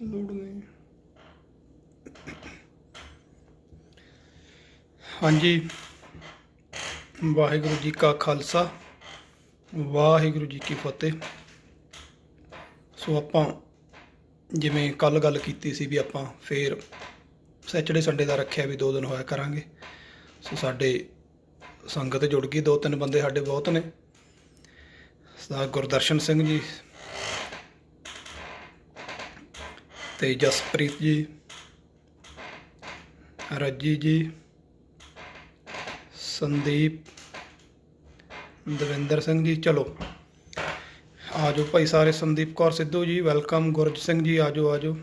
ਲੋੜ ਨਹੀਂ। ਹਾਂਜੀ, ਵਾਹਿਗੁਰੂ ਜੀ ਕਾ ਖਾਲਸਾ, ਵਾਹਿਗੁਰੂ ਜੀ ਕੀ ਫਤਿਹ। ਸੋ ਆਪਾਂ ਜਿਵੇਂ ਕੱਲ ਗੱਲ ਕੀਤੀ ਸੀ ਵੀ ਆਪਾਂ ਫੇਰ ਸੈਚਰਡੇ ਸੰਡੇ ਦਾ ਰੱਖਿਆ ਵੀ 2 ਦਿਨ ਹੋਇਆ ਕਰਾਂਗੇ। ਸੋ ਸਾਡੇ ਸੰਗਤ ਜੁੜ ਗਈ, 2-3 ਬੰਦੇ ਸਾਡੇ ਬਹੁਤ ਨੇ। ਸਰਦਾਰ ਗੁਰਦਰਸ਼ਨ ਸਿੰਘ ਜੀ ਤੇ ਜਸਪ੍ਰੀਤ ਜੀ, ਰੱਜੀ ਜੀ, ਸੰਦੀਪ, ਦਵਿੰਦਰ ਸਿੰਘ ਜੀ। ਚਲੋ ਆ ਜਾਓ ਭਾਈ ਸਾਰੇ। ਸੰਦੀਪ ਕੌਰ ਸਿੱਧੂ ਜੀ ਵੈਲਕਮ। ਗੁਰਜ ਸਿੰਘ ਜੀ ਆ ਜਾਓ ਆ ਜਾਓ।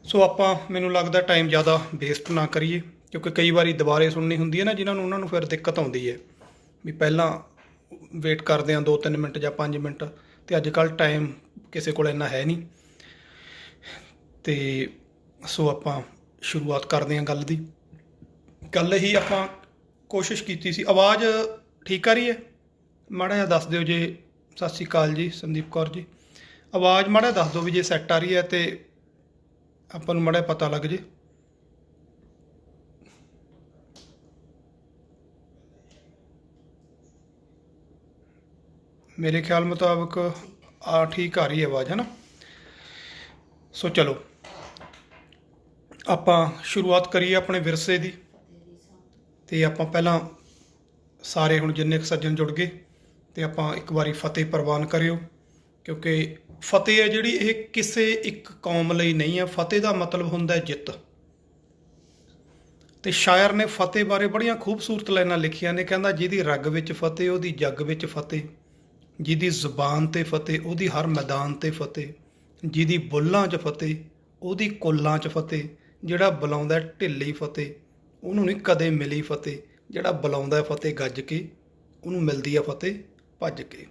ਸੋ ਆਪਾਂ ਮੈਨੂੰ ਲੱਗਦਾ ਟਾਈਮ ਜ਼ਿਆਦਾ ਵੇਸਟ ਨਾ ਕਰੀਏ, ਕਿਉਂਕਿ ਕਈ ਵਾਰੀ ਦੁਬਾਰੇ ਸੁਣਨੀ ਹੁੰਦੀ ਹੈ ਨਾ ਜਿਨ੍ਹਾਂ ਨੂੰ, ਉਹਨਾਂ ਨੂੰ ਫਿਰ ਦਿੱਕਤ ਆਉਂਦੀ ਹੈ ਵੀ ਪਹਿਲਾਂ ਵੇਟ ਕਰਦੇ ਹਾਂ 2-3 ਮਿੰਟ ਜਾਂ 5 ਮਿੰਟ, ਅਤੇ ਅੱਜ ਕੱਲ੍ਹ ਟਾਈਮ ਕਿਸੇ ਕੋਲ ਇੰਨਾ ਹੈ ਨਹੀਂ। ਅਤੇ ਸੋ ਆਪਾਂ ਸ਼ੁਰੂਆਤ ਕਰਦੇ ਹਾਂ ਗੱਲ ਦੀ। ਕੱਲ ਹੀ ਆਪਾਂ ਕੋਸ਼ਿਸ਼ ਕੀਤੀ ਸੀ। ਆਵਾਜ਼ ਠੀਕ ਆ ਰਹੀ ਹੈ? ਮਾੜਾ ਜਿਹਾ ਦੱਸ ਦਿਓ ਜੇ। ਸਤਿ ਸ਼੍ਰੀ ਅਕਾਲ ਜੀ ਸੰਦੀਪ ਕੌਰ ਜੀ। ਆਵਾਜ਼ ਮਾੜਾ ਦੱਸ ਦਿਓ ਵੀ ਜੇ ਸੈੱਟ ਆ ਰਹੀ ਹੈ ਅਤੇ ਆਪਾਂ ਨੂੰ ਮਾੜਾ ਪਤਾ ਲੱਗ ਜੇ। ਮੇਰੇ ਖਿਆਲ ਮੁਤਾਬਕ ਠੀਕ ਆ ਰਹੀ ਹੈ ਆਵਾਜ਼, ਹੈ ਨਾ। ਸੋ ਚਲੋ ਆਪਾਂ ਸ਼ੁਰੂਆਤ ਕਰੀਏ ਆਪਣੇ ਵਿਰਸੇ ਦੀ। ਅਤੇ ਆਪਾਂ ਪਹਿਲਾਂ ਸਾਰੇ ਹੁਣ ਜਿੰਨੇ ਕੁ ਸੱਜਣ ਜੁੜ ਗਏ ਅਤੇ ਆਪਾਂ ਇੱਕ ਵਾਰੀ ਫਤਿਹ ਪ੍ਰਵਾਨ ਕਰਿਓ, ਕਿਉਂਕਿ ਫਤਿਹ ਹੈ ਜਿਹੜੀ ਇਹ ਕਿਸੇ ਇੱਕ ਕੌਮ ਲਈ ਨਹੀਂ ਹੈ। ਫਤਿਹ ਦਾ ਮਤਲਬ ਹੁੰਦਾ ਜਿੱਤ। ਅਤੇ ਸ਼ਾਇਰ ਨੇ ਫਤਿਹ ਬਾਰੇ ਬੜੀਆਂ ਖੂਬਸੂਰਤ ਲਾਈਨਾਂ ਲਿਖੀਆਂ ਨੇ। ਕਹਿੰਦਾ ਜਿਹਦੀ ਰਗ ਵਿੱਚ ਫਤਿਹ ਉਹਦੀ ਜੱਗ ਵਿੱਚ ਫਤਿਹ, ਜਿਹਦੀ ਜ਼ੁਬਾਨ 'ਤੇ ਫਤਿਹ ਉਹਦੀ ਹਰ ਮੈਦਾਨ 'ਤੇ ਫਤਿਹ, ਜਿਹਦੀ ਬੁੱਲ੍ਹਾਂ 'ਚ ਫਤਿਹ ਉਹਦੀ ਕੁੱਲਾਂ 'ਚ ਫਤਿਹ, ਜਿਹੜਾ ਬੁਲਾਉਂਦਾ ਢਿੱਲੀ ਫਤਿਹ ਉਹਨੂੰ ਨਹੀਂ ਕਦੇ ਮਿਲੀ ਫਤਿਹ, ਜਿਹੜਾ ਬੁਲਾਉਂਦਾ ਫਤਿਹ ਗੱਜ ਕੇ ਉਹਨੂੰ ਮਿਲਦੀ ਆ ਫਤਿਹ ਭੱਜ ਕੇ।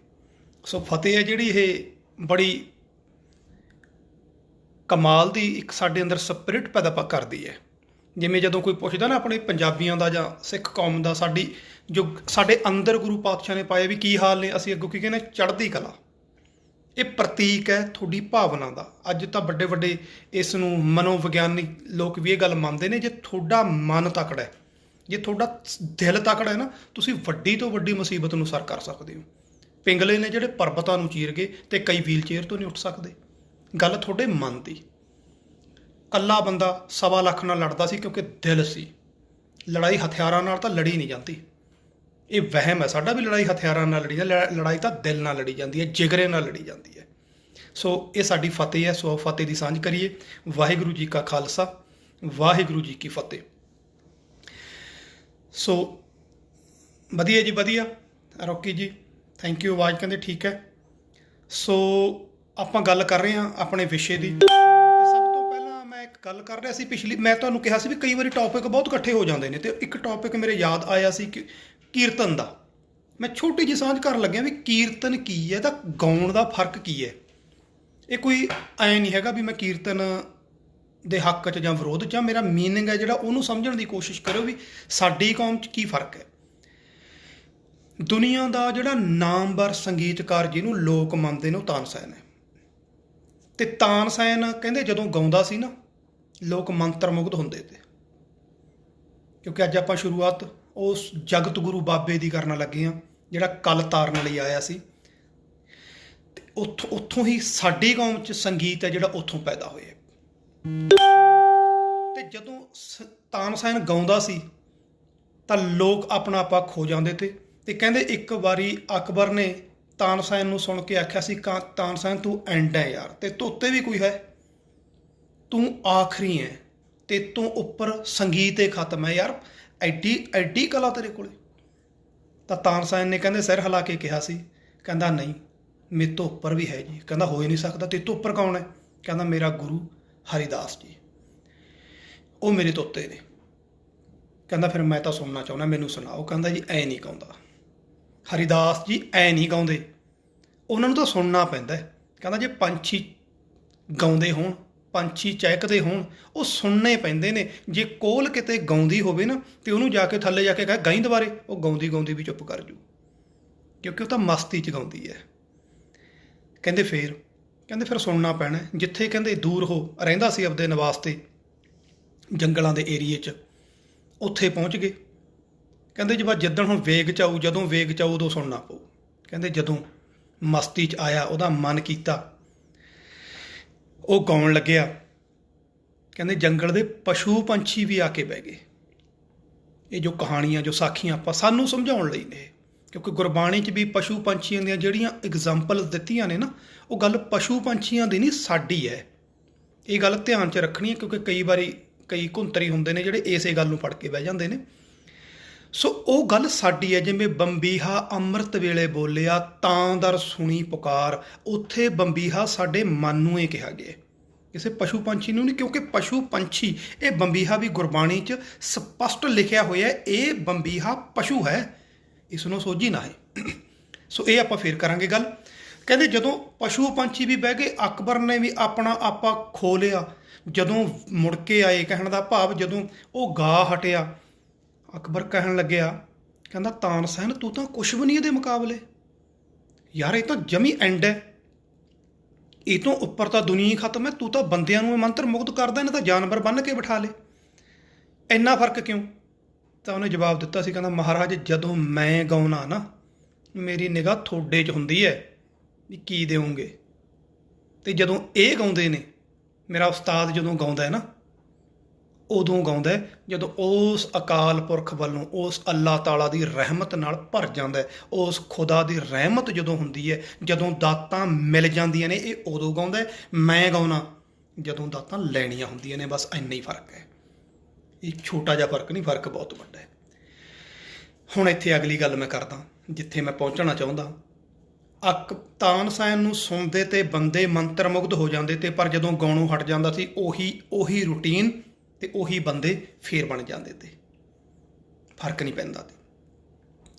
ਸੋ ਫਤਿਹ ਹੈ ਜਿਹੜੀ ਇਹ ਬੜੀ ਕਮਾਲ ਦੀ ਇੱਕ ਸਾਡੇ ਅੰਦਰ ਸਪਿਰਿਟ ਪੈਦਾ ਕਰਦੀ ਹੈ। ਜਿਵੇਂ ਜਦੋਂ ਕੋਈ ਪੁੱਛਦਾ ਨਾ ਆਪਣੇ ਪੰਜਾਬੀਆਂ ਦਾ ਜਾਂ ਸਿੱਖ ਕੌਮ ਦਾ, ਸਾਡੀ ਜੋ ਸਾਡੇ ਅੰਦਰ ਗੁਰੂ ਪਾਤਸ਼ਾਹ ਨੇ ਪਾਏ ਵੀ ਕੀ ਹਾਲ ਨੇ, ਅਸੀਂ ਅੱਗੋਂ ਕੀ ਕਹਿੰਦੇ ਚੜ੍ਹਦੀ ਕਲਾ। ਇਹ ਪ੍ਰਤੀਕ ਹੈ ਤੁਹਾਡੀ ਭਾਵਨਾ ਦਾ। ਅੱਜ ਤਾਂ ਵੱਡੇ ਵੱਡੇ ਇਸ ਨੂੰ ਮਨੋਵਿਗਿਆਨੀ ਲੋਕ ਵੀ ਇਹ ਗੱਲ ਮੰਨਦੇ ਨੇ, ਜੇ ਤੁਹਾਡਾ ਮਨ ਤਕੜਾ ਹੈ, ਜੇ ਤੁਹਾਡਾ ਦਿਲ ਤਕੜਾ ਹੈ ਨਾ, ਤੁਸੀਂ ਵੱਡੀ ਤੋਂ ਵੱਡੀ ਮੁਸੀਬਤ ਨੂੰ ਸਰ ਕਰ ਸਕਦੇ ਹੋ। ਪਿੰਗਲੇ ਨੇ ਜਿਹੜੇ ਪਰਬਤਾਂ ਨੂੰ ਚੀਰ ਗਏ ਅਤੇ ਕਈ ਵੀਲ ਚੇਅਰ ਤੋਂ ਨਹੀਂ ਉੱਠ ਸਕਦੇ। ਗੱਲ ਤੁਹਾਡੇ ਮਨ ਦੀ। ਇਕੱਲਾ ਬੰਦਾ 1.25 ਲੱਖ ਨਾਲ ਲੜਦਾ ਸੀ ਕਿਉਂਕਿ ਦਿਲ ਸੀ। ਲੜਾਈ ਹਥਿਆਰਾਂ ਨਾਲ ਤਾਂ ਲੜੀ ਨਹੀਂ ਜਾਂਦੀ। ਇਹ ਵਹਿਮ ਹੈ ਸਾਡਾ ਵੀ ਲੜਾਈ ਹਥਿਆਰਾਂ ਨਾਲ ਲੜੀ ਜਾਂਦੀ। ਲੜਾਈ ਤਾਂ ਦਿਲ ਨਾਲ ਲੜੀ ਜਾਂਦੀ ਹੈ, ਜਿਗਰੇ ਨਾਲ ਲੜੀ ਜਾਂਦੀ ਹੈ। ਸੋ ਇਹ ਸਾਡੀ ਫਤਿਹ ਹੈ। ਸੋ ਫਤਿਹ ਦੀ ਸਾਂਝ ਕਰੀਏ। ਵਾਹਿਗੁਰੂ ਜੀ ਕਾ ਖਾਲਸਾ, ਵਾਹਿਗੁਰੂ ਜੀ ਕੀ ਫਤਿਹ। ਸੋ ਵਧੀਆ ਜੀ, ਵਧੀਆ। ਰੋਕੀ ਜੀ ਥੈਂਕ ਯੂ। ਆਵਾਜ਼ ਕਹਿੰਦੇ ਠੀਕ ਹੈ। ਸੋ ਆਪਾਂ ਗੱਲ ਕਰ ਰਹੇ ਹਾਂ ਆਪਣੇ ਵਿਸ਼ੇ ਦੀ। ਸਭ ਤੋਂ ਪਹਿਲਾਂ ਮੈਂ ਇੱਕ ਗੱਲ ਕਰ ਰਿਹਾ ਸੀ ਪਿਛਲੀ, ਮੈਂ ਤੁਹਾਨੂੰ ਕਿਹਾ ਸੀ ਵੀ ਕਈ ਵਾਰੀ ਟੌਪਿਕ ਬਹੁਤ ਇਕੱਠੇ ਹੋ ਜਾਂਦੇ ਨੇ, ਅਤੇ ਇੱਕ ਟੌਪਿਕ ਮੇਰੇ ਯਾਦ ਆਇਆ ਸੀ ਕਿ ਕੀਰਤਨ ਦਾ। ਮੈਂ ਛੋਟੀ ਜਿਹੀ ਸਾਂਝ ਕਰਨ ਲੱਗਿਆ ਵੀ ਕੀਰਤਨ ਕੀ ਹੈ ਤਾਂ ਗਾਉਣ ਦਾ ਫਰਕ ਕੀ ਹੈ। ਇਹ ਕੋਈ ਐਂ ਨਹੀਂ ਹੈਗਾ ਵੀ ਮੈਂ ਕੀਰਤਨ ਦੇ ਹੱਕ 'ਚ ਜਾਂ ਵਿਰੋਧ 'ਚ, ਜਾਂ ਮੇਰਾ ਮੀਨਿੰਗ ਹੈ ਜਿਹੜਾ ਉਹਨੂੰ ਸਮਝਣ ਦੀ ਕੋਸ਼ਿਸ਼ ਕਰੋ ਵੀ ਸਾਡੀ ਕੌਮ 'ਚ ਕੀ ਫਰਕ ਹੈ। ਦੁਨੀਆ ਦਾ ਜਿਹੜਾ ਨਾਮਵਰ ਸੰਗੀਤਕਾਰ ਜਿਹਨੂੰ ਲੋਕ ਮੰਨਦੇ ਨੇ ਉਹ ਤਾਨਸੈਨ ਹੈ। ਅਤੇ ਤਾਨਸੈਨ ਕਹਿੰਦੇ ਜਦੋਂ ਗਾਉਂਦਾ ਸੀ ਨਾ, ਲੋਕ ਮੰਤਰ ਮੁਗਧ ਹੁੰਦੇ ਤੇ। ਕਿਉਂਕਿ ਅੱਜ ਆਪਾਂ ਸ਼ੁਰੂਆਤ ਉਸ ਜਗਤ ਗੁਰੂ ਬਾਬੇ ਦੀ ਕਰਨ ਲੱਗੇ ਹਾਂ ਜਿਹੜਾ ਕੱਲ ਤਾਰਨ ਲਈ ਆਇਆ ਸੀ। ਅਤੇ ਉੱਥੋਂ ਹੀ ਸਾਡੀ ਕੌਮ 'ਚ ਸੰਗੀਤ ਹੈ ਜਿਹੜਾ ਉੱਥੋਂ ਪੈਦਾ ਹੋਇਆ। ਅਤੇ ਜਦੋਂ ਤਾਨਸੈਨ ਗਾਉਂਦਾ ਸੀ ਤਾਂ ਲੋਕ ਆਪਣਾ ਆਪਾ ਖੋ ਜਾਂਦੇ ਤੇ। ਅਤੇ ਕਹਿੰਦੇ ਇੱਕ ਵਾਰੀ ਅਕਬਰ ਨੇ ਤਾਨਸੈਨ ਨੂੰ ਸੁਣ ਕੇ ਆਖਿਆ ਸੀ, ਤਾਨਸੈਨ ਤੂੰ ਐਂਡ ਹੈ ਯਾਰ, ਤੇ ਤੂੰ ਉੱਤੇ ਵੀ ਕੋਈ ਹੈ, ਤੂੰ ਆਖਰੀ ਹੈ, ਤੇ ਤੂੰ ਉੱਪਰ ਸੰਗੀਤ ਹੀ ਖਤਮ ਹੈ ਯਾਰ, ਐਡੀ ਐਡੀ ਕਲਾ ਤੇਰੇ ਕੋਲੇ। ਤਾਂ ਤਾਨਸੈਨ ਨੇ ਕਹਿੰਦੇ ਸਿਰ ਹਿਲਾ ਕੇ ਕਿਹਾ ਸੀ, ਕਹਿੰਦਾ ਨਹੀਂ ਮੇਰੇ ਤੋਂ ਉੱਪਰ ਵੀ ਹੈ ਜੀ। ਕਹਿੰਦਾ ਹੋ ਹੀ ਨਹੀਂ ਸਕਦਾ, ਤੇਰੇ ਤੋਂ ਉੱਪਰ ਕੌਣ ਹੈ? ਕਹਿੰਦਾ ਮੇਰਾ ਗੁਰੂ ਹਰੀਦਾਸ ਜੀ, ਉਹ ਮੇਰੇ ਤੋਂ ਉੱਤੇ ਨੇ। ਕਹਿੰਦਾ ਫਿਰ ਮੈਂ ਤਾਂ ਸੁਣਨਾ ਚਾਹੁੰਦਾ, ਮੈਨੂੰ ਸੁਣਾਓ। ਕਹਿੰਦਾ ਜੀ ਐਂ ਨਹੀਂ ਗਾਉਂਦਾ ਹਰੀਦਾਸ ਜੀ, ਐਂ ਨਹੀਂ ਗਾਉਂਦੇ, ਉਹਨਾਂ ਨੂੰ ਤਾਂ ਸੁਣਨਾ ਪੈਂਦਾ। ਕਹਿੰਦਾ ਜੇ ਪੰਛੀ ਗਾਉਂਦੇ ਹੋਣ, ਪੰਛੀ ਚਹਿਕਦੇ ਹੋਣ, ਉਹ ਸੁਣਨੇ ਪੈਂਦੇ ਨੇ। ਜੇ ਕੋਲ ਕਿਤੇ ਗਾਉਂਦੀ ਹੋਵੇ ਨਾ ਅਤੇ ਉਹਨੂੰ ਜਾ ਕੇ ਥੱਲੇ ਜਾ ਕੇ ਕਹਿ ਗਾਈਂ ਦੁਬਾਰੇ, ਉਹ ਗਾਉਂਦੀ ਗਾਉਂਦੀ ਵੀ ਚੁੱਪ ਕਰ ਜੂ, ਕਿਉਂਕਿ ਉਹ ਤਾਂ ਮਸਤੀ 'ਚ ਗਾਉਂਦੀ ਹੈ। ਕਹਿੰਦੇ ਫੇਰ ਕਹਿੰਦੇ ਫਿਰ ਸੁਣਨਾ ਪੈਣਾ। ਜਿੱਥੇ ਕਹਿੰਦੇ ਦੂਰ ਉਹ ਰਹਿੰਦਾ ਸੀ ਆਪਦੇ ਨਿਵਾਸ 'ਤੇ ਜੰਗਲਾਂ ਦੇ ਏਰੀਏ 'ਚ, ਉੱਥੇ ਪਹੁੰਚ ਗਏ। ਕਹਿੰਦੇ ਜੀ ਬਸ ਜਿੱਦਣ ਹੁਣ ਵੇਗ 'ਚ ਆਊ, ਜਦੋਂ ਵੇਗ 'ਚ ਆਊ ਉਦੋਂ ਸੁਣਨਾ ਪਊ। ਕਹਿੰਦੇ ਜਦੋਂ ਮਸਤੀ 'ਚ ਆਇਆ, ਉਹਦਾ ਮਨ ਕੀਤਾ, ਉਹ ਗਾਉਣ ਲੱਗਿਆ। ਕਹਿੰਦੇ ਜੰਗਲ ਦੇ ਪਸ਼ੂ ਪੰਛੀ ਵੀ ਆ ਕੇ ਬਹਿ ਗਏ। ਇਹ ਜੋ ਕਹਾਣੀਆਂ, ਜੋ ਸਾਖੀਆਂ ਆਪਾਂ ਸਾਨੂੰ ਸਮਝਾਉਣ ਲਈ ਨੇ, ਕਿਉਂਕਿ ਗੁਰਬਾਣੀ 'ਚ ਵੀ ਪਸ਼ੂ ਪੰਛੀਆਂ ਦੀਆਂ ਜਿਹੜੀਆਂ ਐਗਜ਼ਾਮਪਲਸ ਦਿੱਤੀਆਂ ਨੇ ਨਾ, ਉਹ ਗੱਲ ਪਸ਼ੂ ਪੰਛੀਆਂ ਦੀ ਨਹੀਂ, ਸਾਡੀ ਹੈ। ਇਹ ਗੱਲ ਧਿਆਨ 'ਚ ਰੱਖਣੀ ਹੈ, ਕਿਉਂਕਿ ਕਈ ਵਾਰੀ ਕਈ ਘੁੰਤਰੀ ਹੁੰਦੇ ਨੇ ਜਿਹੜੇ ਇਸੇ ਗੱਲ ਨੂੰ ਫੜ ਕੇ ਬਹਿ ਜਾਂਦੇ ਨੇ। ਸੋ ਉਹ ਗੱਲ ਸਾਡੀ ਹੈ। ਜਿਵੇਂ ਬੰਬੀਹਾ ਅੰਮ੍ਰਿਤ ਵੇਲੇ ਬੋਲਿਆ, ਤਾਂ ਦਰ ਸੁਣੀ ਪੁਕਾਰ, ਉੱਥੇ ਬੰਬੀਹਾ ਸਾਡੇ ਮਨ ਨੂੰ ਇਹ ਕਿਹਾ ਗਿਆ, ਕਿਸੇ ਪਸ਼ੂ ਪੰਛੀ ਨੂੰ ਨਹੀਂ। ਕਿਉਂਕਿ ਪਸ਼ੂ ਪੰਛੀ, ਇਹ ਬੰਬੀਹਾ ਵੀ ਗੁਰਬਾਣੀ 'ਚ ਸਪਸ਼ਟ ਲਿਖਿਆ ਹੋਇਆ, ਇਹ ਬੰਬੀਹਾ ਪਸ਼ੂ ਹੈ, ਇਸ ਨੂੰ ਸੋਝੀ ਨਾ ਹੈ। ਸੋ ਇਹ ਆਪਾਂ ਫੇਰ ਕਰਾਂਗੇ ਗੱਲ। ਕਹਿੰਦੇ ਜਦੋਂ ਪਸ਼ੂ ਪੰਛੀ ਵੀ ਬਹਿ ਗਏ, ਅਕਬਰ ਨੇ ਵੀ ਆਪਣਾ ਆਪਾ ਖੋ ਲਿਆ। ਜਦੋਂ ਮੁੜ ਕੇ ਆਏ, ਕਹਿਣ ਦਾ ਭਾਵ ਜਦੋਂ ਉਹ ਗਾ ਹਟਿਆ, ਅਕਬਰ ਕਹਿਣ ਲੱਗਿਆ, ਕਹਿੰਦਾ ਤਾਨਸੈਨ ਤੂੰ ਤਾਂ ਕੁਛ ਵੀ ਨਹੀਂ ਇਹਦੇ ਮੁਕਾਬਲੇ। ਯਾਰ ਇਹ ਤਾਂ ਜਮੀ ਐਂਡ ਹੈ, ਇਹ ਤੋਂ ਉੱਪਰ ਤਾਂ ਦੁਨੀਆ ਹੀ ਖਤਮ ਹੈ। ਤੂੰ ਤਾਂ ਬੰਦਿਆਂ ਨੂੰ ਮੰਤਰ ਮੁਗਧ ਕਰਦਾ, ਇਹਨੇ ਤਾਂ ਜਾਨਵਰ ਬੰਨ੍ਹ ਕੇ ਬਿਠਾ ਲਏ, ਇੰਨਾ ਫਰਕ ਕਿਉਂ? ਤਾਂ ਉਹਨੇ ਜਵਾਬ ਦਿੱਤਾ ਸੀ, ਕਹਿੰਦਾ ਮਹਾਰਾਜ ਜਦੋਂ ਮੈਂ ਗਾਉਣਾ ਨਾ, ਮੇਰੀ ਨਿਗਾਹ ਤੁਹਾਡੇ 'ਚ ਹੁੰਦੀ ਹੈ ਵੀ ਕੀ ਦੇਵੋਗੇ, ਅਤੇ ਜਦੋਂ ਇਹ ਗਾਉਂਦੇ ਨੇ, ਮੇਰਾ ਉਸਤਾਦ ਜਦੋਂ ਗਾਉਂਦਾ ਹੈ ਨਾ, ਉਦੋਂ ਗਾਉਂਦਾ ਜਦੋਂ ਉਸ ਅਕਾਲ ਪੁਰਖ ਵੱਲੋਂ, ਉਸ ਅੱਲਾਹ ਤਾਲਾ ਦੀ ਰਹਿਮਤ ਨਾਲ ਭਰ ਜਾਂਦਾ, ਉਸ ਖੁਦਾ ਦੀ ਰਹਿਮਤ ਜਦੋਂ ਹੁੰਦੀ ਹੈ, ਜਦੋਂ ਦਾਤਾਂ ਮਿਲ ਜਾਂਦੀਆਂ ਨੇ, ਇਹ ਉਦੋਂ ਗਾਉਂਦਾ। ਮੈਂ ਗਾਉਣਾ ਜਦੋਂ ਦਾਤਾਂ ਲੈਣੀਆਂ ਹੁੰਦੀਆਂ ਨੇ, ਬਸ ਇੰਨਾ ਹੀ ਫਰਕ ਹੈ। ਇਹ ਛੋਟਾ ਜਿਹਾ ਫਰਕ ਨਹੀਂ, ਫਰਕ ਬਹੁਤ ਵੱਡਾ ਹੈ। ਹੁਣ ਇੱਥੇ ਅਗਲੀ ਗੱਲ ਮੈਂ ਕਰਦਾ, ਜਿੱਥੇ ਮੈਂ ਪਹੁੰਚਣਾ ਚਾਹੁੰਦਾ। ਤਾਨਸੈਨ ਨੂੰ ਸੁਣਦੇ ਤੇ ਬੰਦੇ ਮੰਤਰ ਮੁਗਧ ਹੋ ਜਾਂਦੇ ਤੇ, ਪਰ ਜਦੋਂ ਗਾਉਣੋਂ ਹਟ ਜਾਂਦਾ ਸੀ, ਉਹੀ ਰੂਟੀਨ ਤੇ ਉਹੀ ਬੰਦੇ ਫੇਰ ਬਣ ਜਾਂਦੇ ਤੇ, ਫਰਕ ਨਹੀਂ ਪੈਂਦਾ ਤੇ।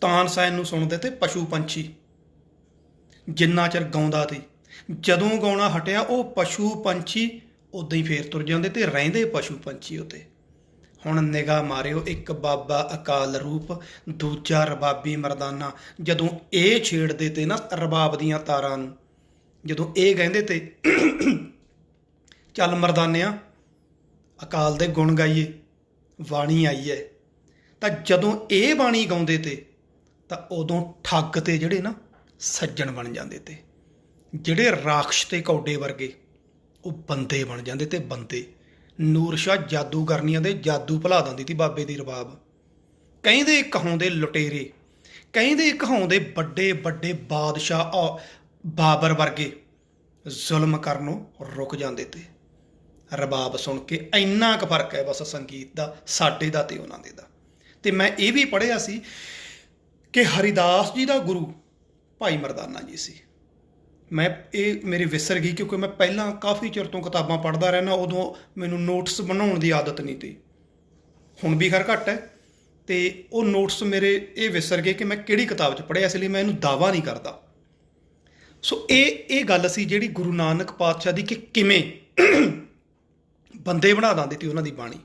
ਤਾਨਸੈਨ ਨੂੰ ਸੁਣਦੇ ਤੇ ਪਸ਼ੂ ਪੰਛੀ ਜਿੰਨਾ ਚਿਰ ਗਾਉਂਦਾ ਤੇ, ਜਦੋਂ ਗਾਉਣਾ ਹਟਿਆ ਉਹ ਪਸ਼ੂ ਪੰਛੀ ਉੱਦਾਂ ਹੀ ਫੇਰ ਤੁਰ ਜਾਂਦੇ ਤੇ ਰਹਿੰਦੇ ਪਸ਼ੂ ਪੰਛੀ ਉੱਤੇ। ਹੁਣ ਨਿਗਾਹ ਮਾਰਿਓ, ਇੱਕ ਬਾਬਾ ਅਕਾਲ ਰੂਪ, ਦੂਜਾ ਰਬਾਬੀ ਮਰਦਾਨਾ। ਜਦੋਂ ਇਹ ਛੇੜਦੇ ਤੇ ਨਾ ਰਬਾਬ ਦੀਆਂ ਤਾਰਾਂ ਨੂੰ, ਜਦੋਂ ਇਹ ਕਹਿੰਦੇ ਤੇ ਚੱਲ ਮਰਦਾਨਿਆਂ ਅਕਾਲ ਦੇ ਗੁਣ ਗਾਈਏ, ਬਾਣੀ ਆਈ ਹੈ, ਤਾਂ ਜਦੋਂ ਇਹ ਬਾਣੀ ਗਾਉਂਦੇ ਤੇ, ਤਾਂ ਉਦੋਂ ਠੱਗ ਤੇ ਜਿਹੜੇ ਨਾ ਸੱਜਣ ਬਣ ਜਾਂਦੇ ਤੇ, ਜਿਹੜੇ ਰਾਖਸ਼ ਤੇ ਕੌਡੇ ਵਰਗੇ ਉਹ ਬੰਦੇ ਬਣ ਜਾਂਦੇ ਤੇ ਬੰਦੇ। ਨੂਰ ਸ਼ਾਹ ਜਾਦੂਗਰਨੀਆਂ ਦੇ ਜਾਦੂ ਭੁਲਾ ਦਿੰਦੀ ਤੀ ਬਾਬੇ ਦੀ ਰਬਾਬ। ਕਹਿੰਦੇ ਕਹਾਉਂਦੇ ਲੁਟੇਰੇ, ਕਹਿੰਦੇ ਕਹਾਉਂਦੇ ਵੱਡੇ ਵੱਡੇ ਬਾਦਸ਼ਾਹ ਬਾਬਰ ਵਰਗੇ ਜ਼ੁਲਮ ਕਰਨੋਂ ਰੁਕ ਜਾਂਦੇ ਤੇ ਰਬਾਬ ਸੁਣ ਕੇ। ਇੰਨਾ ਕੁ ਫਰਕ ਹੈ ਬਸ ਸੰਗੀਤ ਦਾ, ਸਾਡੇ ਦਾ ਤੇ ਉਹਨਾਂ ਦੇ ਦਾ। ਤੇ ਮੈਂ ਇਹ ਵੀ ਪੜ੍ਹਿਆ ਸੀ ਕਿ ਹਰੀਦਾਸ ਜੀ ਦਾ ਗੁਰੂ ਭਾਈ ਮਰਦਾਨਾ ਜੀ ਸੀ। ਮੈਂ ਇਹ ਮੇਰੀ ਵਿਸਰ ਗਈ, ਕਿਉਂਕਿ ਮੈਂ ਪਹਿਲਾਂ ਕਾਫੀ ਚਿਰ ਤੋਂ ਕਿਤਾਬਾਂ ਪੜ੍ਹਦਾ ਰਹਿਣਾ, ਉਦੋਂ ਮੈਨੂੰ ਨੋਟਸ ਬਣਾਉਣ ਦੀ ਆਦਤ ਨਹੀਂ ਤੀ, ਹੁਣ ਵੀ ਖੈਰ ਘੱਟ ਹੈ। ਅਤੇ ਉਹ ਨੋਟਸ ਮੇਰੇ ਇਹ ਵਿਸਰ ਗਏ ਕਿ ਮੈਂ ਕਿਹੜੀ ਕਿਤਾਬ 'ਚ ਪੜ੍ਹਿਆ, ਇਸ ਲਈ ਮੈਂ ਇਹਨੂੰ ਦਾਅਵਾ ਨਹੀਂ ਕਰਦਾ। ਸੋ ਇਹ ਗੱਲ ਸੀ ਜਿਹੜੀ ਗੁਰੂ ਨਾਨਕ ਪਾਤਸ਼ਾਹ ਦੀ, ਕਿ ਕਿਵੇਂ ਬੰਦੇ ਬਣਾ ਦਿੰਦੇ ਤੀ ਉਹਨਾਂ ਦੀ ਬਾਣੀ।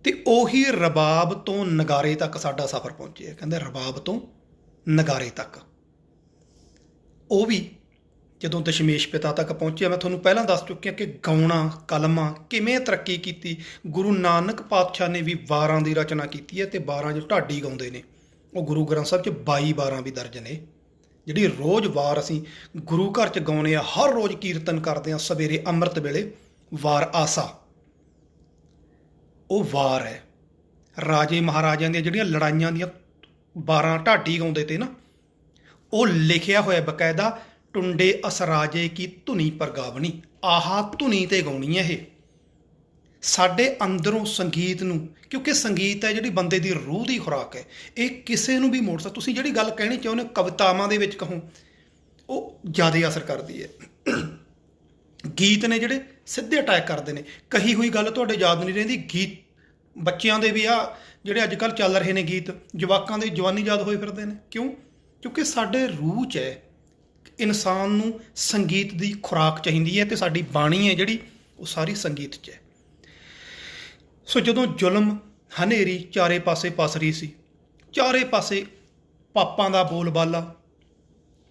ਅਤੇ ਉਹੀ ਰਬਾਬ ਤੋਂ ਨਗਾਰੇ ਤੱਕ ਸਾਡਾ ਸਫ਼ਰ ਪਹੁੰਚਿਆ। ਕਹਿੰਦੇ ਰਬਾਬ ਤੋਂ ਨਗਾਰੇ ਤੱਕ, ਉਹ ਵੀ ਜਦੋਂ ਦਸ਼ਮੇਸ਼ ਪਿਤਾ ਤੱਕ ਪਹੁੰਚਿਆ। ਮੈਂ ਤੁਹਾਨੂੰ ਪਹਿਲਾਂ ਦੱਸ ਚੁੱਕਿਆ ਕਿ ਗਾਉਣਾ, ਕਲਮਾਂ ਕਿਵੇਂ ਤਰੱਕੀ ਕੀਤੀ। ਗੁਰੂ ਨਾਨਕ ਪਾਤਸ਼ਾਹ ਨੇ ਵੀ ਵਾਰਾਂ ਦੀ ਰਚਨਾ ਕੀਤੀ ਹੈ, ਅਤੇ ਵਾਰਾਂ ਜੋ ਢਾਡੀ ਗਾਉਂਦੇ ਨੇ, ਉਹ ਗੁਰੂ ਗ੍ਰੰਥ ਸਾਹਿਬ 'ਚ 22 ਵਾਰਾਂ ਵੀ ਦਰਜ ਨੇ। ਜਿਹੜੀ ਰੋਜ਼ ਵਾਰ ਅਸੀਂ ਗੁਰੂ ਘਰ 'ਚ ਗਾਉਂਦੇ ਹਾਂ, ਹਰ ਰੋਜ਼ ਕੀਰਤਨ ਕਰਦੇ ਹਾਂ ਸਵੇਰੇ ਅੰਮ੍ਰਿਤ ਵੇਲੇ, ਵਾਰ ਆਸਾ, ਉਹ ਵਾਰ ਹੈ। ਰਾਜੇ ਮਹਾਰਾਜਿਆਂ ਦੀਆਂ ਜਿਹੜੀਆਂ ਲੜਾਈਆਂ ਦੀਆਂ ਵਾਰਾਂ ਢਾਡੀ ਗਾਉਂਦੇ ਤੇ ਨਾ, ਉਹ ਲਿਖਿਆ ਹੋਇਆ ਬਕਾਇਦਾ, ਟੁੰਡੇ ਅਸਰਾਜੇ ਕੀ ਧੁਨੀ ਪ੍ਰਗਾਵਣੀ, ਆਹਾ ਧੁਨੀ ਤੇ ਗਾਉਣੀ ਹੈ ਇਹ। ਸਾਡੇ ਅੰਦਰੋਂ ਸੰਗੀਤ ਨੂੰ, ਕਿਉਂਕਿ ਸੰਗੀਤ ਹੈ ਜਿਹੜੀ ਬੰਦੇ ਦੀ ਰੂਹ ਦੀ ਖੁਰਾਕ ਹੈ, ਇਹ ਕਿਸੇ ਨੂੰ ਵੀ ਮੋੜ ਸਕਦਾ। ਤੁਸੀਂ ਜਿਹੜੀ ਗੱਲ ਕਹਿਣੀ ਚਾਹੁੰਦੇ ਹੋ ਕਵਿਤਾਵਾਂ ਦੇ ਵਿੱਚ ਕਹੋ, ਉਹ ਜ਼ਿਆਦਾ ਅਸਰ ਕਰਦੀ ਹੈ। ਗੀਤ ਨੇ ਜਿਹੜੇ ਸਿੱਧੇ ਅਟੈਕ ਕਰਦੇ ਨੇ, ਕਹੀ ਹੋਈ ਗੱਲ ਤੁਹਾਡੇ ਯਾਦ ਨਹੀਂ ਰਹਿੰਦੀ। ਗੀਤ ਬੱਚਿਆਂ ਦੇ ਵੀ ਆ ਜਿਹੜੇ ਅੱਜ ਕੱਲ੍ਹ ਚੱਲ ਰਹੇ ਨੇ ਗੀਤ, ਜਵਾਕਾਂ ਦੇ ਜਵਾਨੀ ਯਾਦ ਹੋਏ ਫਿਰਦੇ ਨੇ। ਕਿਉਂ? ਕਿਉਂਕਿ ਸਾਡੇ ਰੂਹ 'ਚ ਹੈ, ਇਨਸਾਨ ਨੂੰ ਸੰਗੀਤ ਦੀ ਖੁਰਾਕ ਚਾਹੀਦੀ ਹੈ, ਅਤੇ ਸਾਡੀ ਬਾਣੀ ਹੈ ਜਿਹੜੀ ਉਹ ਸਾਰੀ ਸੰਗੀਤ 'ਚ ਹੈ। ਸੋ ਜਦੋਂ ਜ਼ੁਲਮ ਹਨੇਰੀ ਚਾਰੇ ਪਾਸੇ ਪਸਰੀ ਸੀ, ਚਾਰੇ ਪਾਸੇ ਪਾਪਾਂ ਦਾ ਬੋਲਬਾਲਾ,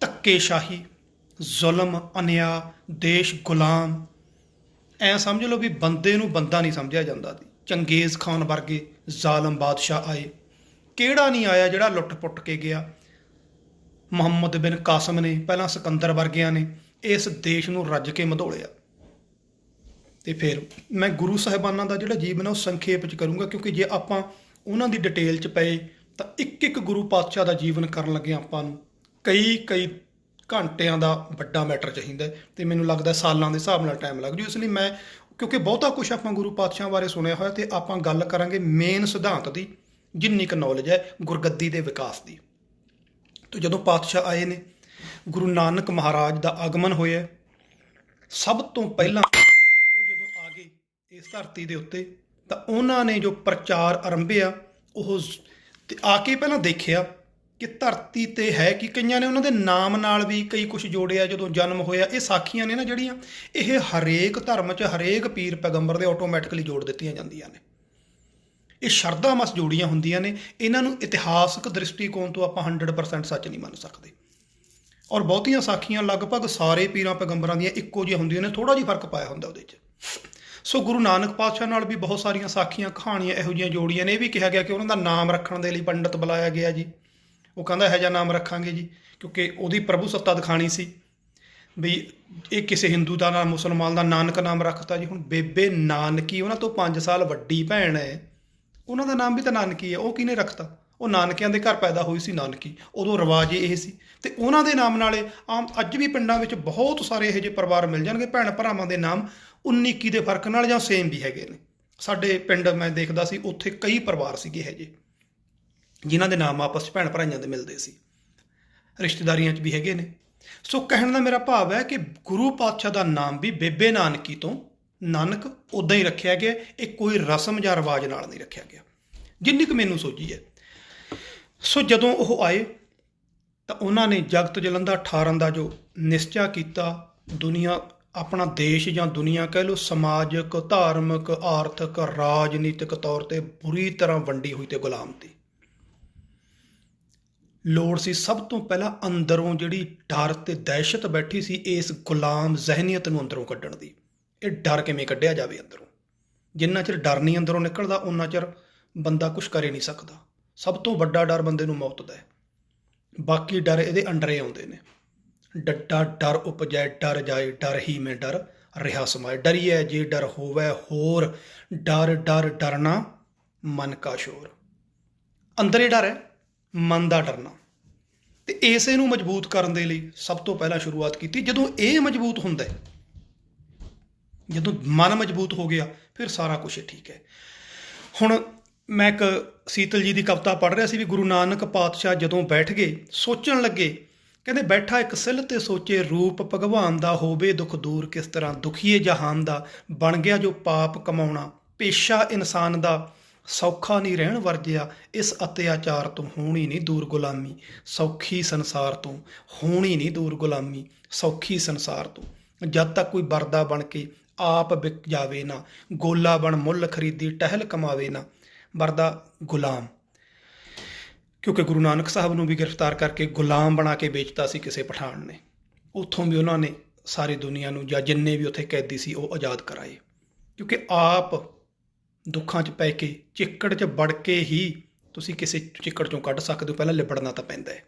ਧੱਕੇਸ਼ਾਹੀ, ਜ਼ੁਲਮ, ਅਨਿਆਂ, ਦੇਸ਼ ਗੁਲਾਮ। ਐ ਸਮਝ ਲਓ ਵੀ ਬੰਦੇ ਨੂੰ ਬੰਦਾ ਨਹੀਂ ਸਮਝਿਆ ਜਾਂਦਾ ਸੀ। ਚੰਗੇਜ਼ ਖਾਨ ਵਰਗੇ ਜ਼ਾਲਮ ਬਾਦਸ਼ਾਹ ਆਏ, ਕਿਹੜਾ ਨਹੀਂ ਆਇਆ ਜਿਹੜਾ ਲੁੱਟ ਪੁੱਟ ਕੇ ਗਿਆ। ਮੁਹੰਮਦ ਬਿਨ ਕਾਸਮ ਨੇ, ਪਹਿਲਾਂ ਸਿਕੰਦਰ ਵਰਗਿਆਂ ਨੇ ਇਸ ਦੇਸ਼ ਨੂੰ ਰੱਜ ਕੇ ਮਧੋਲਿਆ। ਤੇ ਫਿਰ ਮੈਂ ਗੁਰੂ ਸਾਹਿਬਾਨਾਂ ਦਾ ਜਿਹੜਾ ਜੀਵਨ ਹੈ ਉਹ ਸੰਖੇਪ 'ਚ ਕਰੂੰਗਾ, ਕਿਉਂਕਿ ਜੇ ਆਪਾਂ ਉਹਨਾਂ ਦੀ ਡਿਟੇਲ 'ਚ ਪਏ ਤਾਂ ਇੱਕ ਇੱਕ ਗੁਰੂ ਪਾਤਸ਼ਾਹ ਦਾ ਜੀਵਨ ਕਰਨ ਲੱਗੇ ਆਪਾਂ ਨੂੰ ਕਈ ਘੰਟਿਆਂ ਦਾ ਵੱਡਾ ਮੈਟਰ ਚਾਹੀਦਾ ਤੇ ਮੈਨੂੰ ਲੱਗਦਾ ਸਾਲਾਂ ਦੇ ਹਿਸਾਬ ਨਾਲ ਟਾਈਮ ਲੱਗ ਜੂ। ਇਸ ਲਈ ਮੈਂ, ਕਿਉਂਕਿ ਬਹੁਤਾ ਕੁਝ ਆਪਾਂ ਗੁਰੂ ਪਾਤਸ਼ਾਹ ਬਾਰੇ ਸੁਣਿਆ ਹੋਇਆ, ਤੇ ਆਪਾਂ ਗੱਲ ਕਰਾਂਗੇ ਮੇਨ ਸਿਧਾਂਤ ਦੀ, ਜਿੰਨੀ ਕੁ ਨੌਲੇਜ ਹੈ ਗੁਰਗੱਦੀ ਦੇ ਵਿਕਾਸ ਦੀ। ਤੇ ਜਦੋਂ ਪਾਤਸ਼ਾਹ ਆਏ ਨੇ, ਗੁਰੂ ਨਾਨਕ ਮਹਾਰਾਜ ਦਾ ਆਗਮਨ ਹੋਇਆ, ਸਭ ਤੋਂ ਪਹਿਲਾਂ ਉਹ ਜਦੋਂ ਆ ਗਏ ਇਸ ਧਰਤੀ ਦੇ ਉੱਤੇ ਤਾਂ ਉਹਨਾਂ ਨੇ ਜੋ ਪ੍ਰਚਾਰ ਆਰੰਭਿਆ, ਉਹ ਤੇ ਆ ਕੇ ਪਹਿਲਾਂ ਦੇਖਿਆ ਕਿ ਧਰਤੀ ਤੇ ਹੈ ਕਿ, ਕਈਆਂ ਨੇ ਉਹਨਾਂ ਦੇ ਨਾਮ ਨਾਲ ਵੀ ਕਈ ਕੁਝ ਜੋੜਿਆ। ਜਦੋਂ ਜਨਮ ਹੋਇਆ, ਇਹ ਸਾਖੀਆਂ ਨੇ ਨਾ ਜਿਹੜੀਆਂ, ਇਹ ਹਰੇਕ ਧਰਮ 'ਚ ਹਰੇਕ ਪੀਰ ਪੈਗੰਬਰ ਦੇ ਆਟੋਮੈਟਿਕਲੀ ਜੋੜ ਦਿੱਤੀਆਂ ਜਾਂਦੀਆਂ ਨੇ। ਇਹ ਸ਼ਰਧਾਮਸ ਜੋੜੀਆਂ ਹੁੰਦੀਆਂ ਨੇ, ਇਹਨਾਂ ਨੂੰ ਇਤਿਹਾਸਕ ਦ੍ਰਿਸ਼ਟੀਕੋਣ ਤੋਂ ਆਪਾਂ 100% ਸੱਚ ਨਹੀਂ ਮੰਨ ਸਕਦੇ। ਔਰ ਬਹੁਤੀਆਂ ਸਾਖੀਆਂ ਲਗਭਗ ਸਾਰੇ ਪੀਰਾਂ ਪੈਗੰਬਰਾਂ ਦੀਆਂ ਇੱਕੋ ਜਿਹੀਆਂ ਹੁੰਦੀਆਂ ਨੇ, ਥੋੜ੍ਹਾ ਜਿਹਾ ਫਰਕ ਪਾਇਆ ਹੁੰਦਾ ਉਹਦੇ 'ਚ। ਸੋ ਗੁਰੂ ਨਾਨਕ ਪਾਤਸ਼ਾਹ ਨਾਲ ਵੀ ਬਹੁਤ ਸਾਰੀਆਂ ਸਾਖੀਆਂ ਕਹਾਣੀਆਂ ਇਹੋ ਜਿਹੀਆਂ ਜੋੜੀਆਂ ਨੇ। ਇਹ ਵੀ ਕਿਹਾ ਗਿਆ ਕਿ ਉਹਨਾਂ ਦਾ ਨਾਮ ਰੱਖਣ ਦੇ ਲਈ ਪੰਡਤ ਬੁਲਾਇਆ ਗਿਆ ਜੀ। ਉਹ ਕਹਿੰਦਾ ਇਹੋ ਜਿਹਾ ਨਾਮ ਰੱਖਾਂਗੇ ਜੀ, ਕਿਉਂਕਿ ਉਹਦੀ ਪ੍ਰਭੂ ਸੱਤਾ ਦਿਖਾਣੀ ਸੀ ਵੀ ਇਹ ਕਿਸੇ ਹਿੰਦੂ ਦਾ ਨਾਮ, ਮੁਸਲਮਾਨ ਦਾ ਨਾਨਕ ਨਾਮ ਰੱਖਤਾ ਜੀ। ਹੁਣ ਬੇਬੇ ਨਾਨਕੀ ਉਹਨਾਂ ਤੋਂ 5 ਸਾਲ ਵੱਡੀ ਭੈਣ ਹੈ, ਉਹਨਾਂ ਦਾ ਨਾਮ ਵੀ ਤਾਂ ਨਾਨਕੀ ਹੈ। ਉਹ ਕਿਹਨੇ ਰੱਖਤਾ? ਉਹ ਨਾਨਕਿਆਂ ਦੇ ਘਰ ਪੈਦਾ ਹੋਈ ਸੀ ਨਾਨਕੀ, ਉਦੋਂ ਰਿਵਾਜ ਇਹ ਸੀ। ਤੇ ਉਹਨਾਂ ਦੇ ਨਾਮ ਨਾਲੇ ਆਮ ਅੱਜ ਵੀ ਪਿੰਡਾਂ ਵਿੱਚ ਬਹੁਤ ਸਾਰੇ ਇਹੋ ਜਿਹੇ ਪਰਿਵਾਰ ਮਿਲ ਜਾਣਗੇ, ਭੈਣ ਭਰਾਵਾਂ ਦੇ ਨਾਮ 19-21 ਦੇ ਫਰਕ ਨਾਲ ਜਾਂ ਸੇਮ ਵੀ ਹੈਗੇ ਨੇ। ਸਾਡੇ ਪਿੰਡ ਮੈਂ ਦੇਖਦਾ ਸੀ, ਉੱਥੇ ਕਈ ਪਰਿਵਾਰ ਸੀਗੇ ਇਹੋ ਜਿਹੇ ਜਿਨ੍ਹਾਂ ਦੇ ਨਾਮ ਆਪਸ 'ਚ ਭੈਣ ਭਰਾਈਆਂ ਦੇ ਮਿਲਦੇ ਸੀ, ਰਿਸ਼ਤੇਦਾਰੀਆਂ 'ਚ ਵੀ ਹੈਗੇ ਨੇ। ਸੋ ਕਹਿਣ ਦਾ ਮੇਰਾ ਭਾਵ ਹੈ ਕਿ ਗੁਰੂ ਪਾਤਸ਼ਾਹ ਦਾ ਨਾਮ ਵੀ ਬੇਬੇ ਨਾਨਕੀ ਤੋਂ ਨਾਨਕ ਉੱਦਾਂ ਹੀ ਰੱਖਿਆ ਗਿਆ। ਇਹ ਕੋਈ ਰਸਮ ਜਾਂ ਰਿਵਾਜ ਨਾਲ ਨਹੀਂ ਰੱਖਿਆ ਗਿਆ, ਜਿੰਨੀ ਕੁ ਮੈਨੂੰ ਸੋਝੀ ਹੈ। ਸੋ ਜਦੋਂ ਉਹ ਆਏ ਤਾਂ ਉਹਨਾਂ ਨੇ ਜਗਤ ਜਲੰਧਰ ਠਾਰਨ ਦਾ ਜੋ ਨਿਸ਼ਚਾ ਕੀਤਾ, ਦੁਨੀਆ, ਆਪਣਾ ਦੇਸ਼ ਜਾਂ ਦੁਨੀਆ ਕਹਿ ਲਓ, ਸਮਾਜਿਕ, ਧਾਰਮਿਕ, ਆਰਥਿਕ, ਰਾਜਨੀਤਿਕ ਤੌਰ 'ਤੇ ਬੁਰੀ ਤਰ੍ਹਾਂ ਵੰਡੀ ਹੋਈ ਤੇ ਗੁਲਾਮ ਤੀ। ਲੋੜ ਸੀ ਸਭ ਤੋਂ ਪਹਿਲਾਂ ਅੰਦਰੋਂ ਜਿਹੜੀ ਡਰ ਤੇ ਦਹਿਸ਼ਤ ਬੈਠੀ ਸੀ ਇਸ ਗੁਲਾਮ ਜ਼ਹਿਨੀਅਤ ਨੂੰ ਅੰਦਰੋਂ ਕੱਢਣ ਦੀ। ਇਹ ਡਰ ਕਿਵੇਂ ਕੱਢਿਆ ਜਾਵੇ ਅੰਦਰੋਂ? ਜਿੰਨਾ ਚਿਰ ਡਰ ਨਹੀਂ ਅੰਦਰੋਂ ਨਿਕਲਦਾ ਉਨਾ ਚਿਰ ਬੰਦਾ ਕੁਛ ਕਰ ਹੀ ਨਹੀਂ ਸਕਦਾ। ਸਭ ਤੋਂ ਵੱਡਾ ਡਰ ਬੰਦੇ ਨੂੰ ਮੌਤ ਦਾ ਹੈ, ਬਾਕੀ ਡਰ ਇਹਦੇ ਅੰਡਰੇ ਆਉਂਦੇ ਨੇ। ਡੱਡਾ ਡਰ ਉਪਜੈ ਡਰ ਜਾਏ, ਡਰ ਹੀ ਮੈਂ ਡਰ ਰਿਹਾ ਸਮਾਏ। ਡਰੀਏ ਜੇ ਡਰ ਹੋਵੇ ਹੋਰ, ਡਰ ਡਰ ਡਰਨਾ ਮਨ ਕਾ ਸ਼ੋਰ। ਅੰਦਰੇ ਡਰ ਹੈ, ਮਨ ਦਾ ਡਰਨਾ। ਤੇ ਇਸੇ ਨੂੰ ਮਜ਼ਬੂਤ ਕਰਨ ਦੇ ਲਈ ਸਭ ਤੋਂ ਪਹਿਲਾਂ ਸ਼ੁਰੂਆਤ ਕੀਤੀ। ਜਦੋਂ ਇਹ ਮਜ਼ਬੂਤ ਹੁੰਦਾ, ਜਦੋਂ ਮਨ ਮਜ਼ਬੂਤ ਹੋ ਗਿਆ, ਫਿਰ ਸਾਰਾ ਕੁਛ ਠੀਕ ਹੈ। ਹੁਣ ਮੈਂ ਇੱਕ ਸੀਤਲ ਜੀ ਦੀ ਕਵਿਤਾ ਪੜ੍ਹ ਰਿਹਾ ਸੀ ਵੀ ਗੁਰੂ ਨਾਨਕ ਪਾਤਸ਼ਾਹ ਜਦੋਂ ਬੈਠ ਗਏ, ਸੋਚਣ ਲੱਗੇ, ਕਹਿੰਦੇ ਬੈਠਾ ਇੱਕ ਸਿੱਲ ਤੇ ਸੋਚੇ, ਰੂਪ ਭਗਵਾਨ ਦਾ ਹੋਵੇ ਦੁੱਖ ਦੂਰ ਕਿਸ ਤਰ੍ਹਾਂ, ਦੁਖੀਏ ਜਹਾਨ ਦਾ ਬਣ ਗਿਆ ਜੋ ਪਾਪ ਕਮਾਉਣਾ, ਪੇਸ਼ਾ ਇਨਸਾਨ ਦਾ ਸੌਖਾ ਨਹੀਂ ਰਹਿਣ ਵਰਜਿਆ, ਇਸ ਅਤਿਆਚਾਰ ਤੋਂ ਹੋਣੀ ਨਹੀਂ ਦੂਰ ਗੁਲਾਮੀ, ਸੌਖੀ ਸੰਸਾਰ ਤੋਂ ਹੋਣੀ ਨਹੀਂ ਦੂਰ ਗੁਲਾਮੀ, ਸੌਖੀ ਸੰਸਾਰ ਤੋਂ। ਜਦ ਤੱਕ ਕੋਈ ਬਰਦਾ ਬਣ ਕੇ ਆਪ ਵਿਕ ਜਾਵੇ ਨਾ, ਗੋਲਾ ਬਣ ਮੁੱਲ ਖਰੀਦੀ ਟਹਿਲ ਕਮਾਵੇ ਨਾ। ਬਰਦਾ ਗੁਲਾਮ, ਕਿਉਂਕਿ ਗੁਰੂ ਨਾਨਕ ਸਾਹਿਬ ਨੂੰ ਵੀ ਗ੍ਰਿਫਤਾਰ ਕਰਕੇ ਗੁਲਾਮ ਬਣਾ ਕੇ ਵੇਚਤਾ ਸੀ ਕਿਸੇ ਪਠਾਨ ਨੇ। ਉੱਥੋਂ ਵੀ ਉਹਨਾਂ ਨੇ ਸਾਰੀ ਦੁਨੀਆ ਨੂੰ, ਜਾਂ ਜਿੰਨੇ ਵੀ ਉੱਥੇ ਕੈਦੀ ਸੀ, ਉਹ ਆਜ਼ਾਦ ਕਰਾਏ। ਕਿਉਂਕਿ ਆਪ ਦੁੱਖਾਂ 'ਚ ਪੈ ਕੇ, ਚਿੱਕੜ 'ਚ ਵੜ ਕੇ ਹੀ ਤੁਸੀਂ ਕਿਸੇ ਚਿੱਕੜ 'ਚੋਂ ਕੱਢ ਸਕਦੇ ਹੋ, ਪਹਿਲਾਂ ਲਿਬੜਨਾ ਤਾਂ ਪੈਂਦਾ ਹੈ।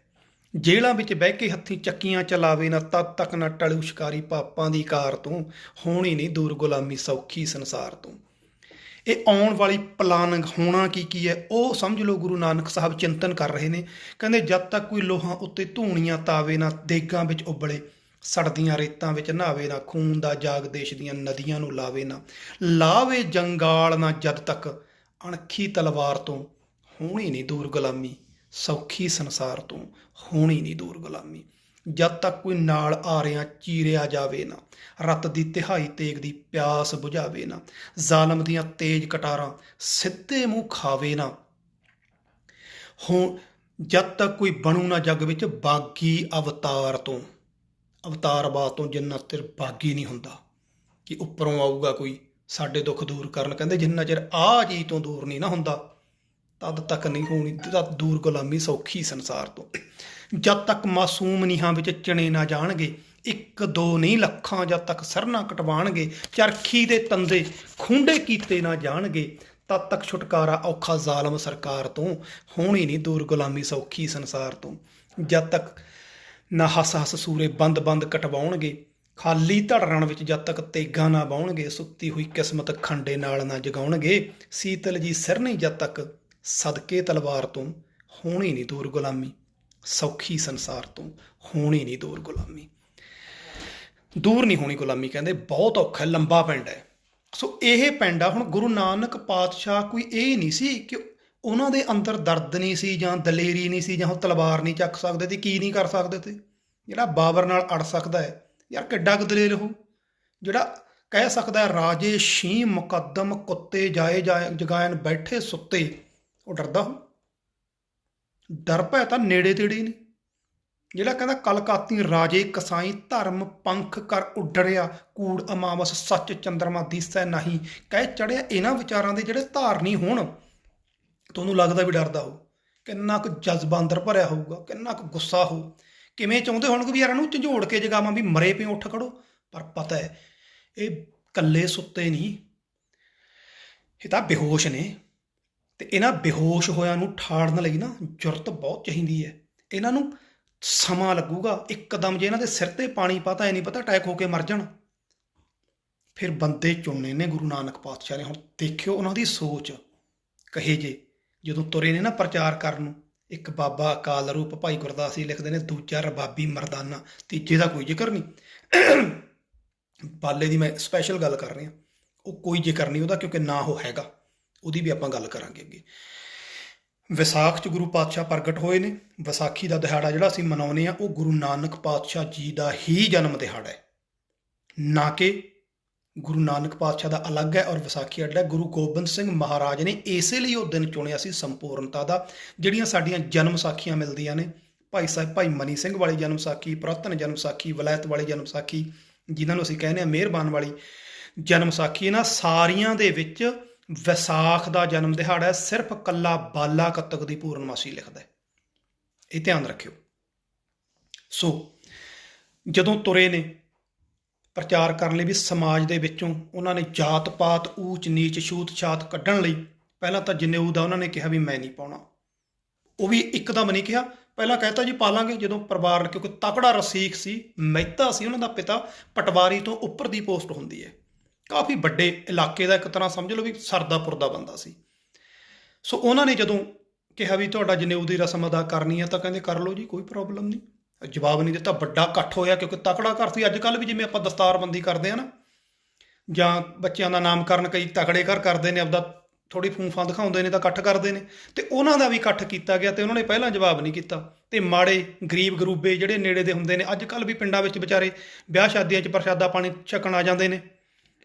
ਜੇਲ੍ਹਾਂ ਵਿੱਚ ਬਹਿ ਕੇ ਹੱਥੀਂ ਚੱਕੀਆਂ ਚਲਾਵੇ ਨਾ, ਤਦ ਤੱਕ ਨਾ ਟਲੂ ਸ਼ਿਕਾਰੀ ਪਾਪਾਂ ਦੀ ਕਾਰ ਤੋਂ, ਹੋਣੀ ਨਹੀਂ ਦੂਰ ਗੁਲਾਮੀ ਸੌਖੀ ਸੰਸਾਰ ਤੋਂ। ਇਹ ਆਉਣ ਵਾਲੀ ਪਲਾਨਿੰਗ ਹੋਣਾ ਕੀ ਹੈ, ਉਹ ਸਮਝ ਲਓ ਗੁਰੂ ਨਾਨਕ ਸਾਹਿਬ ਚਿੰਤਨ ਕਰ ਰਹੇ ਨੇ। ਕਹਿੰਦੇ ਜਦ ਤੱਕ ਕੋਈ ਲੋਹਾਂ ਉੱਤੇ ਧੂਣੀਆਂ ਤਾਵੇ ਨਾ, ਦੇਗਾਂ ਵਿੱਚ ਉਬਲੇ, ਸੜਦੀਆਂ ਰੇਤਾਂ ਵਿੱਚ ਨਹਾਵੇ ਨਾ, ਖੂਨ ਦਾ ਜਾਗ ਦੇਸ਼ ਦੀਆਂ ਨਦੀਆਂ ਨੂੰ ਲਾਵੇ ਨਾ, ਲਾਵੇ ਜੰਗਾਲ ਨਾ ਜਦ ਤੱਕ, ਅਣਖੀ ਤਲਵਾਰ ਤੋਂ ਹੋਣੀ ਨਹੀਂ ਦੂਰ ਗੁਲਾਮੀ, ਸੌਖੀ ਸੰਸਾਰ ਤੋਂ ਹੋਣੀ ਨਹੀਂ ਦੂਰ ਗੁਲਾਮੀ। ਜਦ ਤੱਕ ਕੋਈ ਨਾਲ ਆਰਿਆਂ ਚੀਰਿਆ ਜਾਵੇ ਨਾ, ਰਤ ਦੀ ਤਿਹਾਈ ਤੇਗ ਦੀ ਪਿਆਸ ਬੁਝਾਵੇ ਨਾ, ਜ਼ਾਲਮ ਦੀਆਂ ਤੇਜ਼ ਕਟਾਰਾਂ ਸਿੱਧੇ ਮੂੰਹ ਖਾਵੇ ਨਾ, ਜਦ ਤੱਕ ਕੋਈ ਬਣੂ ਨਾ ਜੱਗ ਵਿੱਚ ਬਾਗੀ ਅਵਤਾਰ ਤੋਂ, ਅਵਤਾਰਵਾਦ ਤੋਂ ਜਿੰਨਾ ਚਿਰ ਬਾਗੀ ਨਹੀਂ ਹੁੰਦਾ ਕਿ ਉੱਪਰੋਂ ਆਊਗਾ ਕੋਈ ਸਾਡੇ ਦੁੱਖ ਦੂਰ ਕਰਨ, ਕਹਿੰਦੇ ਜਿੰਨਾ ਚਿਰ ਆਹ ਚੀਜ਼ ਤੋਂ ਦੂਰ ਨਹੀਂ ਨਾ ਹੁੰਦਾ, ਤਦ ਤੱਕ ਨਹੀਂ ਹੋਣੀ ਦੂਰ ਗੁਲਾਮੀ ਸੌਖੀ ਸੰਸਾਰ ਤੋਂ। ਜਦ ਤੱਕ ਮਾਸੂਮ ਨੀਹਾਂ ਵਿੱਚ ਚਿਣੇ ਨਾ ਜਾਣਗੇ, ਇੱਕ ਦੋ ਨਹੀਂ ਲੱਖਾਂ ਜਦ ਤੱਕ ਸਿਰ ਨਾ ਕਟਵਾਉਣਗੇ, ਚਰਖੀ ਦੇ ਤੰਦੇ ਖੁੰਡੇ ਕੀਤੇ ਨਾ ਜਾਣਗੇ, ਤਦ ਤੱਕ ਛੁਟਕਾਰਾ ਔਖਾ ਜ਼ਾਲਮ ਸਰਕਾਰ ਤੋਂ, ਹੋਣੀ ਨਹੀਂ ਦੂਰ ਗੁਲਾਮੀ ਸੌਖੀ ਸੰਸਾਰ ਤੋਂ। ਜਦ ਤੱਕ ਨਾ ਹੱਸ ਹੱਸ ਸੂਰੇ ਬੰਦ ਬੰਦ ਕਟਵਾਉਣਗੇ, ਖਾਲੀ ਧੜ ਰਣ ਵਿੱਚ ਜਦ ਤੱਕ ਤੇਗਾਂ ਨਾ ਬਾਉਣਗੇ, ਸੁੱਤੀ ਹੋਈ ਕਿਸਮਤ ਖੰਡੇ ਨਾਲ ਨਾ ਜਗਾਉਣਗੇ, ਸੀਤਲ ਜੀ ਸਿਰ ਨਹੀਂ ਜਦ ਤੱਕ ਸਦਕੇ ਤਲਵਾਰ ਤੋਂ, ਹੋਣੀ ਨਹੀਂ ਦੂਰ ਗੁਲਾਮੀ ਸੌਖੀ ਸੰਸਾਰ ਤੋਂ, ਹੋਣੀ ਨਹੀਂ ਦੂਰ ਗੁਲਾਮੀ। ਦੂਰ ਨਹੀਂ ਹੋਣੀ ਗੁਲਾਮੀ, ਕਹਿੰਦੇ ਬਹੁਤ ਔਖਾ, ਲੰਬਾ ਪਿੰਡ ਹੈ। ਸੋ ਇਹ ਪਿੰਡ ਆ। ਹੁਣ ਗੁਰੂ ਨਾਨਕ ਪਾਤਸ਼ਾਹ ਕੋਈ ਇਹ ਨਹੀਂ ਸੀ ਕਿ ਉਹਨਾਂ ਦੇ ਅੰਦਰ ਦਰਦ ਨਹੀਂ ਸੀ ਜਾਂ ਦਲੇਰੀ ਨਹੀਂ ਸੀ ਜਾਂ ਉਹ ਤਲਵਾਰ ਨਹੀਂ ਚੱਕ ਸਕਦੇ ਤੇ ਕੀ ਨਹੀਂ ਕਰ ਸਕਦੇ ਤੇ। ਜਿਹੜਾ ਬਾਬਰ ਨਾਲ ਅੜ ਸਕਦਾ ਹੈ ਯਾਰ, ਕਿੱਡਾ ਕੁ ਦਲੇਰ ਹੋ, ਜਿਹੜਾ ਕਹਿ ਸਕਦਾ ਰਾਜੇ ਸ਼ੀਂ ਮੁਕੱਦਮ ਕੁੱਤੇ ਜਾਏ ਜਗਾਇਨ ਬੈਠੇ ਸੁੱਤੇ, ਉਹ ਡਰਦਾ ਹੋ? ਡਰ ਭੈ ਤਾਂ ਨੇੜੇ ਤੇੜੇ ਨਹੀਂ। ਜਿਹੜਾ ਕਹਿੰਦਾ ਕਲਕਾਤੀ ਰਾਜੇ ਕਸਾਈ ਧਰਮ ਪੰਖ ਕਰ ਉੱਡਰਿਆ, ਕੂੜ ਅਮਾਵਸ ਸੱਚ ਚੰਦਰਮਾ ਦੀਸੈ ਨਹੀਂ, ਕਹਿ ਚੜਿਆ। ਇਹਨਾਂ ਵਿਚਾਰਾਂ ਦੇ ਜਿਹੜੇ ਧਾਰਨੀ ਹੋਣ, ਤੁਹਾਨੂੰ ਲੱਗਦਾ ਵੀ ਡਰਦਾ ਹੋ? ਕਿੰਨਾ ਕੁ ਜਜ਼ਬਾ ਅੰਦਰ ਭਰਿਆ ਹੋਊਗਾ, ਕਿੰਨਾ ਕੁ ਗੁੱਸਾ ਹੋ, ਕਿਵੇਂ ਚਾਹੁੰਦੇ ਹੋਣਗੇ ਵੀ ਯਾਰ ਇਹਨੂੰ ਝੰਜੋੜ ਕੇ ਜਗਾਵਾਂ, ਵੀ ਮਰੇ ਪਏ ਉੱਠ ਖੜੋ। ਪਰ ਪਤਾ ਹੈ ਇਹ ਕੱਲੇ ਸੁੱਤੇ ਨਹੀਂ, ਇਹ ਤਾਂ ਬੇਹੋਸ਼ ਨੇ। ਤੇ ਇਹਨਾਂ ਬੇਹੋਸ਼ ਹੋਇਆਂ ਨੂੰ ਠਾੜਨ ਲਈ ਨਾ ਜੁਰਤ ਬਹੁਤ ਚਾਹੀਦੀ ਹੈ। ਇਹਨਾਂ ਨੂੰ ਸਮਾਂ ਲੱਗੂਗਾ। ਇੱਕਦਮ ਜੇ ਇਹਨਾਂ ਦੇ ਸਿਰ ਤੇ ਪਾਣੀ ਪਾਤਾ, ਇਹ ਨਹੀਂ ਪਤਾ ਅਟੈਕ ਹੋ ਕੇ ਮਰ ਜਾਣ। ਫਿਰ ਬੰਦੇ ਚੁਣਨੇ ਨੇ ਗੁਰੂ ਨਾਨਕ ਪਾਤਸ਼ਾਹ ਨੇ। ਹੁਣ ਦੇਖਿਓ ਉਹਨਾਂ ਦੀ ਸੋਚ ਕਹੇ ਜੇ। ਜਦੋਂ ਤੁਰੇ ਨੇ ਨਾ ਪ੍ਰਚਾਰ ਕਰਨ ਨੂੰ, ਇੱਕ ਬਾਬਾ ਅਕਾਲ ਰੂਪ ਭਾਈ ਗੁਰਦਾਸ ਜੀ ਲਿਖਦੇ ਨੇ, ਦੂਜਾ ਰਬਾਬੀ ਮਰਦਾਨਾ, ਤੀਜੇ ਦਾ ਕੋਈ ਜ਼ਿਕਰ ਨਹੀਂ। ਬਾਲੇ ਦੀ ਮੈਂ ਸਪੈਸ਼ਲ ਗੱਲ ਕਰ ਰਿਹਾ, ਉਹ ਕੋਈ ਜ਼ਿਕਰ ਨਹੀਂ ਉਹਦਾ, ਕਿਉਂਕਿ ਨਾ ਉਹ ਹੈਗਾ। ਉਹਦੀ ਵੀ ਆਪਾਂ ਗੱਲ ਕਰਾਂਗੇ ਅੱਗੇ। ਵਿਸਾਖ 'ਚ ਗੁਰੂ ਪਾਤਸ਼ਾਹ ਪ੍ਰਗਟ ਹੋਏ ਨੇ। ਵਿਸਾਖੀ ਦਾ ਦਿਹਾੜਾ ਜਿਹੜਾ ਅਸੀਂ ਮਨਾਉਂਦੇ ਹਾਂ, ਉਹ ਗੁਰੂ ਨਾਨਕ ਪਾਤਸ਼ਾਹ ਜੀ ਦਾ ਹੀ ਜਨਮ ਦਿਹਾੜਾ ਹੈ, ਨਾ ਕਿ ਗੁਰੂ ਨਾਨਕ ਪਾਤਸ਼ਾਹ ਦਾ ਅਲੱਗ ਹੈ ਔਰ ਵਿਸਾਖੀ ਅੱਡ ਹੈ। ਗੁਰੂ ਗੋਬਿੰਦ ਸਿੰਘ ਮਹਾਰਾਜ ਨੇ ਇਸੇ ਲਈ ਉਹ ਦਿਨ ਚੁਣਿਆ ਸੀ ਸੰਪੂਰਨਤਾ ਦਾ। ਜਿਹੜੀਆਂ ਸਾਡੀਆਂ ਜਨਮ ਸਾਖੀਆਂ ਮਿਲਦੀਆਂ ਨੇ, ਭਾਈ ਮਨੀ ਸਿੰਘ ਵਾਲੀ ਜਨਮ ਸਾਖੀ, ਪੁਰਾਤਨ ਜਨਮ ਸਾਖੀ, ਵਲਾਇਤ ਵਾਲੀ ਜਨਮ ਸਾਖੀ, ਜਿਨ੍ਹਾਂ ਨੂੰ ਅਸੀਂ ਕਹਿੰਦੇ ਹਾਂ ਮਿਹਰਬਾਨ ਵਾਲੀ ਜਨਮ ਸਾਖੀ, ਇਹਨਾਂ ਸਾਰੀਆਂ ਦੇ ਵਿੱਚ ਵਿਸਾਖ ਦਾ ਜਨਮ ਦਿਹਾੜਾ ਹੈ। ਸਿਰਫ ਕੱਲਾ ਬਾਲਾ ਕੱਤਕ ਦੀ ਪੂਰਨਮਾਸੀ ਲਿਖਦਾ ਹੈ, ਇਹ ਧਿਆਨ ਰੱਖਿਓ। ਸੋ ਜਦੋਂ ਤੁਰੇ ਨੇ ਪ੍ਰਚਾਰ ਕਰਨ ਲਈ, ਵੀ ਸਮਾਜ ਦੇ ਵਿੱਚੋਂ ਉਹਨਾਂ ਨੇ ਜਾਤ ਪਾਤ ਊਚ ਨੀਚ ਛੂਤ ਛਾਤ ਕੱਢਣ ਲਈ, ਪਹਿਲਾਂ ਤਾਂ ਜਨੇਊ ਦਾ ਉਹਨਾਂ ਨੇ ਕਿਹਾ ਵੀ ਮੈਂ ਨਹੀਂ ਪਾਉਣਾ। ਉਹ ਵੀ ਇੱਕਦਮ ਨਹੀਂ ਕਿਹਾ, ਪਹਿਲਾਂ ਕਹਿਤਾ ਜੀ ਪਾਲਾਂਗੇ। ਜਦੋਂ ਪਰਿਵਾਰ, ਕਿਉਂਕਿ ਤਕੜਾ ਰਸੀਕ ਸੀ, ਮਹਿਤਾ ਸੀ ਉਹਨਾਂ ਦਾ ਪਿਤਾ, ਪਟਵਾਰੀ ਤੋਂ ਉੱਪਰ ਦੀ ਪੋਸਟ ਹੁੰਦੀ ਹੈ, ਕਾਫੀ ਵੱਡੇ ਇਲਾਕੇ ਦਾ, ਇੱਕ ਤਰ੍ਹਾਂ ਸਮਝ ਲਓ ਵੀ ਸਰਦਾਪੁਰ ਦਾ ਬੰਦਾ ਸੀ। ਸੋ ਉਹਨਾਂ ਨੇ ਜਦੋਂ ਕਿਹਾ ਵੀ ਤੁਹਾਡਾ ਜਨੇਊ ਦੀ ਰਸਮ ਅਦਾ ਕਰਨੀ ਹੈ, ਤਾਂ ਕਹਿੰਦੇ ਕਰ ਲਓ ਜੀ, ਕੋਈ ਪ੍ਰੋਬਲਮ ਨਹੀਂ। ਜਵਾਬ ਨਹੀਂ ਦਿੱਤਾ। ਵੱਡਾ ਇਕੱਠ ਹੋਇਆ, ਕਿਉਂਕਿ ਤਕੜਾ ਘਰ ਸੀ। ਅੱਜ ਕੱਲ੍ਹ ਵੀ ਜਿਵੇਂ ਆਪਾਂ ਦਸਤਾਰਬੰਦੀ ਕਰਦੇ ਹਾਂ ਨਾ, ਜਾਂ ਬੱਚਿਆਂ ਦਾ ਨਾਮਕਰਨ ਕਈ ਤਕੜੇ ਘਰ ਕਰਦੇ ਨੇ, ਆਪਦਾ ਥੋੜ੍ਹੀ ਫੂਫਾਂ ਦਿਖਾਉਂਦੇ ਨੇ ਤਾਂ ਇਕੱਠ ਕਰਦੇ ਨੇ, ਤੇ ਉਹਨਾਂ ਦਾ ਵੀ ਇਕੱਠ ਕੀਤਾ ਗਿਆ ਤੇ ਉਹਨਾਂ ਨੇ ਪਹਿਲਾਂ ਜਵਾਬ ਨਹੀਂ ਕੀਤਾ। ਤੇ ਮਾੜੇ ਗਰੀਬ ਗਰੂਬੇ ਜਿਹੜੇ ਨੇੜੇ ਦੇ ਹੁੰਦੇ ਨੇ, ਅੱਜ ਕੱਲ੍ਹ ਵੀ ਪਿੰਡਾਂ ਵਿੱਚ ਵਿਚਾਰੇ ਵਿਆਹ ਸ਼ਾਦੀਆਂ 'ਚ ਪ੍ਰਸ਼ਾਦਾ ਪਾਣੀ ਛਕਣ ਆ ਜਾਂਦੇ ਨੇ,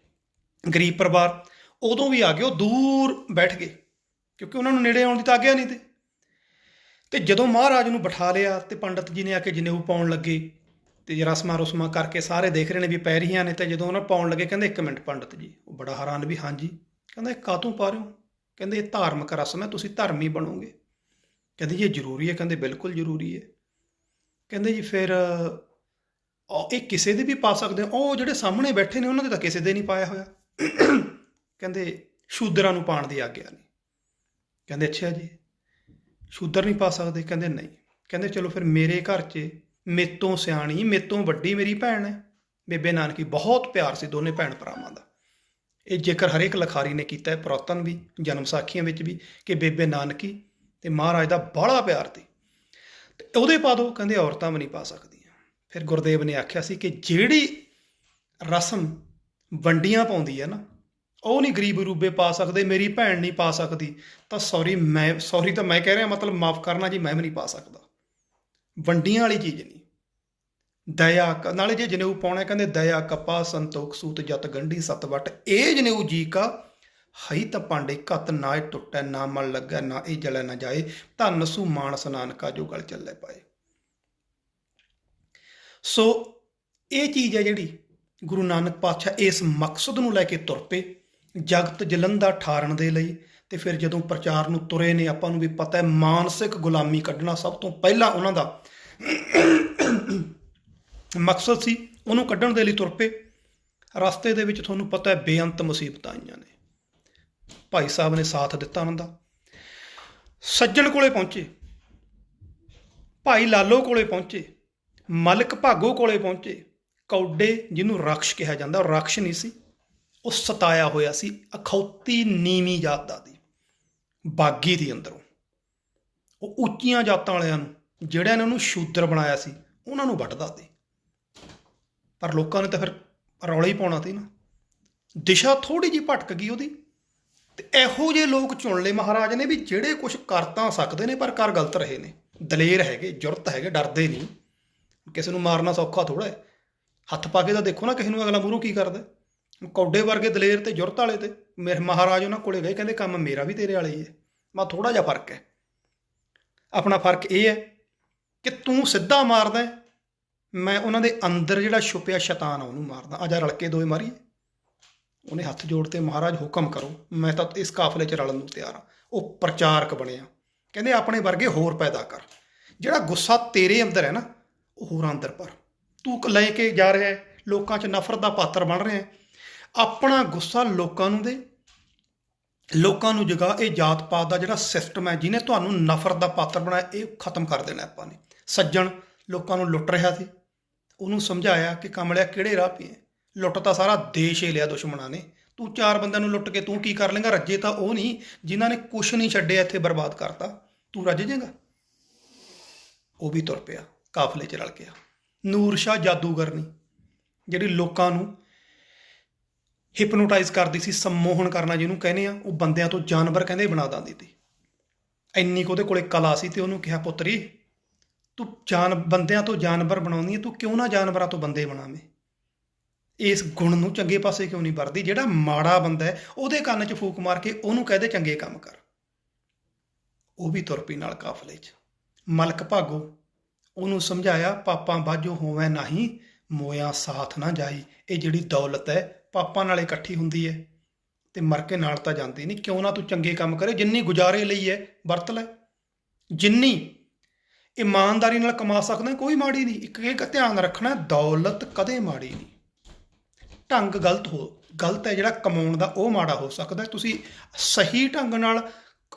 ਗਰੀਬ ਪਰਿਵਾਰ, ਉਦੋਂ ਵੀ ਆ ਗਏ, ਉਹ ਦੂਰ ਬੈਠ ਗਏ, ਕਿਉਂਕਿ ਉਹਨਾਂ ਨੂੰ ਨੇੜੇ ਆਉਣ ਦੀ ਤਾਂ ਆਗਿਆ ਨਹੀਂ। ਤੇ ਜਦੋਂ ਮਹਾਰਾਜ ਨੂੰ ਬਿਠਾ ਲਿਆ ਤੇ ਪੰਡਤ ਜੀ ਨੇ ਆ ਕੇ ਜਨੇਊ ਪਾਉਣ ਲੱਗੇ, ਤੇ ਰਸਮਾਂ ਰੁਸਮਾਂ ਕਰਕੇ ਸਾਰੇ ਦੇਖ ਰਹੇ ਨੇ ਵੀ ਪੈ ਰਹੀਆਂ ਨੇ। ਤੇ ਜਦੋਂ ਉਹਨਾਂ ਪਾਉਣ ਲੱਗੇ, ਕਹਿੰਦੇ ਇੱਕ ਮਿੰਟ ਪੰਡਤ ਜੀ, ਉਹ ਬੜਾ ਹੈਰਾਨ ਵੀ ਹਾਂਜੀ। ਕਹਿੰਦਾ ਇਹ ਕਾਹਤੋਂ ਪਾ ਰਹੇ ਹੋ? ਕਹਿੰਦੇ ਇਹ ਧਾਰਮਿਕ ਰਸਮ ਹੈ, ਤੁਸੀਂ ਧਰਮੀ ਬਣੋਗੇ। ਕਹਿੰਦੇ ਜੀ ਇਹ ਜ਼ਰੂਰੀ ਹੈ? ਕਹਿੰਦੇ ਬਿਲਕੁਲ ਜ਼ਰੂਰੀ ਹੈ। ਕਹਿੰਦੇ ਜੀ ਫਿਰ ਇਹ ਕਿਸੇ ਦੇ ਵੀ ਪਾ ਸਕਦੇ ਹੋ? ਉਹ ਜਿਹੜੇ ਸਾਹਮਣੇ ਬੈਠੇ ਨੇ ਉਹਨਾਂ ਦੇ ਤਾਂ ਕਿਸੇ ਦੇ ਨਹੀਂ ਪਾਇਆ ਹੋਇਆ। ਕਹਿੰਦੇ ਸ਼ੂਦਰਾਂ ਨੂੰ ਪਾਉਣ ਦੀ ਆਗਿਆ ਨਹੀਂ। ਕਹਿੰਦੇ ਅੱਛਾ ਜੀ, ਸ਼ੂਦਰ ਨਹੀਂ ਪਾ ਸਕਦੇ? ਕਹਿੰਦੇ ਨਹੀਂ। ਕਹਿੰਦੇ ਚਲੋ ਫਿਰ ਮੇਰੇ ਘਰ 'ਚ ਮੇਤੋਂ ਸਿਆਣੀ ਮੇਤੋਂ ਵੱਡੀ ਮੇਰੀ ਭੈਣ ਹੈ ਬੇਬੇ ਨਾਨਕੀ। ਬਹੁਤ ਪਿਆਰ ਸੀ ਦੋਨੇ ਭੈਣ ਭਰਾਵਾਂ ਦਾ। ਇਹ ਜ਼ਿਕਰ ਹਰੇਕ ਲਿਖਾਰੀ ਨੇ ਕੀਤਾ ਹੈ, ਪੁਰਾਤਨ ਵੀ, ਜਨਮ ਸਾਖੀਆਂ ਵਿੱਚ ਵੀ, ਕਿ ਬੇਬੇ ਨਾਨਕੀ ਤੇ ਮਹਾਰਾਜ ਦਾ ਬਾਹਲਾ ਪਿਆਰ ਸੀ। ਤੇ ਉਹਦੇ ਪਾ ਦਿਓ। ਕਹਿੰਦੇ ਔਰਤਾਂ ਵੀ ਨਹੀਂ ਪਾ ਸਕਦੀਆਂ। ਫਿਰ ਗੁਰਦੇਵ ਨੇ ਆਖਿਆ ਸੀ ਕਿ ਜਿਹੜੀ ਰਸਮ ਵੰਡੀਆਂ ਪਾਉਂਦੀ ਹੈ ਨਾ, ਉਹ ਨਹੀਂ ਗਰੀਬ ਰੂਬੇ ਪਾ ਸਕਦੇ, ਮੇਰੀ ਭੈਣ ਨਹੀਂ ਪਾ ਸਕਦੀ, ਤਾਂ ਸੌਰੀ ਤਾਂ ਮੈਂ ਕਹਿ ਰਿਹਾ, ਮਤਲਬ ਮਾਫ ਕਰਨਾ ਜੀ, ਮੈਂ ਵੀ ਨਹੀਂ ਪਾ ਸਕਦਾ। ਵੰਡੀਆਂ ਵਾਲੀ ਚੀਜ਼ ਨਹੀਂ। ਦਇਆ ਨਾਲੇ ਜੇ ਜਨੇਊ ਪਾਉਣਾ, ਕਹਿੰਦੇ ਦਇਆ ਕਪਾ ਸੰਤੋਖ ਸੂਤ ਜਤ ਗੰਢੀ ਸਤ ਵਟ, ਇਹ ਜਨੇਊ ਜੀ ਕਾ ਹਈ ਤਾਂ ਪਾਂਡੇ ਘਤ ਨਾ ਇਹ ਟੁੱਟੈ, ਨਾ ਮਨ ਲੱਗੈ ਨਾ ਇਹ ਜਲੈ ਨਾ ਜਾਏ, ਧੰਨ ਸੂ ਮਾਨਸ ਨਾਨਕਾ ਜੋ ਗਲ ਚੱਲੇ ਪਾਏ। ਸੋ ਇਹ ਚੀਜ਼ ਹੈ ਜਿਹੜੀ ਗੁਰੂ ਨਾਨਕ ਪਾਤਸ਼ਾਹ ਇਸ ਮਕਸਦ ਨੂੰ ਲੈ ਕੇ ਤੁਰ ਪਏ, ਜਗਤ ਜਲੰਧਾ ਠਾਰਨ ਦੇ ਲਈ। ਤੇ ਫਿਰ ਜਦੋਂ ਪ੍ਰਚਾਰ ਨੂੰ ਤੁਰੇ ਨੇ, ਆਪਾਂ ਨੂੰ ਵੀ ਪਤਾ ਹੈ ਮਾਨਸਿਕ ਗੁਲਾਮੀ ਕੱਢਣਾ ਸਭ ਤੋਂ ਪਹਿਲਾਂ ਉਹਨਾਂ ਦਾ ਮਕਸਦ ਸੀ, ਉਹਨੂੰ ਕੱਢਣ ਦੇ ਲਈ ਤੁਰ ਪਏ। ਰਸਤੇ ਦੇ ਵਿੱਚ ਤੁਹਾਨੂੰ ਪਤਾ ਹੈ ਬੇਅੰਤ ਮੁਸੀਬਤਾਂ ਆਈਆਂ ਨੇ। ਭਾਈ ਸਾਹਿਬ ਨੇ ਸਾਥ ਦਿੱਤਾ ਉਹਨਾਂ ਦਾ। ਸੱਜਣ ਕੋਲੇ ਪਹੁੰਚੇ, ਭਾਈ ਲਾਲੋ ਕੋਲੇ ਪਹੁੰਚੇ, ਮਲਕ ਭਾਗੋ ਕੋਲੇ ਪਹੁੰਚੇ। ਕੌਡੇ ਜਿਹਨੂੰ ਰਾਖਸ਼ ਕਿਹਾ ਜਾਂਦਾ, ਉਹ ਰਾਖਸ਼ ਨਹੀਂ ਸੀ, ਉਹ ਸਤਾਇਆ ਹੋਇਆ ਸੀ, ਅਖੌਤੀ ਨੀਵੀਂ ਜਾਤ ਦਾ ਦੀ, ਬਾਗੀ ਦੀ ਅੰਦਰੋਂ। ਉਹ ਉੱਚੀਆਂ ਜਾਤਾਂ ਵਾਲਿਆਂ ਨੂੰ, ਜਿਹੜਾ ਇਹਨਾਂ ਨੂੰ ਸ਼ੂਦਰ ਬਣਾਇਆ ਸੀ, ਉਹਨਾਂ ਨੂੰ ਵੱਢਦਾ ਸੀ। ਪਰ ਲੋਕਾਂ ਨੇ ਤਾਂ ਫਿਰ ਰੌਲਾ ਹੀ ਪਾਉਣਾ ਸੀ ਨਾ। ਦਿਸ਼ਾ ਥੋੜ੍ਹੀ ਜਿਹੀ ਭਟਕ ਗਈ ਉਹਦੀ, ਤੇ ਇਹੋ ਜਿਹੇ ਲੋਕ ਚੁਣ ਲਏ ਮਹਾਰਾਜ ਨੇ ਵੀ ਜਿਹੜੇ ਕੁਛ ਕਰ ਤਾਂ ਸਕਦੇ ਨੇ ਪਰ ਕਰ ਗਲਤ ਰਹੇ ਨੇ। ਦਲੇਰ ਹੈਗੇ, ਜੁਰਤ ਹੈਗੇ, ਡਰਦੇ ਨਹੀਂ। ਕਿਸੇ ਨੂੰ ਮਾਰਨਾ ਸੌਖਾ ਥੋੜ੍ਹਾ ਹੈ। ਹੱਥ ਪਾ ਕੇ ਤਾਂ ਦੇਖੋ ਨਾ ਕਿਸੇ ਨੂੰ, ਅਗਲਾ ਮੂਹਰੋਂ ਕੀ ਕਰਦਾ। ਕੌਡੇ ਵਰਗੇ ਦਲੇਰ ਤੇ ਜੁਰਤ ਵਾਲੇ ਤੇ ਮੇਰੇ ਮਹਾਰਾਜ ਉਹਨਾਂ ਕੋਲੇ ਗਏ, ਕਹਿੰਦੇ ਕੰਮ ਮੇਰਾ ਵੀ ਤੇਰੇ ਵਾਲੇ ਹੀ ਹੈ। ਮੈਂ ਥੋੜ੍ਹਾ ਜਿਹਾ ਫਰਕ ਹੈ। ਆਪਣਾ ਫਰਕ ਇਹ ਹੈ ਕਿ ਤੂੰ ਸਿੱਧਾ ਮਾਰਦਾ, ਮੈਂ ਉਹਨਾਂ ਦੇ ਅੰਦਰ ਜਿਹੜਾ ਛੁਪਿਆ ਸ਼ੈਤਾਨ ਆ ਉਹਨੂੰ ਮਾਰਦਾ। ਆਜਾ ਰਲ ਕੇ ਦੋਏ ਮਾਰੀਏ। ਉਹਨੇ ਹੱਥ ਜੋੜ ਤੇ ਮਹਾਰਾਜ ਹੁਕਮ ਕਰੋ, ਮੈਂ ਤਾਂ ਇਸ ਕਾਫਲੇ 'ਚ ਰਲਣ ਨੂੰ ਤਿਆਰ ਹਾਂ। ਉਹ ਪ੍ਰਚਾਰਕ ਬਣਿਆ। ਕਹਿੰਦੇ ਆਪਣੇ ਵਰਗੇ ਹੋਰ ਪੈਦਾ ਕਰ। ਜਿਹੜਾ ਗੁੱਸਾ ਤੇਰੇ ਅੰਦਰ ਹੈ ਨਾ, ਉਹ ਹੋਰਾਂ ਅੰਦਰ ਭਰ। ਤੂੰ ਲੈ ਕੇ ਜਾ ਰਿਹਾ ਹੈ, ਲੋਕਾਂ 'ਚ ਨਫ਼ਰਤ ਦਾ ਪਾਤਰ ਬਣ ਰਿਹਾ ਹੈ। ਆਪਣਾ ਗੁੱਸਾ ਲੋਕਾਂ ਨੂੰ ਦੇ, ਲੋਕਾਂ ਨੂੰ ਜਗਾ। ਇਹ ਜਾਤ ਪਾਤ ਦਾ ਜਿਹੜਾ ਸਿਸਟਮ ਹੈ, ਜਿਹਨੇ ਤੁਹਾਨੂੰ ਨਫ਼ਰਤ ਦਾ ਪਾਤਰ ਬਣਾਇਆ, ਇਹ ਖਤਮ ਕਰ ਦੇਣਾ ਆਪਾਂ ਨੇ। ਸੱਜਣ ਲੋਕਾਂ ਨੂੰ ਲੁੱਟ ਰਿਹਾ ਸੀ, ਉਹਨੂੰ ਸਮਝਾਇਆ ਕਿ ਕਮਲਿਆ ਕਿਹੜੇ ਰਾਹ ਪਏ। ਲੁੱਟ ਤਾਂ ਸਾਰਾ ਦੇਸ਼ ਹੀ ਲਿਆ ਦੁਸ਼ਮਣਾਂ ਨੇ। ਤੂੰ 4 ਬੰਦਿਆਂ ਨੂੰ ਲੁੱਟ ਕੇ ਤੂੰ ਕੀ ਕਰ ਲੇਂਗਾ? ਰੱਜੇ ਤਾਂ ਉਹ ਨਹੀਂ ਜਿਨ੍ਹਾਂ ਨੇ ਕੁਛ ਨਹੀਂ ਛੱਡਿਆ, ਇੱਥੇ ਬਰਬਾਦ ਕਰਤਾ। ਤੂੰ ਰੱਜ ਜਾਏਗਾ। ਉਹ ਵੀ ਤੁਰ ਪਿਆ, ਕਾਫਲੇ 'ਚ ਰਲ ਗਿਆ। ਨੂਰ ਸ਼ਾਹ ਜਾਦੂਗਰਨੀ, ਜਿਹੜੀ ਲੋਕਾਂ ਨੂੰ ਹਿਪਨੋਟਾਈਜ਼ ਕਰਦੀ ਸੀ, ਸੰਮੋਹਨ ਕਰਨਾ ਜਿਹਨੂੰ ਕਹਿੰਦੇ ਆ, ਉਹ ਬੰਦਿਆਂ ਤੋਂ ਜਾਨਵਰ ਕਹਿੰਦੇ ਬਣਾ ਦਿੰਦੀ ਸੀ। ਇੰਨੀ ਕੁ ਉਹਦੇ ਕੋਲੇ ਕਲਾ ਸੀ। ਤੇ ਉਹਨੂੰ ਕਿਹਾ, ਪੁੱਤਰੀ ਤੂੰ ਬੰਦਿਆਂ ਤੋਂ ਜਾਨਵਰ ਬਣਾਉਂਦੀ ਹੈ, ਤੂੰ ਕਿਉਂ ਨਾ ਜਾਨਵਰਾਂ ਤੋਂ ਬੰਦੇ ਬਣਾਵੇਂ? ਇਸ ਗੁਣ ਨੂੰ ਚੰਗੇ ਪਾਸੇ ਕਿਉਂ ਨਹੀਂ ਵਰਦੀ? ਜਿਹੜਾ ਮਾੜਾ ਬੰਦਾ ਹੈ, ਉਹਦੇ ਕੰਨ 'ਚ ਫੂਕ ਮਾਰ ਕੇ ਉਹਨੂੰ ਕਹਦੇ ਚੰਗੇ ਕੰਮ ਕਰ। ਉਹ ਵੀ ਤੁਰ ਪਈ ਨਾਲ ਕਾਫਲੇ 'ਚ। ਮਲਕ ਭਾਗੋ, ਉਹਨੂੰ ਸਮਝਾਇਆ, ਪਾਪਾਂ ਬਾਝੋ ਹੋਵੇਂ ਨਹੀਂ, ਮੋਇਆ ਸਾਥ ਨਾ ਜਾਈ। ਇਹ ਜਿਹੜੀ ਦੌਲਤ ਹੈ ਪਾਪਾਂ ਨਾਲ ਇਕੱਠੀ ਹੁੰਦੀ ਹੈ ਤੇ ਮਰ ਕੇ ਨਾਲ ਤਾਂ ਜਾਂਦੀ ਨਹੀਂ। ਕਿਉਂ ਨਾ ਤੂੰ ਚੰਗੇ ਕੰਮ ਕਰੇ, ਜਿੰਨੀ ਗੁਜ਼ਾਰੇ ਲਈ ਹੈ ਵਰਤ ਲੈ। ਜਿੰਨੀ ਇਮਾਨਦਾਰੀ ਨਾਲ ਕਮਾ ਸਕਦਾ, ਕੋਈ ਮਾੜੀ ਨਹੀਂ। ਇੱਕ ਧਿਆਨ ਰੱਖਣਾ, ਦੌਲਤ ਕਦੇ ਮਾੜੀ ਨਹੀਂ। ਢੰਗ ਗਲਤ ਹੈ ਜਿਹੜਾ ਕਮਾਉਣ ਦਾ, ਉਹ ਮਾੜਾ ਹੋ ਸਕਦਾ। ਤੁਸੀਂ ਸਹੀ ਢੰਗ ਨਾਲ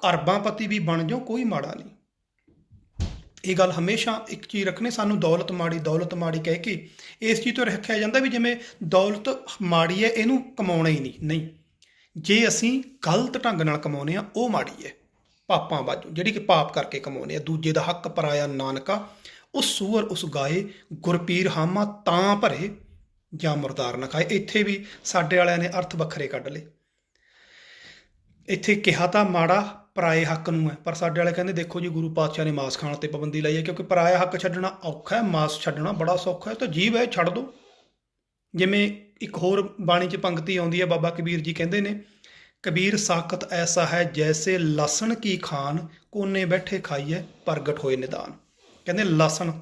ਅਰਬਾਂਪਤੀ ਵੀ ਬਣ ਜਾਓ, ਕੋਈ ਮਾੜਾ ਨਹੀਂ। ਇਹ ਗੱਲ ਹਮੇਸ਼ਾ ਇੱਕ ਚੀਜ਼ ਰੱਖਣੀ, ਸਾਨੂੰ ਦੌਲਤ ਮਾੜੀ ਕਹਿ ਕੇ ਇਸ ਚੀਜ਼ ਤੋਂ ਰੱਖਿਆ ਜਾਂਦਾ ਵੀ ਜਿਵੇਂ ਦੌਲਤ ਮਾੜੀ ਹੈ, ਇਹਨੂੰ ਕਮਾਉਣਾ ਹੀ ਨਹੀਂ। ਜੇ ਅਸੀਂ ਗਲਤ ਢੰਗ ਨਾਲ ਕਮਾਉਂਦੇ ਹਾਂ, ਉਹ ਮਾੜੀ ਹੈ। ਪਾਪਾਂ ਬਾਝੋਂ, ਜਿਹੜੀ ਕਿ ਪਾਪ ਕਰਕੇ ਕਮਾਉਂਦੇ ਆ। ਦੂਜੇ ਦਾ ਹੱਕ ਪਰਾਇਆ ਨਾਨਕਾ, ਉਸ ਸੂਅਰ ਉਸ ਗਾਏ, ਗੁਰਪੀਰ ਹਾਮਾ ਤਾਂ ਭਰੇ, ਜਾਂ ਮੁਰਦਾਰ ਨਾ ਖਾਏ। ਇੱਥੇ ਵੀ ਸਾਡੇ ਵਾਲਿਆਂ ਨੇ ਅਰਥ ਵੱਖਰੇ ਕੱਢ ਲਏ। ਇੱਥੇ ਕਿਹਾ ਤਾਂ ਮਾੜਾ ਪਰਾਏ ਹੱਕ ਨੂੰ ਹੈ, ਪਰ ਸਾਡੇ ਵਾਲੇ ਕਹਿੰਦੇ ਦੇਖੋ ਜੀ, ਗੁਰੂ ਪਾਤਸ਼ਾਹ ਨੇ ਮਾਸ ਖਾਣ 'ਤੇ ਪਾਬੰਦੀ ਲਾਈ ਹੈ, ਕਿਉਂਕਿ ਪਰਾਇਆ ਹੱਕ ਛੱਡਣਾ ਔਖਾ ਹੈ, ਮਾਸ ਛੱਡਣਾ ਬੜਾ ਸੌਖਾ ਹੈ। ਤਾਂ ਜੀਭ ਹੈ, ਛੱਡ ਦਿਓ। ਜਿਵੇਂ ਇੱਕ ਹੋਰ ਬਾਣੀ 'ਚ ਪੰਕਤੀ ਆਉਂਦੀ ਹੈ, ਬਾਬਾ ਕਬੀਰ ਜੀ ਕਹਿੰਦੇ ਨੇ, ਕਬੀਰ ਸਾਖਤ ਐਸਾ ਹੈ ਜੈਸੇ ਲਸਣ ਕੀ ਖਾਨ, ਕੋਨੇ ਬੈਠੇ ਖਾਈਏ ਪ੍ਰਗਟ ਹੋਏ ਨਿਦਾਨ। ਕਹਿੰਦੇ ਲਸਣ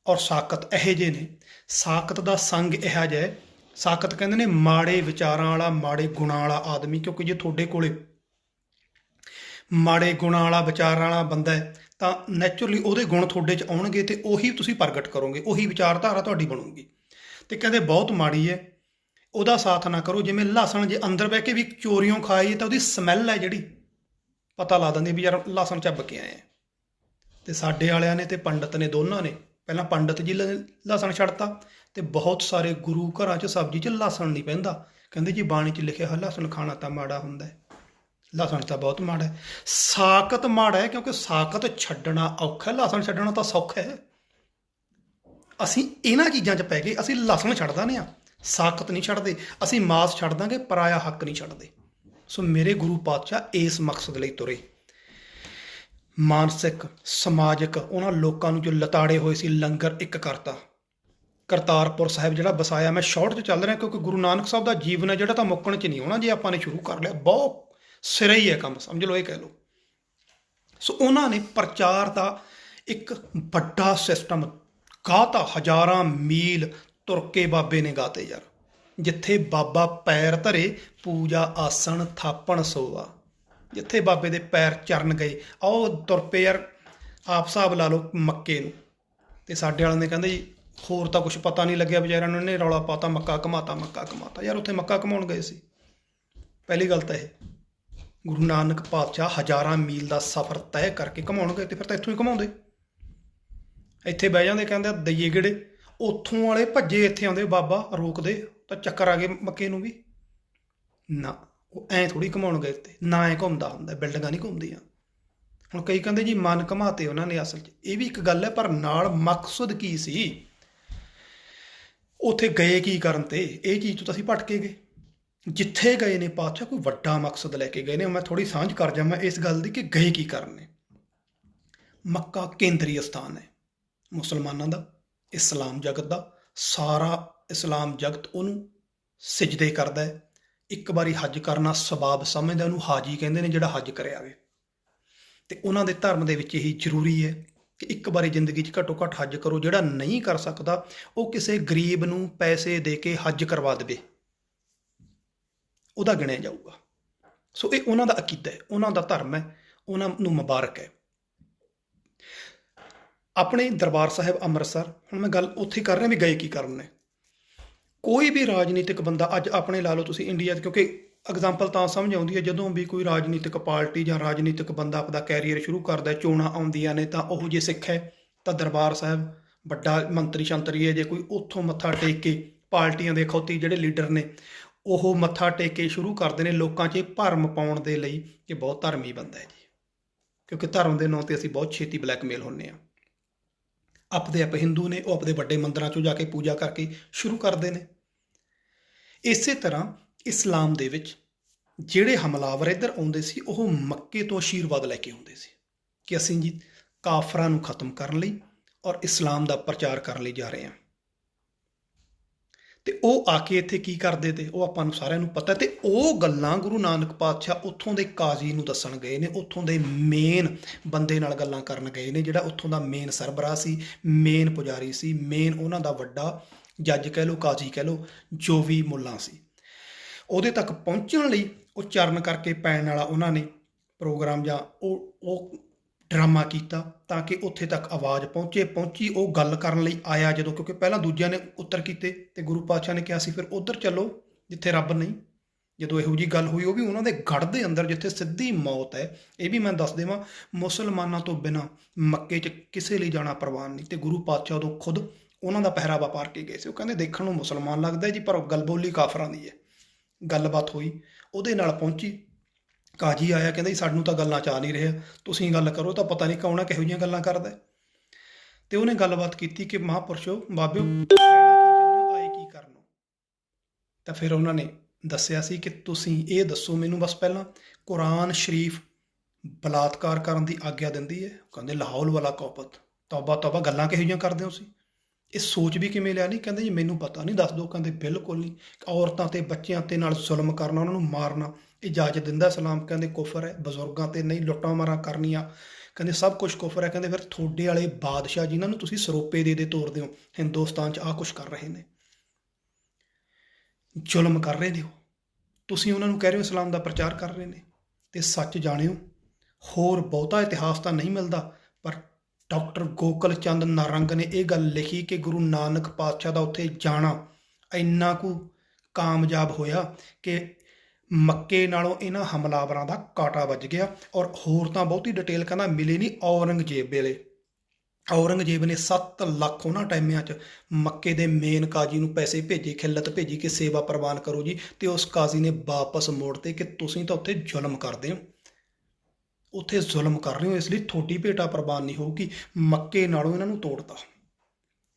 ਔਰ ਸਾਕਤ ਇਹੋ ਜਿਹੇ ਨੇ। ਸਾਕਤ ਦਾ ਸੰਗ ਇਹੋ ਜਿਹਾ, ਸਾਕਤ ਕਹਿੰਦੇ ਨੇ ਮਾੜੇ ਵਿਚਾਰਾਂ ਵਾਲਾ, ਮਾੜੇ ਗੁਣਾਂ ਵਾਲਾ ਆਦਮੀ। ਕਿਉਂਕਿ ਜੇ ਤੁਹਾਡੇ ਕੋਲੇ ਮਾੜੇ ਗੁਣਾਂ ਵਾਲਾ, ਵਿਚਾਰਾਂ ਵਾਲਾ ਬੰਦਾ ਹੈ, ਤਾਂ ਨੈਚੁਰਲੀ ਉਹਦੇ ਗੁਣ ਤੁਹਾਡੇ 'ਚ ਆਉਣਗੇ ਤੇ ਉਹੀ ਤੁਸੀਂ ਪ੍ਰਗਟ ਕਰੋਗੇ, ਉਹੀ ਵਿਚਾਰਧਾਰਾ ਤੁਹਾਡੀ ਬਣੂਗੀ। ਤੇ ਕਹਿੰਦੇ ਬਹੁਤ ਮਾੜੀ ਹੈ, ਉਹਦਾ ਸਾਥ ਨਾ ਕਰੋ। ਜਿਵੇਂ ਲਸਣ ਜੇ ਅੰਦਰ ਬਹਿ ਕੇ ਵੀ ਚੋਰੀਓਂ ਖਾਈਏ ਤਾਂ ਉਹਦੀ ਸਮੈਲ ਹੈ ਜਿਹੜੀ ਪਤਾ ਲਾ ਦਿੰਦੀ ਵੀ ਯਾਰ ਲਸਣ ਚੱਬ ਕੇ ਆਏ ਆ। ਤੇ ਸਾਡੇ ਵਾਲਿਆਂ ਨੇ ਤੇ ਪੰਡਤ ਨੇ, ਦੋਨਾਂ ਨੇ, ਪਹਿਲਾਂ ਪੰਡਤ ਜੀ ਲਸਣ ਛੱਡਤਾ, ਤੇ ਬਹੁਤ ਸਾਰੇ ਗੁਰੂ ਘਰਾਂ 'ਚ ਸਬਜ਼ੀ 'ਚ ਲਸਣ ਨਹੀਂ ਪੈਂਦਾ। ਕਹਿੰਦੇ ਜੀ ਬਾਣੀ 'ਚ ਲਿਖਿਆ ਹੋਇਆ ਲਸਣ ਖਾਣਾ ਤਾਂ ਮਾੜਾ ਹੁੰਦਾ ਹੈ, ਲਸਣ ਤਾਂ ਬਹੁਤ ਮਾੜਾ ਹੈ। ਸਾਕਤ ਮਾੜਾ ਹੈ, ਕਿਉਂਕਿ ਸਾਕਤ ਛੱਡਣਾ ਔਖਾ, ਲਸਣ ਛੱਡਣਾ ਤਾਂ ਸੌਖਾ ਹੈ। ਅਸੀਂ ਇਹਨਾਂ ਚੀਜ਼ਾਂ 'ਚ ਪੈ ਗਏ। ਅਸੀਂ ਲਸਣ ਛੱਡ ਦਿੰਦੇ ਹਾਂ, ਸਾਕਤ ਨਹੀਂ ਛੱਡਦੇ। ਅਸੀਂ ਮਾਸ ਛੱਡ ਦਾਂਗੇ, ਪਰਾਇਆ ਹੱਕ ਨਹੀਂ ਛੱਡਦੇ। ਸੋ ਮੇਰੇ ਗੁਰੂ ਪਾਤਸ਼ਾਹ ਇਸ ਮਕਸਦ ਲਈ ਤੁਰੇ। ਮਾਨਸਿਕ, ਸਮਾਜਿਕ, ਉਹਨਾਂ ਲੋਕਾਂ ਨੂੰ ਜੋ ਲਤਾੜੇ ਹੋਏ ਸੀ, ਲੰਗਰ ਇੱਕ ਕਰਤਾ। ਕਰਤਾਰਪੁਰ ਸਾਹਿਬ ਜਿਹੜਾ ਵਸਾਇਆ, ਮੈਂ ਸ਼ਾਰਟ 'ਚ ਚੱਲ ਰਿਹਾ ਕਿਉਂਕਿ ਗੁਰੂ ਨਾਨਕ ਸਾਹਿਬ ਦਾ ਜੀਵਨ ਹੈ ਜਿਹੜਾ ਤਾਂ ਮੁੱਕਣ 'ਚ ਨਹੀਂ ਆਉਣਾ। ਜੇ ਆਪਾਂ ਨੇ ਸ਼ੁਰੂ ਕਰ ਲਿਆ, ਬਹੁਤ ਸਿਰੇ ਹੀ ਹੈ ਕੰਮ, ਸਮਝ ਲਓ, ਇਹ ਕਹਿ ਲਓ। ਸੋ ਉਹਨਾਂ ਨੇ ਪ੍ਰਚਾਰ ਦਾ ਇੱਕ ਵੱਡਾ ਸਿਸਟਮ ਗਾਤਾ। ਹਜ਼ਾਰਾਂ ਮੀਲ ਤੁਰ ਕੇ ਬਾਬੇ ਨੇ ਗਾਤੇ ਯਾਰ। ਜਿੱਥੇ ਬਾਬਾ ਪੈਰ ਧਰੇ, ਪੂਜਾ ਆਸਣ ਥਾਪਣ ਸੋਵਾ। ਜਿੱਥੇ ਬਾਬੇ ਦੇ ਪੈਰ ਚਰਨ ਗਏ, ਆਓ ਤੁਰ ਪਏ ਯਾਰ। ਆਪ ਹਿਸਾਬ ਲਾ ਲਓ ਮੱਕੇ ਨੂੰ। ਤੇ ਸਾਡੇ ਵਾਲਿਆਂ ਨੇ ਕਹਿੰਦੇ ਜੀ ਹੋਰ ਤਾਂ ਕੁਝ ਪਤਾ ਨਹੀਂ ਲੱਗਿਆ ਵਿਚਾਰਿਆਂ ਨੂੰ। ਇਹਨੇ ਰੌਲਾ ਪਾਤਾ ਮੱਕਾ ਘਮਾਤਾ, ਮੱਕਾ ਘਮਾਤਾ। ਯਾਰ ਉੱਥੇ ਮੱਕਾ ਘਮਾਉਣ ਗਏ ਸੀ। ਪਹਿਲੀ ਗੱਲ ਤਾਂ ਇਹ, ਗੁਰੂ ਨਾਨਕ ਪਾਤਸ਼ਾਹ ਹਜ਼ਾਰਾਂ ਮੀਲ ਦਾ ਸਫ਼ਰ ਤੈਅ ਕਰਕੇ ਘਮਾਉਣ ਗਏ, ਤੇ ਫਿਰ ਤਾਂ ਇੱਥੋਂ ਹੀ ਘਮਾਉਂਦੇ। ਇੱਥੇ ਬਹਿ ਜਾਂਦੇ, ਕਹਿੰਦੇ ਦਈਏ ਗੇੜੇ। ਉੱਥੋਂ ਵਾਲੇ ਭੱਜੇ ਇੱਥੇ ਆਉਂਦੇ, ਬਾਬਾ ਰੋਕਦੇ ਤਾਂ ਚੱਕਰ ਆ ਗਏ ਮੱਕੇ ਨੂੰ ਵੀ। ਨਾ, ਉਹ ਐਂ ਥੋੜ੍ਹੀ ਘਮਾਉਣ ਗਏ ਤੇ ਨਾ, ਐਂ ਘੁੰਮਦਾ ਹੁੰਦਾ, ਬਿਲਡਿੰਗਾਂ ਨਹੀਂ ਘੁੰਮਦੀਆਂ। ਹੁਣ ਕਈ ਕਹਿੰਦੇ ਜੀ ਮਨ ਘਮਾਤੇ ਉਹਨਾਂ ਨੇ, ਅਸਲ 'ਚ ਇਹ ਵੀ ਇੱਕ ਗੱਲ ਹੈ, ਪਰ ਨਾਲ ਮਕਸਦ ਕੀ ਸੀ? ਉੱਥੇ ਗਏ ਕੀ ਕਰਨ? ਤੇ ਇਹ ਚੀਜ਼ ਤੋਂ ਤਾਂ ਅਸੀਂ ਭਟਕੇ ਗਏ। ਜਿੱਥੇ ਗਏ ਨੇ ਪਾਤਸ਼ਾਹ ਕੋਈ ਵੱਡਾ ਮਕਸਦ ਲੈ ਕੇ ਗਏ ਨੇ। ਮੈਂ ਥੋੜ੍ਹੀ ਸਾਂਝ ਕਰ ਜਾਵਾਂ ਇਸ ਗੱਲ ਦੀ ਕਿ ਗਏ ਕੀ ਕਰਨ ਨੇ। ਮੱਕਾ ਕੇਂਦਰੀ ਅਸਥਾਨ ਹੈ ਮੁਸਲਮਾਨਾਂ ਦਾ, ਇਸਲਾਮ ਜਗਤ ਦਾ। ਸਾਰਾ ਇਸਲਾਮ ਜਗਤ ਉਹਨੂੰ ਸਿਜਦੇ ਕਰਦਾ ਹੈ। ਇੱਕ ਵਾਰੀ ਹੱਜ ਕਰਨਾ ਸਵਾਬ ਸਮਝਦਾ, ਉਹਨੂੰ ਹਾਜੀ ਕਹਿੰਦੇ ਨੇ, ਜਿਹੜਾ ਹੱਜ ਕਰਿਆ ਆਵੇ। ਅਤੇ ਉਹਨਾਂ ਦੇ ਧਰਮ ਦੇ ਵਿੱਚ ਇਹੀ ਜ਼ਰੂਰੀ ਹੈ ਕਿ ਇੱਕ ਵਾਰੀ ਜ਼ਿੰਦਗੀ 'ਚ ਘੱਟੋ ਘੱਟ ਹੱਜ ਕਰੋ। ਜਿਹੜਾ ਨਹੀਂ ਕਰ ਸਕਦਾ ਉਹ ਕਿਸੇ ਗਰੀਬ ਨੂੰ ਪੈਸੇ ਦੇ ਕੇ ਹੱਜ ਕਰਵਾ ਦੇਵੇ, ਉਹਦਾ ਗਿਣਿਆ ਜਾਊਗਾ। ਸੋ ਇਹ ਉਹਨਾਂ ਦਾ ਅਕੀਦਾ ਹੈ, ਉਹਨਾਂ ਦਾ ਧਰਮ ਹੈ, ਉਹਨਾਂ ਨੂੰ ਮੁਬਾਰਕ ਹੈ। ਆਪਣੇ ਦਰਬਾਰ ਸਾਹਿਬ ਅੰਮ੍ਰਿਤਸਰ, ਹੁਣ ਮੈਂ ਗੱਲ ਉੱਥੇ ਕਰ ਰਿਹਾ ਵੀ ਗਏ ਕੀ ਕਰਨ ਨੇ। ਕੋਈ ਵੀ ਰਾਜਨੀਤਿਕ ਬੰਦਾ ਅੱਜ ਆਪਣੇ ਲਾ ਲਓ ਤੁਸੀਂ ਇੰਡੀਆ 'ਚ, ਕਿਉਂਕਿ ਐਗਜ਼ਾਮਪਲ ਤਾਂ ਸਮਝ ਆਉਂਦੀ ਹੈ ਜਦੋਂ ਵੀ ਕੋਈ ਰਾਜਨੀਤਿਕ ਪਾਰਟੀ ਜਾਂ ਰਾਜਨੀਤਿਕ ਬੰਦਾ ਆਪਣਾ ਕੈਰੀਅਰ ਸ਼ੁਰੂ ਕਰਦਾ, ਚੋਣਾਂ ਆਉਂਦੀਆਂ ਨੇ, ਤਾਂ ਉਹ ਜੇ ਸਿੱਖ ਹੈ ਤਾਂ ਦਰਬਾਰ ਸਾਹਿਬ ਵੱਡਾ ਮੰਤਰੀ ਸ਼ੰਤਰੀ ਹੈ, ਜੇ ਕੋਈ ਉੱਥੋਂ ਮੱਥਾ ਟੇਕ ਕੇ ਪਾਰਟੀਆਂ ਦੇ ਅਖੌਤੀ ਜਿਹੜੇ ਲੀਡਰ ਨੇ ਉਹ ਮੱਥਾ ਟੇਕ ਕੇ ਸ਼ੁਰੂ ਕਰਦੇ ਨੇ ਲੋਕਾਂ 'ਚ ਭਰਮ ਪਾਉਣ ਦੇ ਲਈ ਕਿ ਬਹੁਤ ਧਰਮੀ ਬੰਦਾ ਹੈ ਜੀ। ਕਿਉਂਕਿ ਧਰਮ ਦੇ ਨਾਂ 'ਤੇ ਅਸੀਂ ਬਹੁਤ ਛੇਤੀ ਬਲੈਕਮੇਲ ਹੁੰਦੇ ਹਾਂ। ਆਪਦੇ ਆਪ ਹਿੰਦੂ ਨੇ, ਉਹ ਆਪਦੇ ਵੱਡੇ ਮੰਦਰਾਂ 'ਚੋਂ ਜਾ ਕੇ ਪੂਜਾ ਕਰਕੇ ਸ਼ੁਰੂ ਕਰਦੇ ਨੇ। ਇਸੇ ਤਰ੍ਹਾਂ ਇਸਲਾਮ ਦੇ ਵਿੱਚ ਜਿਹੜੇ ਹਮਲਾਵਰ ਇੱਧਰ ਆਉਂਦੇ ਸੀ, ਉਹ ਮੱਕੇ ਤੋਂ ਆਸ਼ੀਰਵਾਦ ਲੈ ਕੇ ਆਉਂਦੇ ਸੀ ਕਿ ਅਸੀਂ ਜੀ ਕਾਫਰਾਂ ਨੂੰ ਖਤਮ ਕਰਨ ਲਈ ਔਰ ਇਸਲਾਮ ਦਾ ਪ੍ਰਚਾਰ ਕਰਨ ਲਈ ਜਾ ਰਹੇ ਹਾਂ। ਤੇ ਉਹ ਆ ਕੇ ਇੱਥੇ ਕੀ ਕਰਦੇ ਤੇ ਉਹ ਆਪਾਂ ਨੂੰ ਸਾਰਿਆਂ ਨੂੰ ਪਤਾ। ਤੇ ਉਹ ਗੱਲਾਂ ਗੁਰੂ ਨਾਨਕ ਪਾਤਸ਼ਾਹ ਉੱਥੋਂ ਦੇ ਕਾਜ਼ੀ ਨੂੰ ਦੱਸਣ ਗਏ ਨੇ, ਉੱਥੋਂ ਦੇ ਮੇਨ ਬੰਦੇ ਨਾਲ ਗੱਲਾਂ ਕਰਨ ਗਏ ਨੇ, ਜਿਹੜਾ ਉੱਥੋਂ ਦਾ ਮੇਨ ਸਰਬਰਾਹ ਸੀ, ਮੇਨ ਪੁਜਾਰੀ ਸੀ, ਮੇਨ ਉਹਨਾਂ ਦਾ ਵੱਡਾ ਜੱਜ ਕਹਿ ਲਓ, ਕਾਜ਼ੀ ਕਹਿ ਲਓ, ਜੋ ਵੀ ਮੁੱਲਾ ਸੀ। ਉਹਦੇ ਤੱਕ ਪਹੁੰਚਣ ਲਈ ਉਹ ਚਰਨ ਕਰਕੇ ਪੈਣ ਵਾਲਾ ਉਹਨਾਂ ਨੇ ਪ੍ਰੋਗਰਾਮ ਜਾਂ ਉਹ ਡਰਾਮਾ ਕੀਤਾ ਤਾਂ ਕਿ ਉੱਥੇ ਤੱਕ ਆਵਾਜ਼ ਪਹੁੰਚੀ। ਉਹ ਗੱਲ ਕਰਨ ਲਈ ਆਇਆ ਜਦੋਂ, ਕਿਉਂਕਿ ਪਹਿਲਾਂ ਦੂਜਿਆਂ ਨੇ ਉੱਤਰ ਕੀਤੇ ਤੇ ਗੁਰੂ ਪਾਤਸ਼ਾਹ ਨੇ ਕਿਹਾ ਸੀ ਫਿਰ ਉੱਧਰ ਚੱਲੋ ਜਿੱਥੇ ਰੱਬ ਨਹੀਂ। ਜਦੋਂ ਇਹੋ ਜਿਹੀ ਗੱਲ ਹੋਈ, ਉਹ ਵੀ ਉਹਨਾਂ ਦੇ ਗੜ੍ਹ ਦੇ ਅੰਦਰ ਜਿੱਥੇ ਸਿੱਧੀ ਮੌਤ ਹੈ। ਇਹ ਵੀ ਮੈਂ ਦੱਸ ਦੇਵਾਂ, ਮੁਸਲਮਾਨਾਂ ਤੋਂ ਬਿਨਾਂ ਮੱਕੇ 'ਚ ਕਿਸੇ ਲਈ ਜਾਣਾ ਪ੍ਰਵਾਨ ਨਹੀਂ। ਤੇ ਗੁਰੂ ਪਾਤਸ਼ਾਹ ਉਦੋਂ ਖੁਦ ਉਹਨਾਂ ਦਾ ਪਹਿਰਾਵਾ ਪਾਰ ਕੇ ਗਏ ਸੀ। ਉਹ ਕਹਿੰਦੇ ਦੇਖਣ ਨੂੰ ਮੁਸਲਮਾਨ ਲੱਗਦਾ ਜੀ, ਪਰ ਗੱਲ ਬੋਲੀ ਕਾਫਰਾਂ ਦੀ ਹੈ। ਗੱਲਬਾਤ ਹੋਈ, ਉਹਦੇ ਨਾਲ ਪਹੁੰਚੀ। ਕਾਜੀ ਆਇਆ, ਕਹਿੰਦਾ ਜੀ ਸਾਨੂੰ ਤਾਂ ਗੱਲਾਂ 'ਚ ਆ ਨਹੀਂ ਰਿਹਾ, ਤੁਸੀਂ ਗੱਲ ਕਰੋ। ਤਾਂ ਪਤਾ ਨਹੀਂ ਕੌਣ ਹੈ, ਕਿਹੋ ਜਿਹੀਆਂ ਗੱਲਾਂ ਕਰਦਾ। ਤੇ ਉਹਨੇ ਗੱਲਬਾਤ ਕੀਤੀ ਕਿ ਮਹਾਂਪੁਰਸ਼ੋ, ਬਾਬਿਓ, ਆਏ ਕੀ ਕਰਨ? ਤਾਂ ਫਿਰ ਉਹਨਾਂ ਨੇ ਦੱਸਿਆ ਸੀ ਕਿ ਤੁਸੀਂ ਇਹ ਦੱਸੋ ਮੈਨੂੰ ਬਸ ਪਹਿਲਾਂ, ਕੁਰਾਨ ਸ਼ਰੀਫ ਬਲਾਤਕਾਰ ਕਰਨ ਦੀ ਆਗਿਆ ਦਿੰਦੀ ਹੈ? ਕਹਿੰਦੇ ਲਾਹੌਲ ਵਾਲਾ ਕੌਪਤ, ਤੌਬਾ ਤੌਬਾ, ਗੱਲਾਂ ਕਿਹੋ ਜਿਹੀਆਂ ਕਰਦੇ ਹੋ ਤੁਸੀਂ? ਇਹ ਸੋਚ ਵੀ ਕਿਵੇਂ ਲਿਆ? ਨਹੀਂ, ਕਹਿੰਦੇ ਜੀ ਮੈਨੂੰ ਪਤਾ ਨਹੀਂ, ਦੱਸ ਦਿਓ। ਕਹਿੰਦੇ ਬਿਲਕੁਲ ਨਹੀਂ, ਔਰਤਾਂ ਤੇ ਬੱਚਿਆਂ ਤੇ ਨਾਲ ਜ਼ੁਲਮ ਕਰਨਾ, ਉਹਨਾਂ ਨੂੰ ਮਾਰਨਾ ਇਜਾਜ਼ਤ ਦਿੰਦਾ ਇਸਲਾਮ। ਕਹਿੰਦੇ ਕੁਫਰ ਹੈ। ਬਜ਼ੁਰਗਾਂ ਤੇ ਨਹੀਂ ਲੁੱਟਾਂ ਮਾਰਾਂ ਕਰਨੀਆਂ, ਕਹਿੰਦੇ ਸਭ ਕੁਝ ਕੁਫਰ ਹੈ। ਕਹਿੰਦੇ ਫਿਰ ਤੁਹਾਡੇ ਵਾਲੇ ਬਾਦਸ਼ਾਹ ਜਿਨ੍ਹਾਂ ਨੂੰ ਤੁਸੀਂ ਸਰੋਪੇ ਦੇ ਤੋਰਦੇ ਹੋ ਹਿੰਦੁਸਤਾਨ 'ਚ ਆਹ ਕੁਛ ਕਰ ਰਹੇ ਨੇ, ਜ਼ੁਲਮ ਕਰ ਰਹੇ ਨੇ। ਉਹ ਤੁਸੀਂ ਉਹਨਾਂ ਨੂੰ ਕਹਿ ਰਹੇ ਹੋ ਇਸਲਾਮ ਦਾ ਪ੍ਰਚਾਰ ਕਰ ਰਹੇ ਨੇ। ਤੇ ਸੱਚ ਜਾਣਿਓ, ਹੋਰ ਬਹੁਤਾ ਇਤਿਹਾਸ ਤਾਂ ਨਹੀਂ ਮਿਲਦਾ, ਪਰ ਡਾਕਟਰ ਗੋਕਲ ਚੰਦ ਨਾਰੰਗ ਨੇ ਇਹ ਗੱਲ ਲਿਖੀ ਕਿ ਗੁਰੂ ਨਾਨਕ ਪਾਤਸ਼ਾਹ ਦਾ ਉੱਥੇ ਜਾਣਾ ਇੰਨਾ ਕੁ ਕਾਮਯਾਬ ਹੋਇਆ ਕਿ ਮੱਕੇ ਨਾਲੋਂ ਇਹਨਾਂ ਹਮਲਾਵਰਾਂ ਦਾ ਕਾਟਾ ਵੱਜ ਗਿਆ। ਔਰ ਹੋਰ ਤਾਂ ਬਹੁਤੀ ਡਿਟੇਲ ਕਹਿੰਦਾ ਮਿਲੀ ਨਹੀਂ। ਔਰੰਗਜ਼ੇਬ ਵੇਲੇ ਔਰੰਗਜ਼ੇਬ ਨੇ 7 ਲੱਖ ਉਹਨਾਂ ਟਾਈਮਾਂ 'ਚ ਮੱਕੇ ਦੇ ਮੇਨ ਕਾਜ਼ੀ ਨੂੰ ਪੈਸੇ ਭੇਜੇ, ਖਿੱਲਤ ਭੇਜੀ ਕਿ ਸੇਵਾ ਪ੍ਰਵਾਨ ਕਰੋ ਜੀ। ਤੇ ਉਸ ਕਾਜ਼ੀ ਨੇ ਵਾਪਸ ਮੋੜਤੇ ਕਿ ਤੁਸੀਂ ਤਾਂ ਉੱਥੇ ਜ਼ੁਲਮ ਕਰਦੇ ਹੋ, ਉੱਥੇ ਜ਼ੁਲਮ ਕਰ ਰਹੇ ਹੋ, ਇਸ ਲਈ ਤੁਹਾਡੀ ਭੇਟਾ ਪ੍ਰਵਾਨ ਨਹੀਂ ਹੋਊਗੀ। ਮੱਕੇ ਨਾਲੋਂ ਇਹਨਾਂ ਨੂੰ ਤੋੜਤਾ।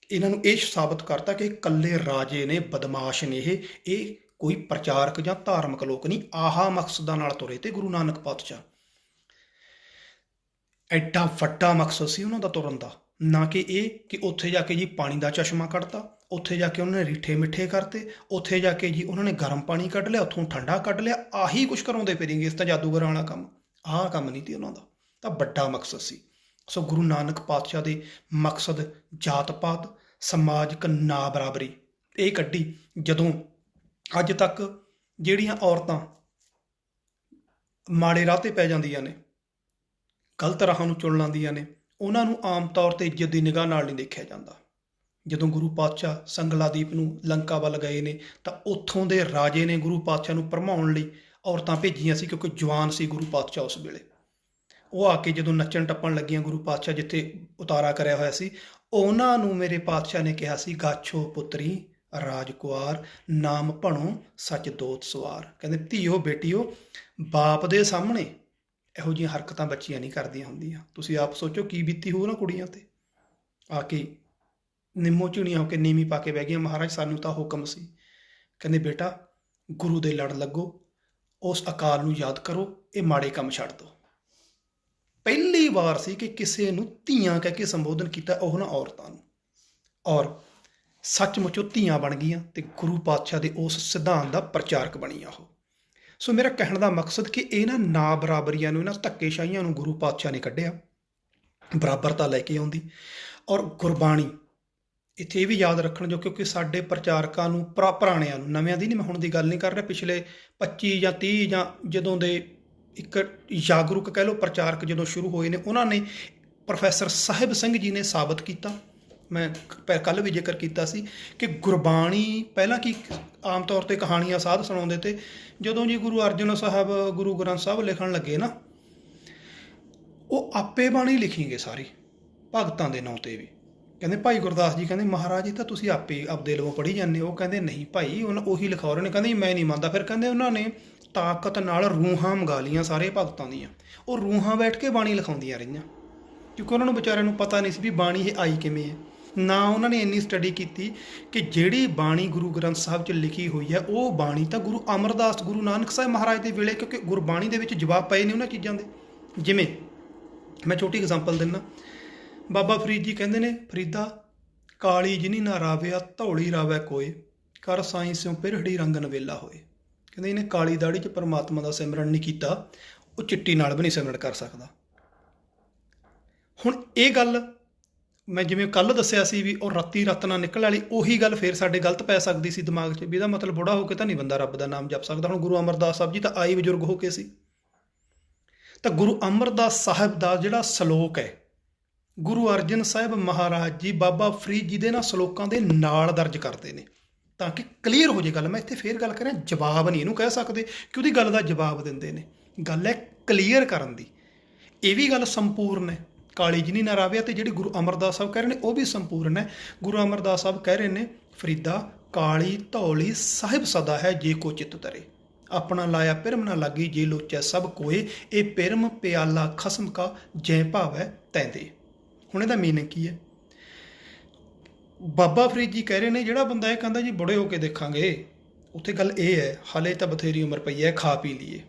ਇਹਨਾਂ ਨੂੰ ਇਹ ਸਾਬਤ ਕਰਤਾ ਕਿ ਇਕੱਲੇ ਰਾਜੇ ਨੇ, ਬਦਮਾਸ਼ ਨੇ ਇਹ ਕੋਈ ਪ੍ਰਚਾਰਕ ਜਾਂ ਧਾਰਮਿਕ ਲੋਕ ਨਹੀਂ। ਆਹਾ ਮਕਸਦਾਂ ਨਾਲ ਤੁਰੇ ਤੇ ਗੁਰੂ ਨਾਨਕ ਪਾਤਸ਼ਾਹ। ਐਡਾ ਵੱਡਾ ਮਕਸਦ ਸੀ ਉਹਨਾਂ ਦਾ ਤੁਰਨ ਦਾ, ਨਾ ਕਿ ਇਹ ਕਿ ਉੱਥੇ ਜਾ ਕੇ ਜੀ ਪਾਣੀ ਦਾ ਚਸ਼ਮਾ ਕੱਢਤਾ, ਉੱਥੇ ਜਾ ਕੇ ਉਹਨਾਂ ਨੇ ਰੀਠੇ ਮਿੱਠੇ ਕਰਤੇ, ਉੱਥੇ ਜਾ ਕੇ ਜੀ ਉਹਨਾਂ ਨੇ ਗਰਮ ਪਾਣੀ ਕੱਢ ਲਿਆ, ਉੱਥੋਂ ਠੰਡਾ ਕੱਢ ਲਿਆ। ਆਹੀ ਕੁਛ ਕਰਾਉਂਦੇ ਫਿਰੇਂਗੇ, ਇਸ ਤਾਂ ਜਾਦੂਗਰਾਂ ਵਾਲਾ ਕੰਮ। ਆਹ ਕੰਮ ਨਹੀਂ ਸੀ ਉਹਨਾਂ ਦਾ, ਤਾਂ ਵੱਡਾ ਮਕਸਦ ਸੀ। ਸੋ ਗੁਰੂ ਨਾਨਕ ਪਾਤਸ਼ਾਹ ਦੇ ਮਕਸਦ ਜਾਤ ਪਾਤ, ਸਮਾਜਿਕ ਨਾ ਬਰਾਬਰੀ ਇਹ ਕੱਢੀ। ਜਦੋਂ ਅੱਜ ਤੱਕ ਜਿਹੜੀਆਂ ਔਰਤਾਂ ਮਾੜੇ ਰਾਹ 'ਤੇ ਪੈ ਜਾਂਦੀਆਂ ਨੇ, ਗਲਤ ਰਾਹਾਂ ਨੂੰ ਚੁਣ ਲੈਂਦੀਆਂ ਨੇ, ਉਹਨਾਂ ਨੂੰ ਆਮ ਤੌਰ 'ਤੇ ਇੱਜ਼ਤ ਦੀ ਨਿਗਾਹ ਨਾਲ ਨਹੀਂ ਦੇਖਿਆ ਜਾਂਦਾ। ਜਦੋਂ ਗੁਰੂ ਪਾਤਸ਼ਾਹ ਸੰਗਲਾਦੀਪ ਨੂੰ ਲੰਕਾ ਵੱਲ ਗਏ ਨੇ ਤਾਂ ਉੱਥੋਂ ਦੇ ਰਾਜੇ ਨੇ ਗੁਰੂ ਪਾਤਸ਼ਾਹ ਨੂੰ ਭਰਮਾਉਣ ਲਈ ਔਰਤਾਂ ਭੇਜੀਆਂ ਸੀ, ਕਿਉਂਕਿ ਜਵਾਨ ਸੀ ਗੁਰੂ ਪਾਤਸ਼ਾਹ ਉਸ ਵੇਲੇ। ਉਹ ਆ ਕੇ ਜਦੋਂ ਨੱਚਣ ਟੱਪਣ ਲੱਗੀਆਂ ਗੁਰੂ ਪਾਤਸ਼ਾਹ ਜਿੱਥੇ ਉਤਾਰਾ ਕਰਿਆ ਹੋਇਆ ਸੀ, ਉਹਨਾਂ ਨੂੰ ਮੇਰੇ ਪਾਤਸ਼ਾਹ ਨੇ ਕਿਹਾ ਸੀ, ਗਾਛੋ ਪੁੱਤਰੀ ਰਾਜਕੁਆਰ ਨਾਮ ਭਣੋ ਸੱਚ ਦੋਤ ਸਵਾਰ। ਕਹਿੰਦੇ ਧੀਓ ਬੇਟੀਓ, ਬਾਪ ਦੇ ਸਾਹਮਣੇ ਇਹੋ ਜਿਹੀਆਂ ਹਰਕਤਾਂ ਬੱਚੀਆਂ ਨਹੀਂ ਕਰਦੀਆਂ ਹੁੰਦੀਆਂ। ਤੁਸੀਂ ਆਪ ਸੋਚੋ ਕੀ ਬੀਤੀ ਹੋਊ ਨਾ ਕੁੜੀਆਂ ਤੇ। ਆ ਕੇ ਨਿੰਮੋ ਝੁਣੀਆਂ ਹੋ ਕੇ ਨੀਵੀਂ ਪਾ ਕੇ ਬਹਿ ਗਈਆਂ, ਮਹਾਰਾਜ ਸਾਨੂੰ ਤਾਂ ਹੁਕਮ ਸੀ। ਕਹਿੰਦੇ ਬੇਟਾ ਗੁਰੂ ਦੇ ਲੜ ਲੱਗੋ, ਉਸ ਅਕਾਲ ਨੂੰ ਯਾਦ ਕਰੋ, ਇਹ ਮਾੜੇ ਕੰਮ ਛੱਡ ਦਿਓ। ਪਹਿਲੀ ਵਾਰ ਸੀ ਕਿ ਕਿਸੇ ਨੂੰ ਧੀਆਂ ਕਹਿ ਕੇ ਸੰਬੋਧਨ ਕੀਤਾ, ਉਹ ਨਾ ਔਰਤਾਂ ਨੂੰ। ਔਰ ਸੱਚਮੁੱਚ ਉਹ ਧੀਆਂ ਬਣ ਗਈਆਂ ਤੇ ਗੁਰੂ ਪਾਤਸ਼ਾਹ ਦੇ ਉਸ ਸਿਧਾਂਤ ਦਾ ਪ੍ਰਚਾਰਕ ਬਣੀਆਂ ਉਹ। ਸੋ ਮੇਰਾ ਕਹਿਣ ਦਾ ਮਕਸਦ ਕਿ ਇਹਨਾਂ ਨਾ ਬਰਾਬਰੀਆਂ ਨੂੰ, ਇਹਨਾਂ ਧੱਕੇਸ਼ਾਹੀਆਂ ਨੂੰ ਗੁਰੂ ਪਾਤਸ਼ਾਹ ਨੇ ਕੱਢਿਆ, ਬਰਾਬਰਤਾ ਲੈ ਕੇ ਆਉਂਦੀ। ਔਰ ਗੁਰਬਾਣੀ ਇੱਥੇ ਇਹ ਵੀ ਯਾਦ ਰੱਖਣ ਜੋ, ਕਿਉਂਕਿ ਸਾਡੇ ਪ੍ਰਚਾਰਕਾਂ ਨੂੰ ਪੁਰਾਣਿਆਂ ਨੂੰ, ਨਵਿਆਂ ਦੀ ਨਹੀਂ, ਮੈਂ ਹੁਣ ਦੀ ਗੱਲ ਨਹੀਂ ਕਰ ਰਿਹਾ, ਪਿਛਲੇ 25 ਜਾਂ 30 ਜਾਂ ਜਦੋਂ ਦੇ ਇੱਕ ਜਾਗਰੂਕ ਕਹਿ ਲਓ ਪ੍ਰਚਾਰਕ ਜਦੋਂ ਸ਼ੁਰੂ ਹੋਏ ਨੇ, ਉਹਨਾਂ ਨੇ ਪ੍ਰੋਫੈਸਰ ਸਾਹਿਬ ਸਿੰਘ ਜੀ ਨੇ ਸਾਬਤ ਕੀਤਾ, ਮੈਂ ਕੱਲ੍ਹ ਵੀ ਜ਼ਿਕਰ ਕੀਤਾ ਸੀ ਕਿ ਗੁਰਬਾਣੀ ਪਹਿਲਾਂ ਕੀ ਆਮ ਤੌਰ 'ਤੇ ਕਹਾਣੀਆਂ ਸਾਧ ਸੁਣਾਉਂਦੇ ਤੇ, ਜਦੋਂ ਜੀ ਗੁਰੂ ਅਰਜਨ ਸਾਹਿਬ ਗੁਰੂ ਗ੍ਰੰਥ ਸਾਹਿਬ ਲਿਖਣ ਲੱਗੇ ਨਾ, ਉਹ ਆਪੇ ਬਾਣੀ ਲਿਖੀਂਗੇ ਸਾਰੀ ਭਗਤਾਂ ਦੇ ਨਾਂ 'ਤੇ ਵੀ। ਕਹਿੰਦੇ ਭਾਈ ਗੁਰਦਾਸ ਜੀ ਕਹਿੰਦੇ ਮਹਾਰਾਜ ਜੀ ਤਾਂ ਤੁਸੀਂ ਆਪੇ ਆਪਦੇ ਲਵੋਂ ਪੜ੍ਹੀ ਜਾਂਦੇ ਹੋ। ਕਹਿੰਦੇ ਨਹੀਂ ਭਾਈ, ਉਹੀ ਲਿਖਾ ਰਹੇ ਨੇ। ਕਹਿੰਦੇ ਮੈਂ ਨਹੀਂ ਮੰਨਦਾ। ਫਿਰ ਕਹਿੰਦੇ ਉਹਨਾਂ ਨੇ ਤਾਕਤ ਨਾਲ ਰੂਹਾਂ ਮੰਗਾ ਲਈਆਂ ਸਾਰੇ ਭਗਤਾਂ ਦੀਆਂ, ਉਹ ਰੂਹਾਂ ਬੈਠ ਕੇ ਬਾਣੀ ਲਿਖਾਉਂਦੀਆਂ ਰਹੀਆਂ, ਕਿਉਂਕਿ ਉਹਨਾਂ ਨੂੰ ਵਿਚਾਰਿਆਂ ਨੂੰ ਪਤਾ ਨਹੀਂ ਸੀ ਵੀ ਬਾਣੀ ਇਹ ਆਈ ਕਿਵੇਂ ਹੈ। ਨਾ ਉਹਨਾਂ ਨੇ ਇੰਨੀ ਸਟੱਡੀ ਕੀਤੀ ਕਿ ਜਿਹੜੀ ਬਾਣੀ ਗੁਰੂ ਗ੍ਰੰਥ ਸਾਹਿਬ 'ਚ ਲਿਖੀ ਹੋਈ ਹੈ ਉਹ ਬਾਣੀ ਤਾਂ ਗੁਰੂ ਅਮਰਦਾਸ ਗੁਰੂ ਨਾਨਕ ਸਾਹਿਬ ਮਹਾਰਾਜ ਦੇ ਵੇਲੇ, ਕਿਉਂਕਿ ਗੁਰਬਾਣੀ ਦੇ ਵਿੱਚ ਜਵਾਬ ਪਏ ਨੇ ਉਹਨਾਂ ਚੀਜ਼ਾਂ ਦੇ। ਜਿਵੇਂ ਮੈਂ ਛੋਟੀ ਐਗਜ਼ਾਮਪਲ ਦਿੰਦਾ, ਬਾਬਾ ਫਰੀਦ ਜੀ ਕਹਿੰਦੇ ਨੇ, ਫਰੀਦਾ ਕਾਲੀ ਜਿਨੀ ਨਾ ਰਾਵਿਆ ਧੌਲੀ ਰਾਵੈ ਕੋਏ, ਕਰ ਸਾਈਂ ਸਿਉ ਪਿਰਹੜੀ ਰੰਗ ਨਵੇਲਾ ਹੋਏ। ਕਹਿੰਦੇ ਇਹਨੇ ਕਾਲੀ ਦਾੜੀ 'ਚ ਪਰਮਾਤਮਾ ਦਾ ਸਿਮਰਨ ਨਹੀਂ ਕੀਤਾ, ਉਹ ਚਿੱਟੀ ਨਾਲ ਵੀ ਨਹੀਂ ਸਿਮਰਨ ਕਰ ਸਕਦਾ। ਹੁਣ ਇਹ ਗੱਲ ਮੈਂ ਜਿਵੇਂ ਕੱਲ੍ਹ ਦੱਸਿਆ ਸੀ ਵੀ ਉਹ ਰਾਤੀ ਰਤ ਨਾ ਨਿਕਲ ਵਾਲੀ, ਉਹੀ ਗੱਲ ਫੇਰ ਸਾਡੇ ਗਲਤ ਪੈ ਸਕਦੀ ਸੀ ਦਿਮਾਗ 'ਚ ਵੀ ਇਹਦਾ ਮਤਲਬ ਬੁੜਾ ਹੋ ਕੇ ਤਾਂ ਨਹੀਂ ਬੰਦਾ ਰੱਬ ਦਾ ਨਾਮ ਜਪ ਸਕਦਾ। ਹੁਣ ਗੁਰੂ ਅਮਰਦਾਸ ਸਾਹਿਬ ਜੀ ਤਾਂ ਆਈ ਬਜ਼ੁਰਗ ਹੋ ਕੇ ਸੀ, ਤਾਂ ਗੁਰੂ ਅਮਰਦਾਸ ਸਾਹਿਬ ਦਾ ਜਿਹੜਾ ਸਲੋਕ ਹੈ, ਗੁਰੂ ਅਰਜਨ ਸਾਹਿਬ ਮਹਾਰਾਜ ਜੀ ਬਾਬਾ ਫਰੀਦ ਜੀ ਦੇ ਨਾਲ ਸਲੋਕਾਂ ਦੇ ਨਾਲ ਦਰਜ ਕਰਦੇ ਨੇ, ਤਾਂ ਕਿ ਕਲੀਅਰ ਹੋ ਜੇ ਗੱਲ। ਮੈਂ ਇੱਥੇ ਫੇਰ ਗੱਲ ਕਰਾਂ, ਜਵਾਬ ਨਹੀਂ ਇਹਨੂੰ ਕਹਿ ਸਕਦੇ ਕਿ ਉਹਦੀ ਗੱਲ ਦਾ ਜਵਾਬ ਦਿੰਦੇ ਨੇ, ਗੱਲ ਹੈ ਕਲੀਅਰ ਕਰਨ ਦੀ। ਇਹ ਵੀ ਗੱਲ ਸੰਪੂਰਨ ਹੈ, ਕਾਲੀ ਜਿਨੀ ਨਾ ਰਾਵਿਆ, ਤੇ ਜਿਹੜੀ ਗੁਰੂ ਅਮਰਦਾਸ ਸਾਹਿਬ ਕਹਿ ਰਹੇ ਨੇ ਉਹ ਵੀ ਸੰਪੂਰਨ ਹੈ। ਗੁਰੂ ਅਮਰਦਾਸ ਸਾਹਿਬ ਕਹਿ ਰਹੇ ਨੇ, ਫਰੀਦਾ ਕਾਲੀ ਧੌਲੀ ਸਾਹਿਬ ਸਦਾ ਹੈ ਜੇ ਕੋ ਚਿੱਤ ਤਰੇ, ਆਪਣਾ ਲਾਇਆ ਪਿਰਮ ਨਾ ਲਾਗੀ ਜੇ ਲੋਚੈ ਸਭ ਕੋਏ, ਇਹ ਪਿਰਮ ਪਿਆਲਾ ਖਸਮ ਕਾ ਜੈ ਭਾਵੈ ਤੈਂਦੇ। ਹੁਣ ਇਹਦਾ ਮੀਨਿੰਗ ਕੀ ਹੈ? ਬਾਬਾ ਫਰੀਦ ਜੀ ਕਹਿ ਰਹੇ ਨੇ ਜਿਹੜਾ ਬੰਦਾ ਇਹ ਕਹਿੰਦਾ ਜੀ ਬੁੜੇ ਹੋ ਕੇ ਦੇਖਾਂਗੇ, ਉੱਥੇ ਗੱਲ ਇਹ ਹੈ ਹਾਲੇ ਤਾਂ ਬਥੇਰੀ ਉਮਰ ਪਈ ਹੈ, ਖਾ ਪੀ ਲਈਏ।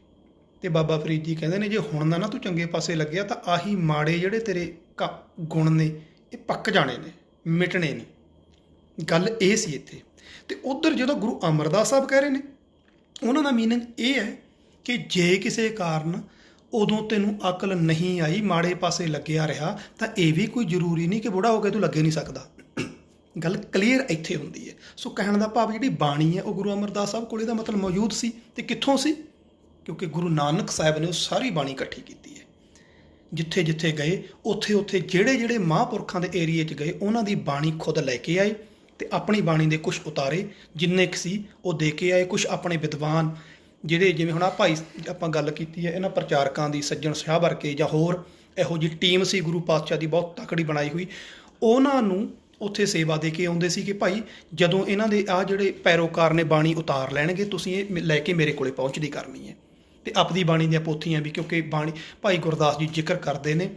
ਤੇ ਬਾਬਾ ਫਰੀਦ ਜੀ ਕਹਿੰਦੇ ਨੇ ਜੇ ਹੁਣ ਨਾ ਤੂੰ ਚੰਗੇ ਪਾਸੇ ਲੱਗਿਆ ਤਾਂ ਆਹੀ ਮਾੜੇ ਜਿਹੜੇ ਤੇਰੇ ਗੁਣ ਨੇ ਇਹ ਪੱਕ ਜਾਣੇ ਨੇ, ਮਿਟਣੇ ਨਹੀਂ। ਗੱਲ ਇਹ ਸੀ ਇੱਥੇ। ਤੇ ਉੱਧਰ ਜਦੋਂ ਗੁਰੂ ਅਮਰਦਾਸ ਸਾਹਿਬ ਕਹਿ ਰਹੇ ਨੇ, ਉਹਨਾਂ ਦਾ ਮੀਨਿੰਗ ਇਹ ਹੈ ਕਿ ਜੇ ਕਿਸੇ ਕਾਰਨ ਉਦੋਂ ਤੈਨੂੰ ਅਕਲ ਨਹੀਂ ਆਈ, ਮਾੜੇ ਪਾਸੇ ਲੱਗਿਆ ਰਿਹਾ, ਤਾਂ ਇਹ ਵੀ ਕੋਈ ਜ਼ਰੂਰੀ ਨਹੀਂ ਕਿ ਬੁੜਾ ਹੋ ਕੇ ਤੂੰ ਲੱਗੇ ਨਹੀਂ ਸਕਦਾ। ਗੱਲ ਕਲੀਅਰ ਇੱਥੇ ਹੁੰਦੀ ਹੈ। ਸੋ ਕਹਿਣ ਦਾ ਭਾਵ ਜਿਹੜੀ ਬਾਣੀ ਹੈ ਉਹ ਗੁਰੂ ਅਮਰਦਾਸ ਸਾਹਿਬ ਕੋਲ ਇਹਦਾ ਮਤਲਬ ਮੌਜੂਦ ਸੀ। ਤੇ ਕਿੱਥੋਂ ਸੀ? ਕਿਉਂਕਿ ਗੁਰੂ ਨਾਨਕ ਸਾਹਿਬ ਨੇ ਉਹ ਸਾਰੀ ਬਾਣੀ ਇਕੱਠੀ ਕੀਤੀ ਹੈ। ਜਿੱਥੇ ਜਿੱਥੇ ਗਏ ਉੱਥੇ ਉੱਥੇ ਜਿਹੜੇ ਜਿਹੜੇ ਮਹਾਂਪੁਰਖਾਂ ਦੇ ਏਰੀਏ 'ਚ ਗਏ ਉਹਨਾਂ ਦੀ ਬਾਣੀ ਖੁਦ ਲੈ ਕੇ ਆਏ ਤੇ ਆਪਣੀ ਬਾਣੀ ਦੇ ਕੁਛ ਉਤਾਰੇ, ਜਿੰਨੇ ਕੁ ਸੀ ਉਹ ਦੇ ਕੇ ਆਏ। ਕੁਛ ਆਪਣੇ ਵਿਦਵਾਨ ਜਿਹੜੇ, ਜਿਵੇਂ ਹੁਣ ਭਾਈ ਆਪਾਂ ਗੱਲ ਕੀਤੀ ਹੈ ਇਹਨਾਂ ਪ੍ਰਚਾਰਕਾਂ ਦੀ, ਸੱਜਣ ਸ਼ਾਹ ਵਰਗੇ ਜਾਂ ਹੋਰ ਇਹੋ ਜਿਹੀ ਟੀਮ ਸੀ ਗੁਰੂ ਪਾਤਸ਼ਾਹ ਦੀ ਬਹੁਤ ਤਕੜੀ ਬਣਾਈ ਹੋਈ, ਉਹਨਾਂ ਨੂੰ ਉੱਥੇ ਸੇਵਾ ਦੇ ਕੇ ਆਉਂਦੇ ਸੀ ਕਿ ਭਾਈ ਜਦੋਂ ਇਹਨਾਂ ਦੇ ਆਹ ਜਿਹੜੇ ਪੈਰੋਕਾਰ ਨੇ ਬਾਣੀ ਉਤਾਰ ਲੈਣਗੇ, ਤੁਸੀਂ ਇਹ ਲੈ ਕੇ ਮੇਰੇ ਕੋਲੇ ਪਹੁੰਚਦੀ ਕਰਨੀ ਹੈ। ਤੇ ਆਪਦੀ ਬਾਣੀ ਦੀਆਂ ਪੋਥੀਆਂ ਵੀ, ਕਿਉਂਕਿ ਬਾਣੀ ਭਾਈ ਗੁਰਦਾਸ ਜੀ ਜ਼ਿਕਰ ਕਰਦੇ ਨੇ,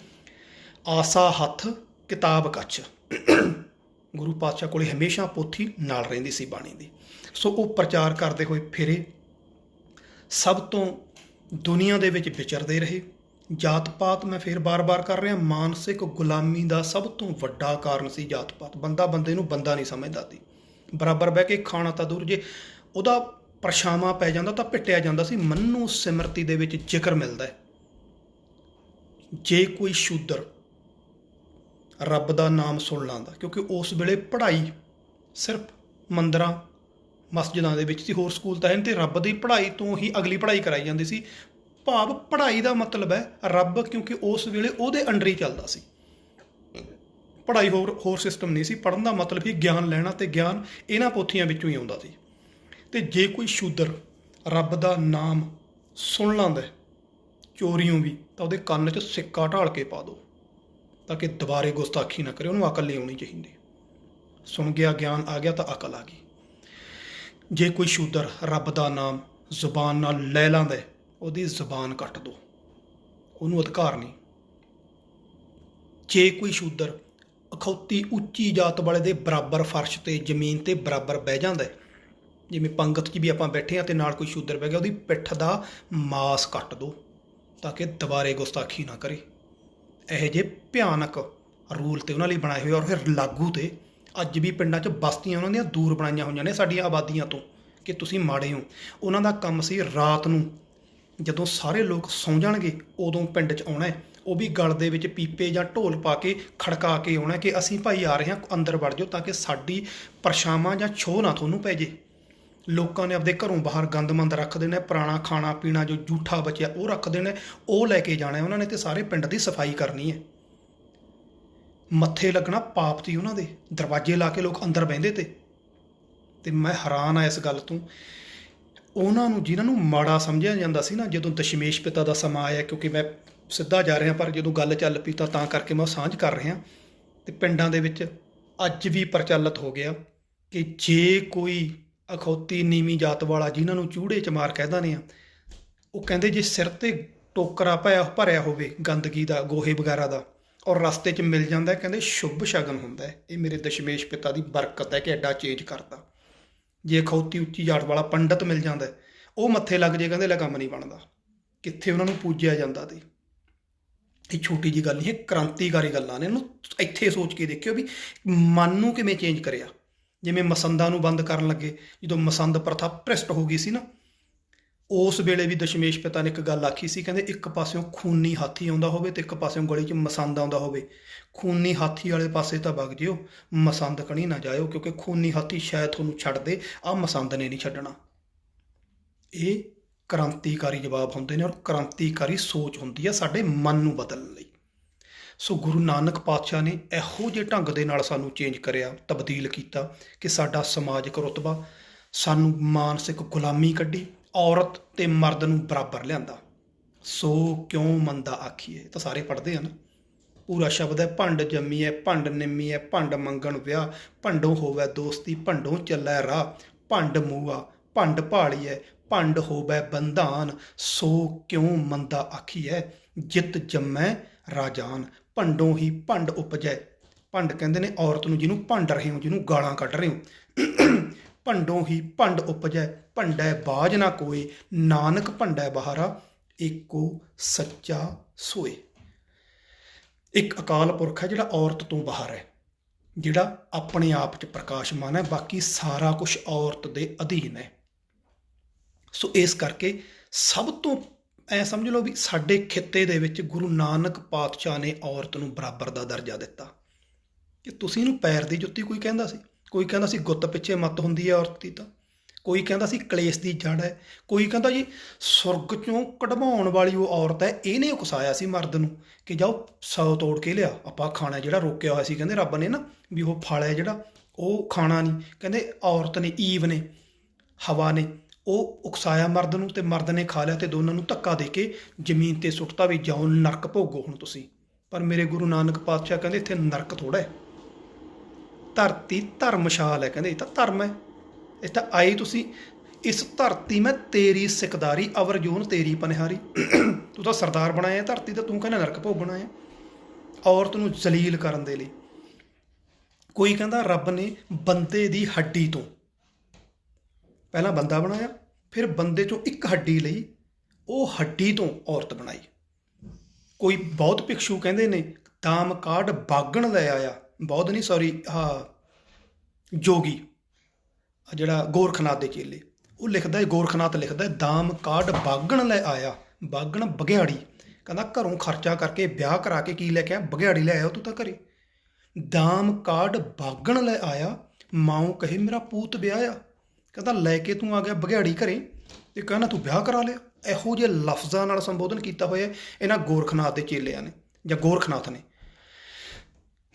ਆਸਾ ਹੱਥ ਕਿਤਾਬ ਕੱਚ, ਗੁਰੂ ਪਾਤਸ਼ਾਹ ਕੋਲੇ ਹਮੇਸ਼ਾ ਪੋਥੀ ਨਾਲ ਰਹਿੰਦੀ ਸੀ ਬਾਣੀ ਦੀ। ਸੋ ਉਹ ਪ੍ਰਚਾਰ ਕਰਦੇ ਹੋਏ ਫਿਰੇ, ਸਭ ਤੋਂ ਦੁਨੀਆ ਦੇ ਵਿੱਚ ਵਿਚਰਦੇ ਰਹੇ। ਜਾਤ ਪਾਤ, ਮੈਂ ਫਿਰ ਬਾਰ-ਬਾਰ ਕਰ ਰਿਹਾ, ਮਾਨਸਿਕ ਗੁਲਾਮੀ ਦਾ ਸਭ ਤੋਂ ਵੱਡਾ ਕਾਰਨ ਸੀ ਜਾਤ ਪਾਤ। ਬੰਦਾ ਬੰਦੇ ਨੂੰ ਬੰਦਾ ਨਹੀਂ ਸਮਝਦਾ ਸੀ। ਬਰਾਬਰ ਬਹਿ ਕੇ ਖਾਣਾ ਤਾਂ ਦੂਰ, ਜੇ ਉਹਦਾ ਪਰਛਾਵਾਂ ਪੈ ਜਾਂਦਾ ਤਾਂ ਪਿੱਟਿਆ ਜਾਂਦਾ ਸੀ। ਮਨੂ ਸਿਮਰਤੀ ਦੇ ਵਿੱਚ ਜ਼ਿਕਰ ਮਿਲਦਾ ਹੈ, ਜੇ ਕੋਈ ਸ਼ੂਦਰ ਰੱਬ ਦਾ ਨਾਮ ਸੁਣ ਲਾਂਦਾ, ਕਿਉਂਕਿ ਉਸ ਵੇਲੇ ਪੜ੍ਹਾਈ ਸਿਰਫ ਮੰਦਰਾਂ ਮਸਜਿਦਾਂ ਦੇ ਵਿੱਚ ਸੀ, ਹੋਰ ਸਕੂਲ ਤਾਂ ਨਹੀਂ, ਤੇ ਰੱਬ ਦੀ ਪੜ੍ਹਾਈ ਤੋਂ ਹੀ ਅਗਲੀ ਪੜ੍ਹਾਈ ਕਰਾਈ ਜਾਂਦੀ ਸੀ। ਭਾਵ ਪੜ੍ਹਾਈ ਦਾ ਮਤਲਬ ਹੈ ਰੱਬ, ਕਿਉਂਕਿ ਉਸ ਵੇਲੇ ਉਹਦੇ ਅੰਡਰ ਹੀ ਚੱਲਦਾ ਸੀ। ਪੜ੍ਹਾਈ ਹੋਰ ਸਿਸਟਮ ਨਹੀਂ ਸੀ। ਪੜ੍ਹਨ ਦਾ ਮਤਲਬ ਹੀ ਗਿਆਨ ਲੈਣਾ, ਤੇ ਗਿਆਨ ਇਹਨਾਂ ਪੋਥੀਆਂ ਵਿੱਚੋਂ ਹੀ ਆਉਂਦਾ ਸੀ। ਤੇ ਜੇ ਕੋਈ ਸ਼ੂਦਰ ਰੱਬ ਦਾ ਨਾਮ ਸੁਣ ਲੈਂਦਾ ਚੋਰੀਓਂ ਵੀ, ਤਾਂ ਉਹਦੇ ਕੰਨ 'ਚ ਸਿੱਕਾ ਢਾਲ ਕੇ ਪਾ ਦਿਓ, ਤਾਂ ਕਿ ਦੁਬਾਰੇ ਗੁਸਤਾਖੀ ਨਾ ਕਰੇ। ਉਹਨੂੰ ਅਕਲ ਨਹੀਂ ਆਉਣੀ ਚਾਹੀਦੀ। ਸੁਣ ਗਿਆ, ਗਿਆਨ ਆ ਗਿਆ ਤਾਂ ਅਕਲ ਆ ਗਈ। ਜੇ ਕੋਈ ਸ਼ੂਦਰ ਰੱਬ ਦਾ ਨਾਮ ਜ਼ੁਬਾਨ ਨਾਲ ਲੈ ਲੈਂਦਾ, ਉਹਦੀ ਜ਼ੁਬਾਨ ਕੱਟ ਦਿਓ, ਉਹਨੂੰ ਅਧਿਕਾਰ ਨਹੀਂ। ਜੇ ਕੋਈ ਸ਼ੂਦਰ ਅਖੌਤੀ ਉੱਚੀ ਜਾਤ ਵਾਲੇ ਦੇ ਬਰਾਬਰ ਫਰਸ਼ 'ਤੇ ਜ਼ਮੀਨ 'ਤੇ ਬਰਾਬਰ ਬਹਿ ਜਾਂਦਾ, ਜਿਵੇਂ ਪੰਗਤ 'ਚ ਵੀ ਆਪਾਂ ਬੈਠੇ ਹਾਂ ਅਤੇ ਨਾਲ ਕੋਈ ਸ਼ੂਦਰ ਬਹਿ ਗਿਆ, ਉਹਦੀ ਪਿੱਠ ਦਾ ਮਾਸ ਕੱਟ ਦਿਓ, ਤਾਂ ਕਿ ਦੁਬਾਰੇ ਗੁਸਤਾਖੀ ਨਾ ਕਰੇ। ਇਹੋ ਜਿਹੇ ਭਿਆਨਕ ਰੂਲ ਤੇ ਉਹਨਾਂ ਲਈ ਬਣਾਏ ਹੋਏ, ਔਰ ਫਿਰ ਲਾਗੂ ਤੇ ਅੱਜ ਵੀ ਪਿੰਡਾਂ 'ਚ ਬਸਤੀਆਂ ਉਹਨਾਂ ਦੀਆਂ ਦੂਰ ਬਣਾਈਆਂ ਹੋਈਆਂ ਨੇ ਸਾਡੀਆਂ ਆਬਾਦੀਆਂ ਤੋਂ, ਕਿ ਤੁਸੀਂ ਮਾੜੇ ਹੋ। ਉਹਨਾਂ ਦਾ ਕੰਮ ਸੀ ਰਾਤ ਨੂੰ ਜਦੋਂ ਸਾਰੇ ਲੋਕ ਸੌਂ ਜਾਣਗੇ ਉਦੋਂ ਪਿੰਡ 'ਚ ਆਉਣਾ, ਉਹ ਵੀ ਗਲ ਦੇ ਵਿੱਚ ਪੀਪੇ ਜਾਂ ਢੋਲ ਪਾ ਕੇ ਖੜਕਾ ਕੇ ਆਉਣਾ ਕਿ ਅਸੀਂ ਭਾਈ ਆ ਰਹੇ ਹਾਂ, ਅੰਦਰ ਵੜ ਜਾਓ, ਤਾਂ ਕਿ ਸਾਡੀ ਪਰਛਾਵਾਂ ਜਾਂ ਛੋਹ ਨਾ ਤੁਹਾਨੂੰ ਪੈ ਜੇ। ਲੋਕਾਂ ਨੇ ਆਪਦੇ ਘਰੋਂ ਬਾਹਰ ਗੰਦਮੰਦ ਰੱਖ ਦੇਣਾ, ਪੁਰਾਣਾ ਖਾਣਾ ਪੀਣਾ ਜੋ ਜੂਠਾ ਬਚਿਆ ਉਹ ਰੱਖ ਦੇਣਾ, ਉਹ ਲੈ ਕੇ ਜਾਣਾ ਉਹਨਾਂ ਨੇ, ਤੇ ਸਾਰੇ ਪਿੰਡ ਦੀ ਸਫਾਈ ਕਰਨੀ ਹੈ। ਮੱਥੇ ਲੱਗਣਾ ਪਾਪ ਤੀ ਉਹਨਾਂ ਦੇ, ਦਰਵਾਜ਼ੇ ਲਾ ਕੇ ਲੋਕ ਅੰਦਰ ਬਹਿੰਦੇ ਤੇ ਮੈਂ ਹੈਰਾਨ ਆ ਇਸ ਗੱਲ ਤੋਂ। ਉਹਨਾਂ ਨੂੰ ਜਿਨ੍ਹਾਂ ਨੂੰ ਮਾੜਾ ਸਮਝਿਆ ਜਾਂਦਾ ਸੀ ਨਾ, ਜਦੋਂ ਦਸ਼ਮੇਸ਼ ਪਿਤਾ ਦਾ ਸਮਾਂ ਆਇਆ, ਕਿਉਂਕਿ ਮੈਂ ਸਿੱਧਾ ਜਾ ਰਿਹਾ ਪਰ ਜਦੋਂ ਗੱਲ ਚੱਲ ਪਈ ਤਾਂ ਕਰਕੇ ਮੈਂ ਸਾਂਝ ਕਰ ਰਿਹਾ। ਤੇ ਪਿੰਡਾਂ ਦੇ ਵਿੱਚ ਅੱਜ ਵੀ ਪ੍ਰਚਲਿਤ ਹੋ ਗਿਆ ਕਿ ਜੇ ਕੋਈ ਅਖੌਤੀ ਨੀਵੀਂ ਜਾਤ ਵਾਲਾ, ਜਿਨ੍ਹਾਂ ਨੂੰ ਚੂੜੇ ਚਮਾਰ ਕਹਿ ਦਿੰਦੇ ਆ, ਉਹ ਕਹਿੰਦੇ ਜੇ ਸਿਰ 'ਤੇ ਟੋਕਰਾ ਭਰਿਆ ਹੋਵੇ ਗੰਦਗੀ ਦਾ, ਗੋਹੇ ਵਗੈਰਾ ਦਾ, ਔਰ ਰਸਤੇ 'ਚ ਮਿਲ ਜਾਂਦਾ, ਕਹਿੰਦੇ ਸ਼ੁਭ ਸ਼ਗਨ ਹੁੰਦਾ। ਇਹ ਮੇਰੇ ਦਸ਼ਮੇਸ਼ ਪਿਤਾ ਦੀ ਬਰਕਤ ਹੈ ਕਿ ਐਡਾ ਚੇਂਜ ਕਰਤਾ। ਜੇ ਅਖੌਤੀ ਉੱਚੀ ਜਾਤ ਵਾਲਾ ਪੰਡਤ ਮਿਲ ਜਾਂਦਾ, ਉਹ ਮੱਥੇ ਲੱਗ ਜੇ, ਕਹਿੰਦੇ ਲੈ ਕੰਮ ਨਹੀਂ ਬਣਦਾ। ਕਿੱਥੇ ਉਹਨਾਂ ਨੂੰ ਪੂਜਿਆ ਜਾਂਦਾ। ਤੇ ਇਹ ਛੋਟੀ ਜਿਹੀ ਗੱਲ ਨਹੀਂ, ਇਹ ਕ੍ਰਾਂਤੀਕਾਰੀ ਗੱਲਾਂ ਨੇ। ਇਹਨੂੰ ਇੱਥੇ ਸੋਚ ਕੇ ਦੇਖਿਓ ਵੀ ਮਨ ਨੂੰ ਕਿਵੇਂ ਚੇਂਜ ਕਰਿਆ। ਜਿਵੇਂ ਮਸੰਦਾਂ ਨੂੰ ਬੰਦ ਕਰਨ ਲੱਗੇ, ਜਦੋਂ ਮਸੰਦ ਪ੍ਰਥਾ ਭ੍ਰਿਸ਼ਟ ਹੋ ਗਈ ਸੀ ਨਾ, ਉਸ ਵੇਲੇ ਵੀ ਦਸ਼ਮੇਸ਼ ਪਿਤਾ ਨੇ ਇੱਕ ਗੱਲ ਆਖੀ ਸੀ, ਕਹਿੰਦੇ ਇੱਕ ਪਾਸਿਓਂ ਖੂਨੀ ਹਾਥੀ ਆਉਂਦਾ ਹੋਵੇ ਤੇ ਇੱਕ ਪਾਸਿਓਂ ਗਲੀ 'ਚ ਮਸੰਦ ਆਉਂਦਾ ਹੋਵੇ, ਖੂਨੀ ਹਾਥੀ ਵਾਲੇ ਪਾਸੇ ਤਾਂ ਵਗ ਜਿਓ, ਮਸੰਦ ਕਣੀ ਨਾ ਜਾਇਓ, ਕਿਉਂਕਿ ਖੂਨੀ ਹਾਥੀ ਸ਼ਾਇਦ ਤੁਹਾਨੂੰ ਛੱਡ ਦੇ, ਆਹ ਮਸੰਦ ਨੇ ਨਹੀਂ ਛੱਡਣਾ। ਇਹ ਕ੍ਰਾਂਤੀਕਾਰੀ ਜਵਾਬ ਹੁੰਦੇ ਨੇ, ਔਰ ਕ੍ਰਾਂਤੀਕਾਰੀ ਸੋਚ ਹੁੰਦੀ ਹੈ ਸਾਡੇ ਮਨ ਨੂੰ ਬਦਲਣ ਲਈ। ਸੋ ਗੁਰੂ ਨਾਨਕ ਪਾਤਸ਼ਾਹ ਨੇ ਇਹੋ ਜਿਹੇ ਢੰਗ ਦੇ ਨਾਲ ਸਾਨੂੰ ਚੇਂਜ ਕਰਿਆ, ਤਬਦੀਲ ਕੀਤਾ ਕਿ ਸਾਡਾ ਸਮਾਜਿਕ ਰੁਤਬਾ, ਸਾਨੂੰ ਮਾਨਸਿਕ ਗੁਲਾਮੀ ਕੱਢੀ, ਔਰਤ ਤੇ ਮਰਦ ਨੂੰ ਬਰਾਬਰ ਲਿਆਂਦਾ। ਸੋ ਕਿਉਂ ਮੰਦਾ ਆਖੀਏ, ਤਾਂ ਸਾਰੇ ਪੜ੍ਹਦੇ ਹਨ। ਪੂਰਾ ਸ਼ਬਦ ਹੈ, ਭੰਡ ਜੰਮੀ ਹੈ, ਭੰਡ ਨਿੰਮੀ ਹੈ, ਭੰਡ ਮੰਗਣ ਵਿਆਹ, ਭੰਡੋਂ ਹੋਵੇ ਦੋਸਤੀ, ਭੰਡੋਂ ਚੱਲੈ ਰਾਹ, ਭੰਡ ਮੂਆ, ਭੰਡ ਭਾਲੀ ਹੈ, ਭੰਡ ਹੋਵੇ ਬੰਧਾਨ, ਸੋ ਕਿਉਂ ਮੰਦਾ ਆਖੀਐ, ਜਿਤ ਜੰਮੈ ਰਾਜਾਨ। ਭੰਡੋਂ ਹੀ ਭੰਡ ਉਪਜੈ। ਭੰਡ ਕਹਿੰਦੇ ਨੇ ਔਰਤ ਨੂੰ, ਜਿਹਨੂੰ ਭੰਡ ਰਹੇ ਹੋ, ਜਿਹਨੂੰ ਗਾਲਾਂ ਕੱਢ ਰਹੇ ਹੋ। ਭੰਡੋਂ ਹੀ ਭੰਡ ਉਪਜੈ, ਭੰਡੈ ਬਾਝ ਨਾ ਕੋਏ, ਨਾਨਕ ਭੰਡੈ ਬਹਾਰਾ, ਏਕੋ ਸੱਚਾ ਸੋਏ। ਇੱਕ ਅਕਾਲ ਪੁਰਖ ਹੈ ਜਿਹੜਾ ਔਰਤ ਤੋਂ ਬਾਹਰ ਹੈ, ਜਿਹੜਾ ਆਪਣੇ ਆਪ 'ਚ ਪ੍ਰਕਾਸ਼ਮਾਨ ਹੈ, ਬਾਕੀ ਸਾਰਾ ਕੁਝ ਔਰਤ ਦੇ ਅਧੀਨ ਹੈ। ਸੋ ਇਸ ਕਰਕੇ ਸਭ ਤੋਂ ਐ ਸਮਝ ਲਓ ਵੀ ਸਾਡੇ ਖਿੱਤੇ ਦੇ ਵਿੱਚ ਗੁਰੂ ਨਾਨਕ ਪਾਤਸ਼ਾਹ ਨੇ ਔਰਤ ਨੂੰ ਬਰਾਬਰ ਦਾ ਦਰਜਾ ਦਿੱਤਾ। ਕਿ ਤੁਸੀਂ ਇਹਨੂੰ ਪੈਰ ਦੀ ਜੁੱਤੀ ਕੋਈ ਕਹਿੰਦਾ ਸੀ, ਕੋਈ ਕਹਿੰਦਾ ਸੀ ਗੁੱਤ ਪਿੱਛੇ ਮੱਤ ਹੁੰਦੀ ਹੈ ਔਰਤ ਦੀ, ਤਾਂ ਕੋਈ ਕਹਿੰਦਾ ਸੀ ਕਲੇਸ਼ ਦੀ ਜੜ ਹੈ, ਕੋਈ ਕਹਿੰਦਾ ਜੀ ਸੁਰਗ 'ਚੋਂ ਕਢਵਾਉਣ ਵਾਲੀ ਉਹ ਔਰਤ ਹੈ, ਇਹਨੇ ਉਕਸਾਇਆ ਸੀ ਮਰਦ ਨੂੰ ਕਿ ਜਾਓ 100 ਤੋੜ ਕੇ ਲਿਆ, ਆਪਾਂ ਖਾਣਾ ਜਿਹੜਾ ਰੋਕਿਆ ਹੋਇਆ ਸੀ, ਕਹਿੰਦੇ ਰੱਬ ਨੇ ਨਾ ਵੀ ਉਹ ਫਲ ਹੈ ਜਿਹੜਾ ਉਹ ਖਾਣਾ ਨਹੀਂ। ਕਹਿੰਦੇ ਔਰਤ ਨੇ, ਈਵ ਨੇ, ਹਵਾ ਨੇ ਉਹ ਉਕਸਾਇਆ ਮਰਦ ਨੂੰ, ਤੇ ਮਰਦ ਨੇ ਖਾ ਲਿਆ ਤੇ ਦੋਨਾਂ ਨੂੰ ਧੱਕਾ ਦੇ ਕੇ ਜ਼ਮੀਨ 'ਤੇ ਸੁੱਟਤਾ ਵੀ ਜਾਓ ਨਰਕ ਭੋਗੋ ਹੁਣ ਤੁਸੀਂ। ਪਰ ਮੇਰੇ ਗੁਰੂ ਨਾਨਕ ਪਾਤਸ਼ਾਹ ਕਹਿੰਦੇ ਇੱਥੇ ਨਰਕ ਥੋੜ੍ਹਾ ਹੈ, ਧਰਤੀ ਧਰਮਸ਼ਾਲ ਹੈ। ਕਹਿੰਦੇ ਇਹ ਤਾਂ ਧਰਮ ਹੈ, ਇਹ ਤਾਂ ਆਈ ਤੁਸੀਂ ਇਸ ਧਰਤੀ ਮੈਂ ਤੇਰੀ ਸਿਕਦਾਰੀ, ਅਵਰ ਜੋਨ ਤੇਰੀ ਪਨਿਹਾਰੀ। ਤੂੰ ਤਾਂ ਸਰਦਾਰ ਬਣਾਇਆ ਧਰਤੀ ਦਾ, ਤੂੰ ਕਹਿੰਦਾ ਨਰਕ ਭੋਗਣਾ ਹੈ ਔਰਤ ਨੂੰ ਜਲੀਲ ਕਰਨ ਦੇ ਲਈ। ਕੋਈ ਕਹਿੰਦਾ ਰੱਬ ਨੇ ਬੰਦੇ ਦੀ ਹੱਡੀ ਤੋਂ ਪਹਿਲਾਂ ਬੰਦਾ ਬਣਾਇਆ, ਫਿਰ ਬੰਦੇ 'ਚੋਂ ਇੱਕ ਹੱਡੀ ਲਈ, ਉਹ ਹੱਡੀ ਤੋਂ ਔਰਤ ਬਣਾਈ। ਕੋਈ ਬਹੁਤ ਭਿਕਸ਼ੂ ਕਹਿੰਦੇ ਨੇ ਦਾਮ ਕਾਢ ਬਾਗਣ ਲੈ ਆਇਆ, ਬਹੁਤ ਨਹੀਂ ਸੌਰੀ ਜੋਗੀ ਜਿਹੜਾ ਗੋਰਖਨਾਥ ਦੇ ਚੇਲੇ, ਉਹ ਲਿਖਦਾ, ਗੋਰਖਨਾਥ ਲਿਖਦਾ, ਦਾਮ ਕਾਢ ਬਾਗਣ ਲੈ ਆਇਆ। ਬਾਗਣ ਬਘਿਆੜੀ, ਕਹਿੰਦਾ ਘਰੋਂ ਖਰਚਾ ਕਰਕੇ ਵਿਆਹ ਕਰਾ ਕੇ ਕੀ ਲੈ ਕੇ ਆਇਆ, ਬਘਿਆੜੀ ਲੈ ਆਇਆ ਤੂੰ ਤਾਂ ਘਰੇ। ਦਾਮ ਕਾਢ ਬਾਗਣ ਲੈ ਆਇਆ, ਮਾਊ ਕਹੇ ਮੇਰਾ ਪੂਤ ਵਿਆਹਿਆ। ਕਹਿੰਦਾ ਲੈ ਕੇ ਤੂੰ ਆ ਗਿਆ ਬਘਿਆੜੀ ਘਰੇ ਤੇ ਕਹਿੰਦਾ ਤੂੰ ਵਿਆਹ ਕਰਾ ਲਿਆ। ਇਹੋ ਜਿਹੇ ਲਫ਼ਜ਼ਾਂ ਨਾਲ ਸੰਬੋਧਨ ਕੀਤਾ ਹੋਇਆ ਇਹਨਾਂ ਗੋਰਖਨਾਥ ਦੇ ਚੇਲਿਆਂ ਨੇ ਜਾਂ ਗੋਰਖਨਾਥ ਨੇ।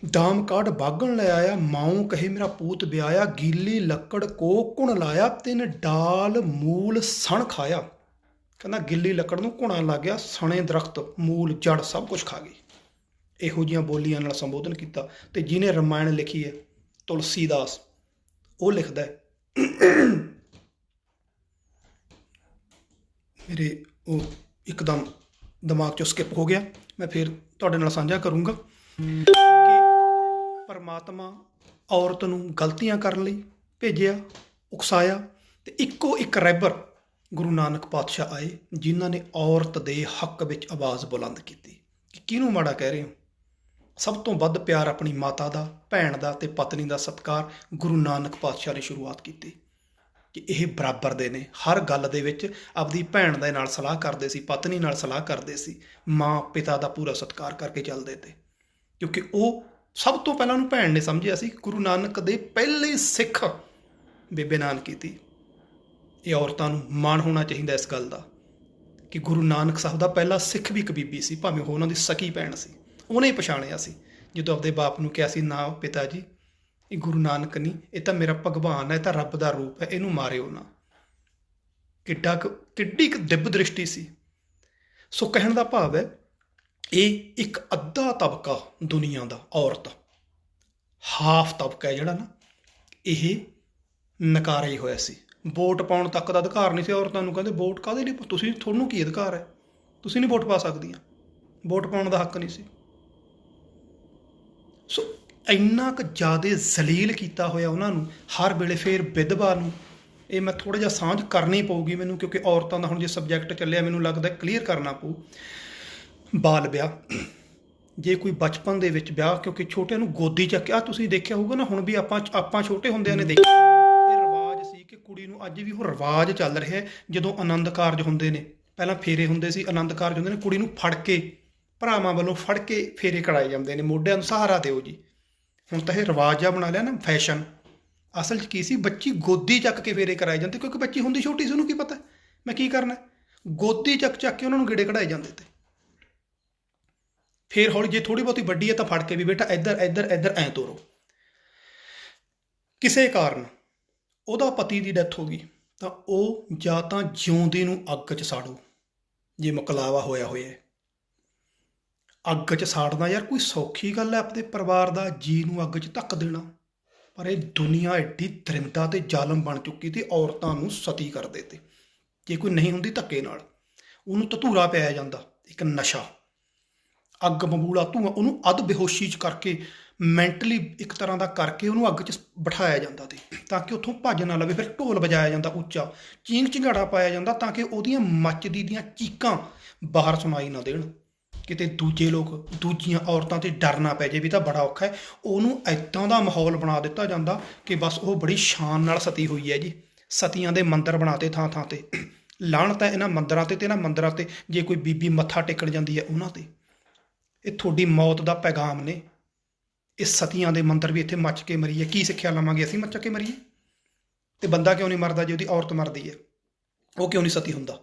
दाम काढ़ बागण ले आया, माऊं कहे मेरा पूत ब्याया, गीली लकड़ को घुण लाया, तिन डाल मूल सण खाया। कहना गिੱਲੀ ਲੱਕੜ ਨੂੰ ਘੁਣਾ ਲੱਗ ਗਿਆ, ਸਣੇ ਦਰਖਤ ਮੂਲ ਜੜ ਸਭ ਕੁਝ ਖਾ ਗਈ। ਇਹੋ ਜਿਹੀਆਂ ਬੋਲੀਆਂ ਨਾਲ ਸੰਬੋਧਨ ਕੀਤਾ। ਤੇ ਜਿਹਨੇ ਰਮਾਇਣ ਲਿਖੀ ਹੈ ਤੁਲਸੀਦਾਸ, ਉਹ ਲਿਖਦਾ ਹੈ, ਮੇਰੇ ਉਹ ਇੱਕਦਮ ਦਿਮਾਗ 'ਚੋਂ ਸਕਿਪ ਹੋ ਗਿਆ, ਮੈਂ ਫਿਰ ਤੁਹਾਡੇ ਨਾਲ ਸਾਂਝਾ ਕਰੂੰਗਾ ਕਿ ਪਰਮਾਤਮਾ ਔਰਤ ਨੂੰ ਗਲਤੀਆਂ ਕਰਨ ਲਈ ਭੇਜਿਆ, ਉਕਸਾਇਆ, ਤੇ ਇੱਕੋ ਇੱਕ ਰਹਿਬਰ ਗੁਰੂ ਨਾਨਕ ਪਾਤਸ਼ਾਹ ਆਏ ਜਿਨ੍ਹਾਂ ਨੇ ਔਰਤ ਦੇ ਹੱਕ ਵਿੱਚ ਆਵਾਜ਼ ਬੁਲੰਦ ਕੀਤੀ ਕਿ ਕਿਹਨੂੰ ਮਾੜਾ ਕਹਿ ਰਹੇ ਹੋ। ਸਭ ਤੋਂ ਵੱਧ ਪਿਆਰ ਆਪਣੀ ਮਾਤਾ ਦਾ, ਭੈਣ ਦਾ ਤੇ ਪਤਨੀ ਦਾ ਸਤਿਕਾਰ ਗੁਰੂ ਨਾਨਕ ਪਾਤਸ਼ਾਹ ਨੇ ਸ਼ੁਰੂਆਤ ਕੀਤੀ ਕਿ ਇਹ ਬਰਾਬਰ ਦੇ ਨੇ। ਹਰ ਗੱਲ ਦੇ ਵਿੱਚ ਆਪਦੀ ਭੈਣ ਦੇ ਨਾਲ ਸਲਾਹ ਕਰਦੇ ਸੀ, ਪਤਨੀ ਨਾਲ ਸਲਾਹ ਕਰਦੇ ਸੀ, ਮਾਂ ਪਿਤਾ ਦਾ ਪੂਰਾ ਸਤਿਕਾਰ ਕਰਕੇ ਚੱਲਦੇ ਤੇ, ਕਿਉਂਕਿ ਉਹ ਸਭ ਤੋਂ ਪਹਿਲਾਂ ਉਹਨੂੰ ਭੈਣ ਨੇ ਸਮਝਿਆ ਸੀ। ਗੁਰੂ ਨਾਨਕ ਦੇ ਪਹਿਲੇ ਸਿੱਖ ਬੇਬੇ ਨਾਨਕੀ ਸੀ। ਇਹ ਔਰਤਾਂ ਨੂੰ ਮਾਣ ਹੋਣਾ ਚਾਹੀਦਾ ਇਸ ਗੱਲ ਦਾ ਕਿ ਗੁਰੂ ਨਾਨਕ ਸਾਹਿਬ ਦਾ ਪਹਿਲਾ ਸਿੱਖ ਵੀ ਇੱਕ ਬੀਬੀ ਸੀ, ਭਾਵੇਂ ਉਹ ਉਹਨਾਂ ਦੀ ਸਕੀ ਭੈਣ ਸੀ। ਉਹਨੇ ਹੀ ਪਛਾਣਿਆ ਸੀ ਜਦੋਂ ਆਪਦੇ ਬਾਪ ਨੂੰ ਕਿਹਾ ਸੀ, ਨਾ ਪਿਤਾ ਜੀ ਇਹ ਗੁਰੂ ਨਾਨਕ ਨਹੀਂ, ਇਹ ਤਾਂ ਮੇਰਾ ਭਗਵਾਨ ਹੈ, ਇਹ ਤਾਂ ਰੱਬ ਦਾ ਰੂਪ ਹੈ, ਇਹਨੂੰ ਮਾਰਿਓ ਨਾ। ਕਿੱਡੀ ਕੁ ਦਿਵ ਦ੍ਰਿਸ਼ਟੀ ਸੀ। ਸੋ ਕਹਿਣ ਦਾ ਭਾਵ ਹੈ ਇਹ ਇੱਕ ਅੱਧਾ ਤਬਕਾ ਦੁਨੀਆ ਦਾ, ਔਰਤ ਹਾਫ ਤਬਕਾ ਹੈ ਜਿਹੜਾ ਨਾ, ਇਹ ਨਕਾਰਿਆ ਹੀ ਹੋਇਆ ਸੀ। ਵੋਟ ਪਾਉਣ ਤੱਕ ਦਾ ਅਧਿਕਾਰ ਨਹੀਂ ਸੀ ਔਰਤਾਂ ਨੂੰ। ਕਹਿੰਦੇ ਵੋਟ ਕਾਹਦੇ ਲਈ, ਤੁਹਾਨੂੰ ਕੀ ਅਧਿਕਾਰ ਹੈ, ਤੁਸੀਂ ਨਹੀਂ ਵੋਟ ਪਾ ਸਕਦੀਆਂ, ਵੋਟ ਪਾਉਣ ਦਾ ਹੱਕ ਨਹੀਂ ਸੀ। ਸੋ ਇੰਨਾ ਕੁ ਜ਼ਿਆਦਾ ਜ਼ਲੀਲ ਕੀਤਾ ਹੋਇਆ ਉਹਨਾਂ ਨੂੰ ਹਰ ਵੇਲੇ। ਫਿਰ ਵਿਧਵਾ ਨੂੰ, ਇਹ ਮੈਂ ਥੋੜ੍ਹਾ ਜਿਹਾ ਸਾਂਝ ਕਰਨੀ ਪਊਗੀ ਮੈਨੂੰ, ਕਿਉਂਕਿ ਔਰਤਾਂ ਦਾ ਹੁਣ ਜੇ ਸਬਜੈਕਟ ਚੱਲਿਆ ਮੈਨੂੰ ਲੱਗਦਾ ਕਲੀਅਰ ਕਰਨਾ ਪਊ। ਬਾਲ ਵਿਆਹ, ਜੇ ਕੋਈ ਬਚਪਨ ਦੇ ਵਿੱਚ ਵਿਆਹ, ਕਿਉਂਕਿ ਛੋਟਿਆਂ ਨੂੰ ਗੋਦੀ ਚੱਕ ਕੇ, ਤੁਸੀਂ ਦੇਖਿਆ ਹੋਊਗਾ ਨਾ, ਹੁਣ ਵੀ ਆਪਾਂ ਛੋਟੇ ਹੁੰਦਿਆਂ ਨੇ ਦੇਖਿਆ ਇਹ ਰਿਵਾਜ ਸੀ ਕਿ ਕੁੜੀ ਨੂੰ, ਅੱਜ ਵੀ ਉਹ ਰਿਵਾਜ ਚੱਲ ਰਿਹਾ ਜਦੋਂ ਆਨੰਦ ਕਾਰਜ ਹੁੰਦੇ ਨੇ, ਪਹਿਲਾਂ ਫੇਰੇ ਹੁੰਦੇ ਸੀ, ਆਨੰਦ ਕਾਰਜ ਹੁੰਦੇ ਨੇ, ਕੁੜੀ ਨੂੰ ਫੜ ਕੇ ਭਰਾਵਾਂ ਵੱਲੋਂ ਫੜ ਕੇ ਫੇਰੇ ਕਰਾਏ ਜਾਂਦੇ ਨੇ, ਮੋਢਿਆਂ ਨੂੰ ਸਹਾਰਾ ਦਿਓ ਜੀ। ਹੁਣ ਤਾਂ ਇਹ ਰਿਵਾਜ ਜਿਹਾ ਬਣਾ ਲਿਆ ਨਾ, ਫੈਸ਼ਨ। ਅਸਲ 'ਚ ਕੀ ਸੀ, ਬੱਚੀ ਗੋਦੀ ਚੱਕ ਕੇ ਫੇਰੇ ਕਰਾਏ ਜਾਂਦੇ, ਕਿਉਂਕਿ ਬੱਚੀ ਹੁੰਦੀ ਛੋਟੀ ਸੀ, ਉਹਨੂੰ ਕੀ ਪਤਾ ਮੈਂ ਕੀ ਕਰਨਾ। ਗੋਦੀ ਚੱਕ ਕੇ ਉਹਨਾਂ ਨੂੰ ਗੇੜੇ ਕਢਾਏ ਜਾਂਦੇ ਤੇ ਫਿਰ ਹੌਲੀ ਜੇ ਥੋੜ੍ਹੀ ਬਹੁਤੀ ਵੱਡੀ ਹੈ ਤਾਂ ਫੜ ਕੇ ਵੀ ਬੇਟਾ ਇੱਧਰ ਇੱਧਰ ਇੱਧਰ ਐਂ ਤੋਰੋ। ਕਿਸੇ ਕਾਰਨ ਉਹਦਾ ਪਤੀ ਦੀ ਡੈਥ ਹੋ ਗਈ ਤਾਂ ਉਹ ਜਾਂ ਤਾਂ ਜਿਉਂਦੇ ਨੂੰ ਅੱਗ 'ਚ ਸਾੜੋ, ਜੇ ਮੁਕਲਾਵਾ ਹੋਇਆ ਹੈ। ਅੱਗ 'ਚ ਸਾੜਨਾ ਯਾਰ ਕੋਈ ਸੌਖੀ ਗੱਲ ਹੈ, ਆਪਣੇ ਪਰਿਵਾਰ ਦਾ ਜੀ ਨੂੰ ਅੱਗ 'ਚ ਧੱਕ ਦੇਣਾ। ਪਰ ਇਹ ਦੁਨੀਆ ਐਡੀ ਦਰਿੰਦਾ ਤੇ ਜ਼ਾਲਮ ਬਣ ਚੁੱਕੀ ਤੇ ਔਰਤਾਂ ਨੂੰ ਸਤੀ ਕਰਦੇ ਤੇ, ਜੇ ਕੋਈ ਨਹੀਂ ਹੁੰਦੀ ਧੱਕੇ ਨਾਲ ਉਹਨੂੰ ਧਤੂਰਾ ਪਿਆਇਆ ਜਾਂਦਾ, ਇੱਕ ਨਸ਼ਾ, ਅੱਗ ਬਬੂਲਾ ਧੂੰਆਂ, ਉਹਨੂੰ ਅੱਧ ਬੇਹੋਸ਼ੀ 'ਚ ਕਰਕੇ ਮੈਂਟਲੀ ਇੱਕ ਤਰ੍ਹਾਂ ਦਾ ਕਰਕੇ ਉਹਨੂੰ ਅੱਗ 'ਚ ਬਿਠਾਇਆ ਜਾਂਦਾ ਤੇ, ਤਾਂ ਕਿ ਉੱਥੋਂ ਭੱਜ ਨਾ ਲਵੇ। ਫਿਰ ਢੋਲ ਵਜਾਇਆ ਜਾਂਦਾ ਉੱਚਾ, ਚੀਂਗ ਚਿੰਗਾੜਾ ਪਾਇਆ ਜਾਂਦਾ ਤਾਂ ਕਿ ਉਹਦੀਆਂ ਮੱਚਦੀ ਦੀਆਂ ਚੀਕਾਂ ਬਾਹਰ ਸੁਣਾਈ ਨਾ ਦੇਣ, ਕਿਤੇ ਦੂਜੇ ਲੋਕ, ਦੂਜੀਆਂ ਔਰਤਾਂ 'ਤੇ ਡਰ ਨਾ ਪੈ ਜੇ ਵੀ ਤਾਂ ਬੜਾ ਔਖਾ ਹੈ। ਉਹਨੂੰ ਇੱਦਾਂ ਦਾ ਮਾਹੌਲ ਬਣਾ ਦਿੱਤਾ ਜਾਂਦਾ ਕਿ ਬਸ ਉਹ ਬੜੀ ਸ਼ਾਨ ਨਾਲ ਸਤੀ ਹੋਈ ਹੈ ਜੀ। ਸਤੀਆਂ ਦੇ ਮੰਦਰ ਬਣਾਤੇ ਥਾਂ ਥਾਂ 'ਤੇ। ਲਾਹਣਤ ਹੈ ਇਹਨਾਂ ਮੰਦਰਾਂ 'ਤੇ, ਇਹਨਾਂ ਮੰਦਰਾਂ 'ਤੇ ਜੇ ਕੋਈ ਬੀਬੀ ਮੱਥਾ ਟੇਕਣ ਜਾਂਦੀ ਹੈ ਉਹਨਾਂ 'ਤੇ। ਇਹ ਤੁਹਾਡੀ ਮੌਤ ਦਾ ਪੈਗਾਮ ਨੇ। ਇਹ ਸਤੀਆਂ ਦੇ ਮੰਦਰ ਵੀ ਇੱਥੇ ਮੱਚ ਕੇ ਮਰੀਏ, ਕੀ ਸਿੱਖਿਆ ਲਵਾਂਗੇ ਅਸੀਂ ਮੱਚ ਕੇ ਮਰੀਏ? ਤੇ ਬੰਦਾ ਕਿਉਂ ਨਹੀਂ ਮਰਦਾ ਜੇ ਉਹਦੀ ਔਰਤ ਮਰਦੀ ਹੈ? ਉਹ ਕਿਉਂ ਨਹੀਂ ਸਤੀ ਹੁੰਦਾ?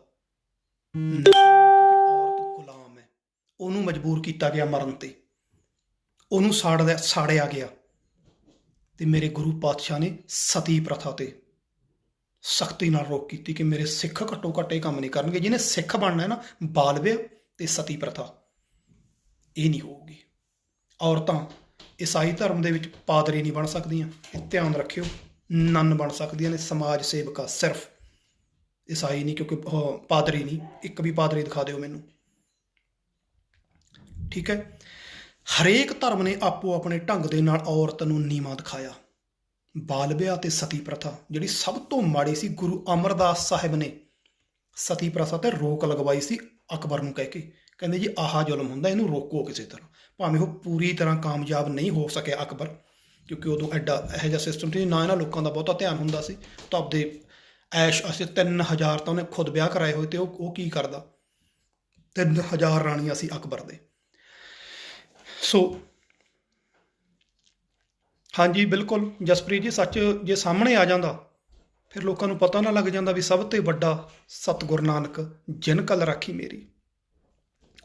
ਉਹਨੂੰ ਮਜਬੂਰ ਕੀਤਾ ਗਿਆ ਮਰਨ ਤੇ, ਉਹਨੂੰ ਸਾੜਿਆ ਗਿਆ। ਤੇ ਮੇਰੇ ਗੁਰੂ ਪਾਤਸ਼ਾਹ ਨੇ ਸਤੀ ਪ੍ਰਥਾ ਤੇ ਸਖਤੀ ਨਾਲ ਰੋਕ ਕੀਤੀ ਕਿ ਮੇਰੇ ਸਿੱਖ ਘੱਟੋ ਘੱਟ ਇਹ ਕੰਮ ਨਹੀਂ ਕਰਨਗੇ। ਜਿਹਨੇ ਸਿੱਖ ਬਣਨਾ ਹੈ ਨਾ, ਬਾਲ ਵਿਆਹ ਤੇ ਸਤੀ ਪ੍ਰਥਾ ਇਹ ਨਹੀਂ ਹੋਊਗੀ। ਔਰਤਾਂ ਈਸਾਈ ਧਰਮ ਦੇ ਵਿੱਚ ਪਾਦਰੀ ਨਹੀਂ ਬਣ ਸਕਦੀਆਂ, ਇਹ ਧਿਆਨ ਰੱਖਿਓ। ਨਨ ਬਣ ਸਕਦੀਆਂ ਨੇ, ਸਮਾਜ ਸੇਵਕਾ ਸਿਰਫ, ਈਸਾਈ ਨਹੀਂ, ਕਿਉਂਕਿ ਪਾਦਰੀ ਨਹੀਂ। ਇੱਕ ਵੀ ਪਾਦਰੀ ਦਿਖਾ ਦਿਓ ਮੈਨੂੰ, ਠੀਕ ਹੈ। ਹਰੇਕ ਧਰਮ ਨੇ ਆਪੋ ਆਪਣੇ ਢੰਗ ਦੇ ਨਾਲ ਔਰਤ ਨੂੰ ਨੀਵਾਂ ਦਿਖਾਇਆ। ਬਾਲ ਵਿਆਹ ਤੇ ਸਤੀ ਪ੍ਰਥਾ ਜਿਹੜੀ ਸਭ ਤੋਂ ਮਾੜੀ ਸੀ, ਗੁਰੂ ਅਮਰਦਾਸ ਸਾਹਿਬ ਨੇ ਸਤੀ ਪ੍ਰਥਾ ਤੇ ਰੋਕ ਲਗਵਾਈ ਸੀ ਅਕਬਰ ਨੂੰ ਕਹਿ ਕੇ, ਕਹਿੰਦੇ ਜੀ ਆਹ ਜ਼ੁਲਮ ਹੁੰਦਾ, ਇਹਨੂੰ ਰੋਕੋ ਕਿਸੇ ਤਰ੍ਹਾਂ। ਭਾਵੇਂ ਉਹ ਪੂਰੀ ਤਰ੍ਹਾਂ ਕਾਮਯਾਬ ਨਹੀਂ ਹੋ ਸਕਿਆ ਅਕਬਰ, ਕਿਉਂਕਿ ਉਦੋਂ ਐਡਾ ਇਹੋ ਜਿਹਾ ਸਿਸਟਮ ਸੀ ਨਾ, ਇਹਨਾਂ ਲੋਕਾਂ ਦਾ ਬਹੁਤਾ ਧਿਆਨ ਹੁੰਦਾ ਸੀ। ਤਾਂ ਆਪਦੇ ਐਸ਼ ਅਸੀਂ 3000 ਤਾਂ ਉਹਨੇ ਖੁਦ ਵਿਆਹ ਕਰਾਏ ਹੋਏ, ਤੇ ਉਹ ਕੀ ਕਰਦਾ, 3000 ਰਾਣੀਆਂ ਸੀ ਅਕਬਰ ਦੇ। ਸੋ ਹਾਂਜੀ ਬਿਲਕੁਲ ਜਸਪ੍ਰੀਤ ਜੀ, ਸੱਚ ਜੇ ਸਾਹਮਣੇ ਆ ਜਾਂਦਾ ਫਿਰ ਲੋਕਾਂ ਨੂੰ ਪਤਾ ਨਾ ਲੱਗ ਜਾਂਦਾ ਵੀ ਸਭ ਤੋਂ ਵੱਡਾ ਸਤਿਗੁਰ ਨਾਨਕ ਜਿਨ ਕਲ ਰਾਖੀ ਮੇਰੀ,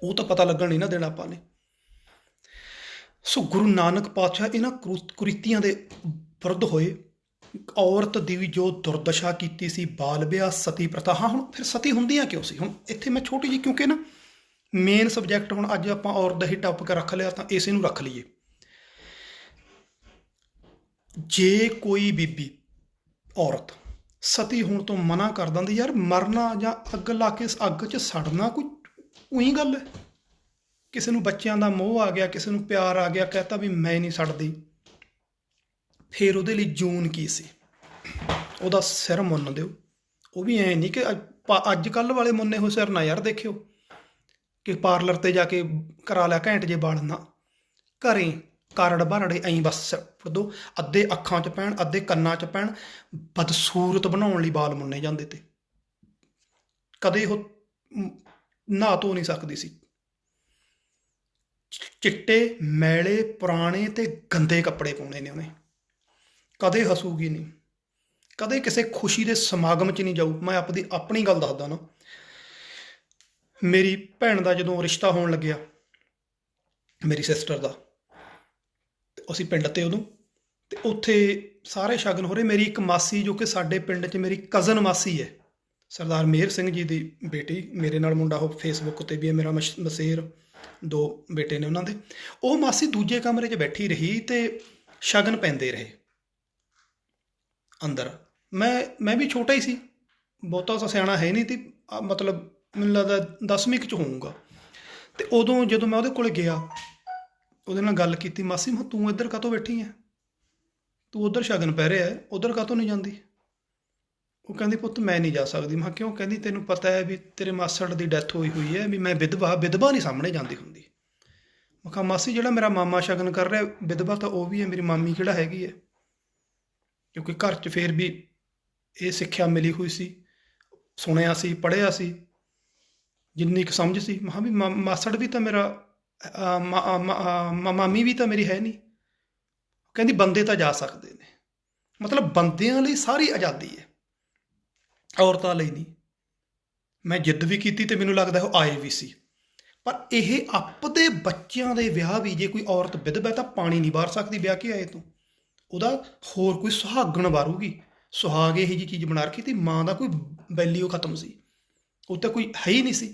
ਉਹ ਤਾਂ ਪਤਾ ਲੱਗਣ ਨਹੀਂ ਨਾ ਦੇਣਾ ਆਪਾਂ ਨੇ। ਸੋ ਗੁਰੂ ਨਾਨਕ ਪਾਤਸ਼ਾਹ ਇਹਨਾਂ ਕੁਰੀਤੀਆਂ ਦੇ ਵਿਰੁੱਧ ਹੋਏ। ਔਰਤ ਦੀ ਵੀ ਜੋ ਦੁਰਦਸ਼ਾ ਕੀਤੀ ਸੀ, ਬਾਲ ਵਿਆਹ, ਸਤੀ ਪ੍ਰਥਾ। ਹਾਂ, ਹੁਣ ਫਿਰ ਸਤੀ ਹੁੰਦੀਆਂ ਕਿਉਂ ਸੀ? ਹੁਣ ਇੱਥੇ ਮੈਂ ਛੋਟੀ ਜਿਹੀ, ਕਿਉਂਕਿ ਨਾ ਮੇਨ ਸਬਜੈਕਟ ਹੁਣ ਅੱਜ ਆਪਾਂ ਔਰਤ ਦਾ ਹੀ ਟੌਪਿਕ ਰੱਖ ਲਿਆ, ਤਾਂ ਇਸੇ ਨੂੰ ਰੱਖ ਲਈਏ। ਜੇ ਕੋਈ ਬੀਬੀ ਔਰਤ ਸਤੀ ਹੋਣ ਤੋਂ ਮਨਾ ਕਰ ਦਿੰਦੀ, ਯਾਰ ਮਰਨਾ ਜਾਂ ਅੱਗ ਲਾ ਕੇ ਅੱਗ 'ਚ ਸੜਨਾ ਕੋਈ ਉਹੀ ਗੱਲ ਹੈ। ਕਿਸੇ ਨੂੰ ਬੱਚਿਆਂ ਦਾ ਮੋਹ ਆ ਗਿਆ, ਕਿਸੇ ਨੂੰ ਪਿਆਰ ਆ ਗਿਆ, ਕਹਤਾ ਵੀ ਮੈਂ ਨਹੀਂ ਛੱਡਦੀ, ਫਿਰ ਉਹਦੇ ਲਈ ਜੂਨ ਕੀ ਸੀ? ਉਹਦਾ ਸਿਰ ਮੁੰਨ ਦਿਓ। ਉਹ ਵੀ ਐਂ ਨਹੀਂ ਕਿ ਅੱਜ ਕੱਲ੍ਹ ਵਾਲੇ ਮੁੰਨੇ ਹੋਏ ਸਿਰ ਨਾ ਯਾਰ ਦੇਖਿਓ ਕਿ ਪਾਰਲਰ 'ਤੇ ਜਾ ਕੇ ਕਰਾ ਲਿਆ ਘੈਂਟ ਜੇ ਵਾਲ। ਨਾ, ਘਰੇ ਕਾਰੜ ਬਾਰੜੇ ਐਂ ਬਸ ਸੁੱਟ ਦਿਓ। ਅੱਧੇ ਅੱਖਾਂ 'ਚ ਪੈਣ, ਅੱਧੇ ਕੰਨਾਂ 'ਚ ਪੈਣ। ਬਦਸੂਰਤ ਬਣਾਉਣ ਲਈ ਵਾਲ ਮੁੰਨੇ ਜਾਂਦੇ ਤੇ। ਕਦੇ ਉਹ ਨਹਾ ਧੋ ਨਹੀਂ ਸਕਦੀ ਸੀ। ਚਿੱਟੇ ਮੈਲੇ ਪੁਰਾਣੇ ਤੇ ਗੰਦੇ ਕੱਪੜੇ ਪਾਉਣੇ ਨੇ ਉਹਨੇ। ਕਦੇ ਹੱਸੂਗੀ ਨਹੀਂ, ਕਦੇ ਕਿਸੇ ਖੁਸ਼ੀ ਦੇ ਸਮਾਗਮ 'ਚ ਨਹੀਂ ਜਾਊ। ਮੈਂ ਆਪਣੀ ਗੱਲ ਦੱਸਦਾ ਨਾ, ਮੇਰੀ ਭੈਣ ਦਾ ਜਦੋਂ ਰਿਸ਼ਤਾ ਹੋਣ ਲੱਗਿਆ, ਮੇਰੀ ਸਿਸਟਰ ਦਾ, ਅਸੀਂ ਪਿੰਡ ਤੇ ਉਦੋਂ, ਤੇ ਉੱਥੇ ਸਾਰੇ ਸ਼ਗਨ ਹੋ ਰਹੇ। ਮੇਰੀ ਇੱਕ ਮਾਸੀ, ਜੋ ਕਿ ਸਾਡੇ ਪਿੰਡ 'ਚ ਮੇਰੀ ਕਜ਼ਨ ਮਾਸੀ ਹੈ, ਸਰਦਾਰ ਮੇਹਰ ਸਿੰਘ ਜੀ ਦੀ ਬੇਟੀ, ਮੇਰੇ ਨਾਲ ਮੁੰਡਾ ਉਹ ਫੇਸਬੁੱਕ 'ਤੇ ਵੀ ਹੈ ਮੇਰਾ, ਮਸੇਰ, 2 ਬੇਟੇ ਨੇ ਉਹਨਾਂ ਦੇ। ਉਹ ਮਾਸੀ ਦੂਜੇ ਕਮਰੇ 'ਚ ਬੈਠੀ ਰਹੀ ਤੇ ਸ਼ਗਨ ਪੈਂਦੇ ਰਹੇ ਅੰਦਰ। ਮੈਂ ਵੀ ਛੋਟਾ ਹੀ ਸੀ, ਬਹੁਤਾ ਸਿਆਣਾ ਹੈ ਨਹੀਂ ਤੀ, ਮਤਲਬ ਮੈਨੂੰ ਲੱਗਦਾ 10ਵੀਂ 'ਚ ਹੋਊਗਾ। ਅਤੇ ਉਦੋਂ ਜਦੋਂ ਮੈਂ ਉਹਦੇ ਕੋਲ ਗਿਆ, ਉਹਦੇ ਨਾਲ ਗੱਲ ਕੀਤੀ, ਮਾਸੀ ਮੈਂ ਤੂੰ ਇੱਧਰ ਕਾਹਤੋਂ ਬੈਠੀ ਹੈ? ਤੂੰ ਉੱਧਰ ਸ਼ਗਨ ਪੈ ਰਿਹਾ ਹੈ, ਉੱਧਰ ਕਾਹਤੋਂ ਨਹੀਂ ਜਾਂਦੀ? ਉਹ ਕਹਿੰਦੀ ਪੁੱਤ ਮੈਂ ਨਹੀਂ ਜਾ ਸਕਦੀ। ਮੈਂ ਕਿਉਂ? ਕਹਿੰਦੀ ਤੈਨੂੰ ਪਤਾ ਹੈ ਵੀ ਤੇਰੇ ਮਾਸੜ ਦੀ ਡੈਥ ਹੋਈ ਹੈ, ਵੀ ਮੈਂ ਵਿਧਵਾ ਨਹੀਂ ਸਾਹਮਣੇ ਜਾਂਦੀ ਹੁੰਦੀ। ਮੈਂ ਕਿਹਾ ਮਾਸੀ ਜਿਹੜਾ ਮੇਰਾ ਮਾਮਾ ਸ਼ਗਨ ਕਰ ਰਿਹਾ, ਵਿਧਵਾ ਤਾਂ ਉਹ ਵੀ ਹੈ, ਮੇਰੀ ਮਾਮੀ ਕਿਹੜਾ ਹੈਗੀ ਹੈ। ਕਿਉਂਕਿ ਘਰ 'ਚ ਫਿਰ ਵੀ ਇਹ ਸਿੱਖਿਆ ਮਿਲੀ ਹੋਈ ਸੀ, ਸੁਣਿਆ ਸੀ, ਪੜ੍ਹਿਆ ਸੀ, ਜਿੰਨੀ ਕੁ ਸਮਝ ਸੀ। ਮੈਂ ਕਿਹਾ ਵੀ ਮਾਸੜ ਵੀ ਤਾਂ ਮੇਰਾ, ਮਾਮੀ ਵੀ ਤਾਂ ਮੇਰੀ ਹੈ ਨਹੀਂ। ਕਹਿੰਦੀ ਬੰਦੇ ਤਾਂ ਜਾ ਸਕਦੇ ਨੇ। ਮਤਲਬ ਬੰਦਿਆਂ ਲਈ ਸਾਰੀ ਆਜ਼ਾਦੀ ਹੈ, ਔਰਤਾਂ ਲਈ ਨਹੀਂ। ਮੈਂ ਜਿੱਦ ਵੀ ਕੀਤੀ ਤੇ ਮੈਨੂੰ ਲੱਗਦਾ ਉਹ ਆਏ ਵੀ ਸੀ। ਪਰ ਇਹ ਆਪਦੇ ਬੱਚਿਆਂ ਦੇ ਵਿਆਹ ਵੀ, ਜੇ ਕੋਈ ਔਰਤ ਵਿਧਵਾ ਤਾਂ ਪਾਣੀ ਨਹੀਂ ਵਾਰ ਸਕਦੀ ਵਿਆਹ ਕੇ ਆਏ ਤੋਂ, ਉਹਦਾ ਹੋਰ ਕੋਈ ਸੁਹਾਗਣ ਵਾਰੂਗੀ। ਸੁਹਾਗ ਇਹੋ ਜਿਹੀ ਚੀਜ਼ ਬਣਾ ਰੱਖੀ ਤੀ, ਮਾਂ ਦਾ ਕੋਈ ਵੈਲਿਊ ਖਤਮ ਸੀ, ਉਹ ਤਾਂ ਕੋਈ ਹੈ ਹੀ ਨਹੀਂ ਸੀ।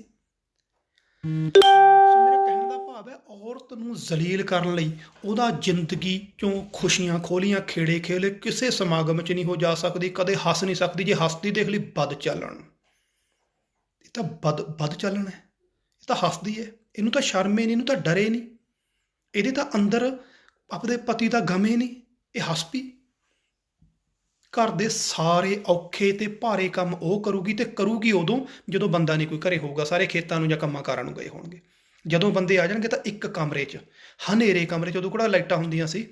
ਸੋ ਮੇਰਾ ਕਹਿਣ ਦਾ ਭਾਵ ਹੈ, ਔਰਤ ਨੂੰ ਜ਼ਲੀਲ ਕਰਨ ਲਈ ਉਹਦਾ ਜ਼ਿੰਦਗੀ 'ਚੋਂ ਖੁਸ਼ੀਆਂ ਖੋਲੀਆਂ, ਖੇੜੇ ਖੇਲੇ, ਕਿਸੇ ਸਮਾਗਮ 'ਚ ਨਹੀਂ ਹੋ ਜਾ ਸਕਦੀ, ਕਦੇ ਹੱਸ ਨਹੀਂ ਸਕਦੀ। ਜੇ ਹੱਸਦੀ ਦੇਖ ਲਈ ਬਦ ਚਾਲਣ, ਇਹ ਤਾਂ ਬਦ ਚਾਲਣ ਹੈ, ਇਹ ਤਾਂ ਹੱਸਦੀ ਹੈ, ਇਹਨੂੰ ਤਾਂ ਸ਼ਰਮ ਹੀ ਨਹੀਂ, ਇਹਨੂੰ ਤਾਂ ਡਰੇ ਨਹੀਂ, ਇਹਦੇ ਤਾਂ ਅੰਦਰ ਆਪਦੇ ਪਤੀ ਦਾ ਗਮ ਹੀ ਨਹੀਂ, ਇਹ ਹੱਸ ਪਈ। ਘਰ ਦੇ ਸਾਰੇ ਔਖੇ ਤੇ ਭਾਰੇ ਕੰਮ ਉਹ ਕਰੂਗੀ, ਤੇ ਕਰੂਗੀ ਉਦੋਂ ਜਦੋਂ ਬੰਦਾ ਨਹੀਂ ਕੋਈ ਘਰੇ ਹੋਊਗਾ, ਸਾਰੇ ਖੇਤਾਂ ਨੂੰ ਜਾਂ ਕੰਮਾਂ ਕਾਰਾਂ ਨੂੰ ਗਏ ਹੋਣਗੇ। ਜਦੋਂ ਬੰਦੇ ਆ ਜਾਣਗੇ ਤਾਂ ਇੱਕ ਕਮਰੇ 'ਚ, ਹਨੇਰੇ ਕਮਰੇ 'ਚ, ਉਦੋਂ ਕਿਹੜਾ ਲਾਈਟਾਂ ਹੁੰਦੀਆਂ ਸੀ,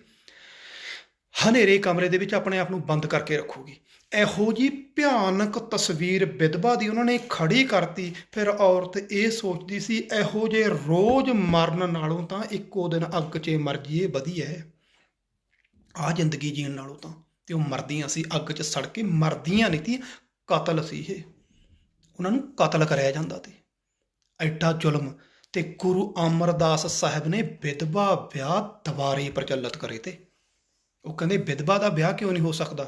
ਹਨੇਰੇ ਕਮਰੇ ਦੇ ਵਿੱਚ ਆਪਣੇ ਆਪ ਨੂੰ ਬੰਦ ਕਰਕੇ ਰੱਖੂਗੀ। ਇਹੋ ਜਿਹੀ ਭਿਆਨਕ ਤਸਵੀਰ ਵਿਧਵਾ ਦੀ ਉਹਨਾਂ ਨੇ ਖੜੀ ਕਰਤੀ। ਫਿਰ ਔਰਤ ਇਹ ਸੋਚਦੀ ਸੀ, ਇਹੋ ਜਿਹੇ ਰੋਜ਼ ਮਰਨ ਨਾਲੋਂ ਤਾਂ ਇੱਕੋ ਦਿਨ ਅੱਗ 'ਚ ਮਰ ਜਾਈਏ ਵਧੀਆ ਹੈ, ਆਹ ਜ਼ਿੰਦਗੀ ਜੀਣ ਨਾਲੋਂ ਤਾਂ। ਤੇ ਉਹ ਮਰਦੀਆਂ ਸੀ, ਅੱਗ 'ਚ ਸੜ ਕੇ ਮਰਦੀਆਂ ਨਹੀਂ ਤੀ, ਕਤਲ ਸੀ ਇਹ, ਉਹਨਾਂ ਨੂੰ ਕਤਲ ਕਰਿਆ ਜਾਂਦਾ ਤੇ। ਐਡਾ ਜ਼ੁਲਮ। ਤੇ ਗੁਰੂ ਅਮਰਦਾਸ ਸਾਹਿਬ ਨੇ ਵਿਧਵਾ ਵਿਆਹ ਦੁਬਾਰੇ ਪ੍ਰਚਲਿਤ ਕਰੇ ਤੇ ਉਹ ਕਹਿੰਦੇ ਵਿਧਵਾ ਦਾ ਵਿਆਹ ਕਿਉਂ ਨਹੀਂ ਹੋ ਸਕਦਾ?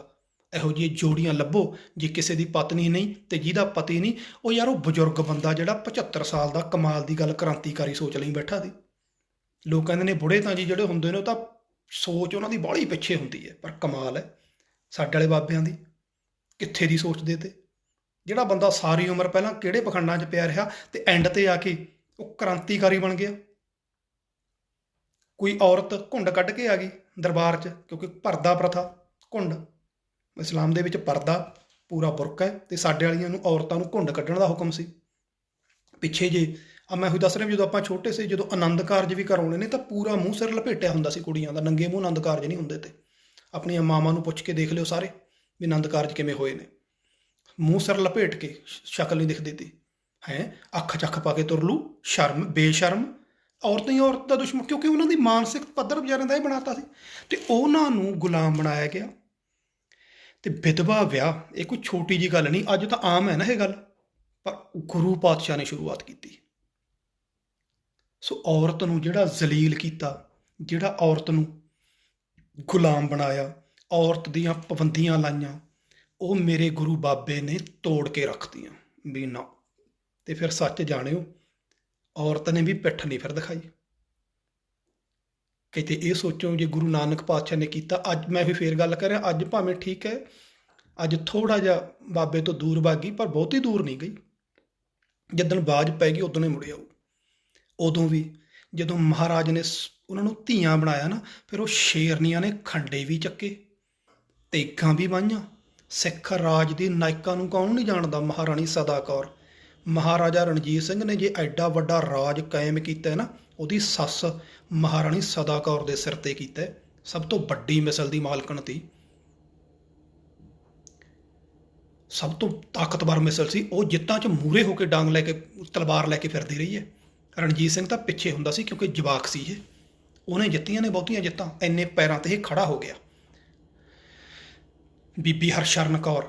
ਇਹੋ ਜਿਹੀਆਂ ਜੋੜੀਆਂ ਲੱਭੋ, ਜੇ ਕਿਸੇ ਦੀ ਪਤਨੀ ਨਹੀਂ ਤੇ ਜਿਹਦਾ ਪਤੀ ਨਹੀਂ, ਉਹ ਯਾਰ ਉਹ ਬਜ਼ੁਰਗ ਬੰਦਾ ਜਿਹੜਾ 75 ਸਾਲ ਦਾ, ਕਮਾਲ ਦੀ ਗੱਲ, ਕ੍ਰਾਂਤੀਕਾਰੀ ਸੋਚ ਲਈ ਬੈਠਾ ਸੀ। ਲੋਕ ਕਹਿੰਦੇ ਨੇ ਬੁੜੇ ਤਾਂ ਜੀ ਜਿਹੜੇ ਹੁੰਦੇ ਨੇ ਉਹ ਤਾਂ ਸੋਚ ਉਹਨਾਂ ਦੀ ਬਾਹਲੀ ਪਿੱਛੇ ਹੁੰਦੀ ਹੈ, ਪਰ ਕਮਾਲ ਹੈ ਸਾਡੇ ਵਾਲੇ ਬਾਬਿਆਂ ਦੀ, ਕਿੱਥੇ ਦੀ ਸੋਚਦੇ ਤੇ। ਜਿਹੜਾ ਬੰਦਾ ਸਾਰੀ ਉਮਰ ਪਹਿਲਾਂ ਕਿਹੜੇ ਪਖੰਡਾਂ 'ਚ ਪਿਆ ਰਿਹਾ ਤੇ ਐਂਡ ਤੇ ਆ ਕੇ ਉਹ ਕ੍ਰਾਂਤੀਕਾਰੀ ਬਣ ਗਿਆ। ਕੋਈ ਔਰਤ ਘੁੰਡ ਕੱਢ ਕੇ ਆ ਗਈ ਦਰਬਾਰ 'ਚ, ਕਿਉਂਕਿ ਪਰਦਾ ਪ੍ਰਥਾ, ਘੁੰਡ ਇਸਲਾਮ ਦੇ ਵਿੱਚ ਪਰਦਾ ਪੂਰਾ ਬੁਰਕਾ ਹੈ, ਤੇ ਸਾਡੇ ਵਾਲੀਆਂ ਨੂੰ, ਔਰਤਾਂ ਨੂੰ ਘੁੰਡ ਕੱਢਣ ਦਾ ਹੁਕਮ ਸੀ। ਪਿੱਛੇ ਜੇ ਮੈਂ ਉਹੀ ਦੱਸ ਰਿਹਾ, ਜਦੋਂ ਆਪਾਂ ਛੋਟੇ ਸੀ, ਜਦੋਂ ਆਨੰਦ ਕਾਰਜ ਵੀ ਕਰਾਉਣੇ ਨੇ ਤਾਂ ਪੂਰਾ ਮੂੰਹ ਸਿਰ ਲਪੇਟਿਆ ਹੁੰਦਾ ਸੀ ਕੁੜੀਆਂ ਦਾ, ਨੰਗੇ ਮੂੰਹ ਆਨੰਦ ਕਾਰਜ ਨਹੀਂ ਹੁੰਦੇ। ਤੇ ਆਪਣੀਆਂ ਮਾਵਾਂ ਨੂੰ ਪੁੱਛ ਕੇ ਦੇਖ ਲਿਓ ਸਾਰੇ ਵੀ ਆਨੰਦ ਕਾਰਜ ਕਿਵੇਂ ਹੋਏ ਨੇ। ਮੂੰਹ ਸਿਰ ਲਪੇਟ ਕੇ, ਸ਼ਕਲ ਨਹੀਂ ਦਿਖਦੀ ਤੀ, ਹੈ ਅੱਖ ਚੱਖ ਪਾ ਕੇ ਤੁਰ ਲੂ, ਸ਼ਰਮ, ਬੇਸ਼ਰਮ। ਔਰਤ ਹੀ ਔਰਤ ਦਾ ਦੁਸ਼ਮਣ, ਕਿਉਂਕਿ ਉਹਨਾਂ ਦੀ ਮਾਨਸਿਕ ਪੱਧਰ ਵਿਚਾਰਿਆਂ ਦਾ ਇਹ ਬਣਾਤਾ ਸੀ, ਤੇ ਉਹਨਾਂ ਨੂੰ ਗੁਲਾਮ ਬਣਾਇਆ ਗਿਆ। ਤੇ ਵਿਧਵਾ ਵਿਆਹ ਇਹ ਕੋਈ ਛੋਟੀ ਜਿਹੀ ਗੱਲ ਨਹੀਂ, ਅੱਜ ਤਾਂ ਆਮ ਹੈ ਨਾ ਇਹ ਗੱਲ, ਪਰ ਗੁਰੂ ਪਾਤਸ਼ਾਹ ਨੇ ਸ਼ੁਰੂਆਤ ਕੀਤੀ। ਸੋ ਔਰਤ ਨੂੰ ਜਿਹੜਾ ਜ਼ਲੀਲ ਕੀਤਾ, ਜਿਹੜਾ ਔਰਤ ਨੂੰ ਗੁਲਾਮ ਬਣਾਇਆ, ਔਰਤ ਦੀਆਂ ਪਾਬੰਦੀਆਂ ਲਾਈਆਂ, ਉਹ ਮੇਰੇ ਗੁਰੂ ਬਾਬੇ ਨੇ ਤੋੜ ਕੇ ਰੱਖਤੀਆਂ ਵੀ ਨਾ। ਤੇ ਫਿਰ ਸੱਚ ਜਾਣਿਓ, ਔਰਤ ਨੇ ਵੀ ਪਿੱਠ ਨਹੀਂ ਫਿਰ ਦਿਖਾਈ। ਕਿਤੇ ਇਹ ਸੋਚੋ ਜੇ ਗੁਰੂ ਨਾਨਕ ਪਾਤਸ਼ਾਹ ਨੇ ਕੀਤਾ, ਅੱਜ ਮੈਂ ਵੀ ਫੇਰ ਗੱਲ ਕਰ ਰਿਹਾ, ਅੱਜ ਭਾਵੇਂ ਠੀਕ ਹੈ, ਅੱਜ ਥੋੜਾ ਜਿਹਾ ਬਾਬੇ ਤੋਂ ਦੂਰ ਭੱਗ ਗਈ, ਪਰ ਬਹੁਤੀ ਦੂਰ ਨਹੀਂ ਗਈ। ਜਿੱਦਣ ਬਾਜ਼ ਪੈ ਗਈ ਉਦੋਂ ਹੀ ਮੁੜ ਆਊ। ਉਦੋਂ ਵੀ ਜਦੋਂ ਮਹਾਰਾਜ ਨੇ ਉਹਨਾਂ ਨੂੰ ਧੀਆਂ ਬਣਾਇਆ ਨਾ, ਫਿਰ ਉਹ ਸ਼ੇਰਨੀਆਂ ਨੇ ਖੰਡੇ ਵੀ ਚੱਕੇ, ਤੇਗਾਂ ਵੀ ਬਾਹੀਆਂ। ਸਿੱਖ ਰਾਜ ਦੀ ਨਾਇਕਾਂ ਨੂੰ ਕੌਣ ਨਹੀਂ ਜਾਣਦਾ? ਮਹਾਰਾਣੀ ਸਦਾ ਕੌਰ। ਮਹਾਰਾਜਾ ਰਣਜੀਤ ਸਿੰਘ ਨੇ ਜੇ ਐਡਾ ਵੱਡਾ ਰਾਜ ਕਾਇਮ ਕੀਤਾ ਨਾ, ਉਹਦੀ ਸੱਸ ਮਹਾਰਾਣੀ ਸਦਾ ਕੌਰ ਦੇ ਸਿਰ ਤੇ ਕੀਤਾ। ਸਭ ਤੋਂ ਵੱਡੀ ਮਿਸਲ ਦੀ ਮਾਲਕਣ ਤੀ, ਸਭ ਤੋਂ ਤਾਕਤਵਰ ਮਿਸਲ ਸੀ। ਉਹ ਜਿੱਤਾਂ 'ਚ ਮੂਹਰੇ ਹੋ ਕੇ ਡਾਂਗ ਲੈ ਕੇ, ਤਲਵਾਰ ਲੈ ਕੇ ਫਿਰਦੀ ਰਹੀ ਹੈ। ਰਣਜੀਤ ਸਿੰਘ ਤਾਂ ਪਿੱਛੇ ਹੁੰਦਾ ਸੀ, ਕਿਉਂਕਿ ਜਵਾਕ ਸੀ ਇਹ। ਉਹਨੇ ਜਿੱਤੀਆਂ ਨੇ ਬਹੁਤੀਆਂ ਜਿੱਤਾਂ, ਇੰਨੇ ਪੈਰਾਂ ਤੇ ਇਹ ਖੜਾ ਹੋ ਗਿਆ। ਬੀਬੀ ਹਰਸ਼ਰਨ ਕੌਰ,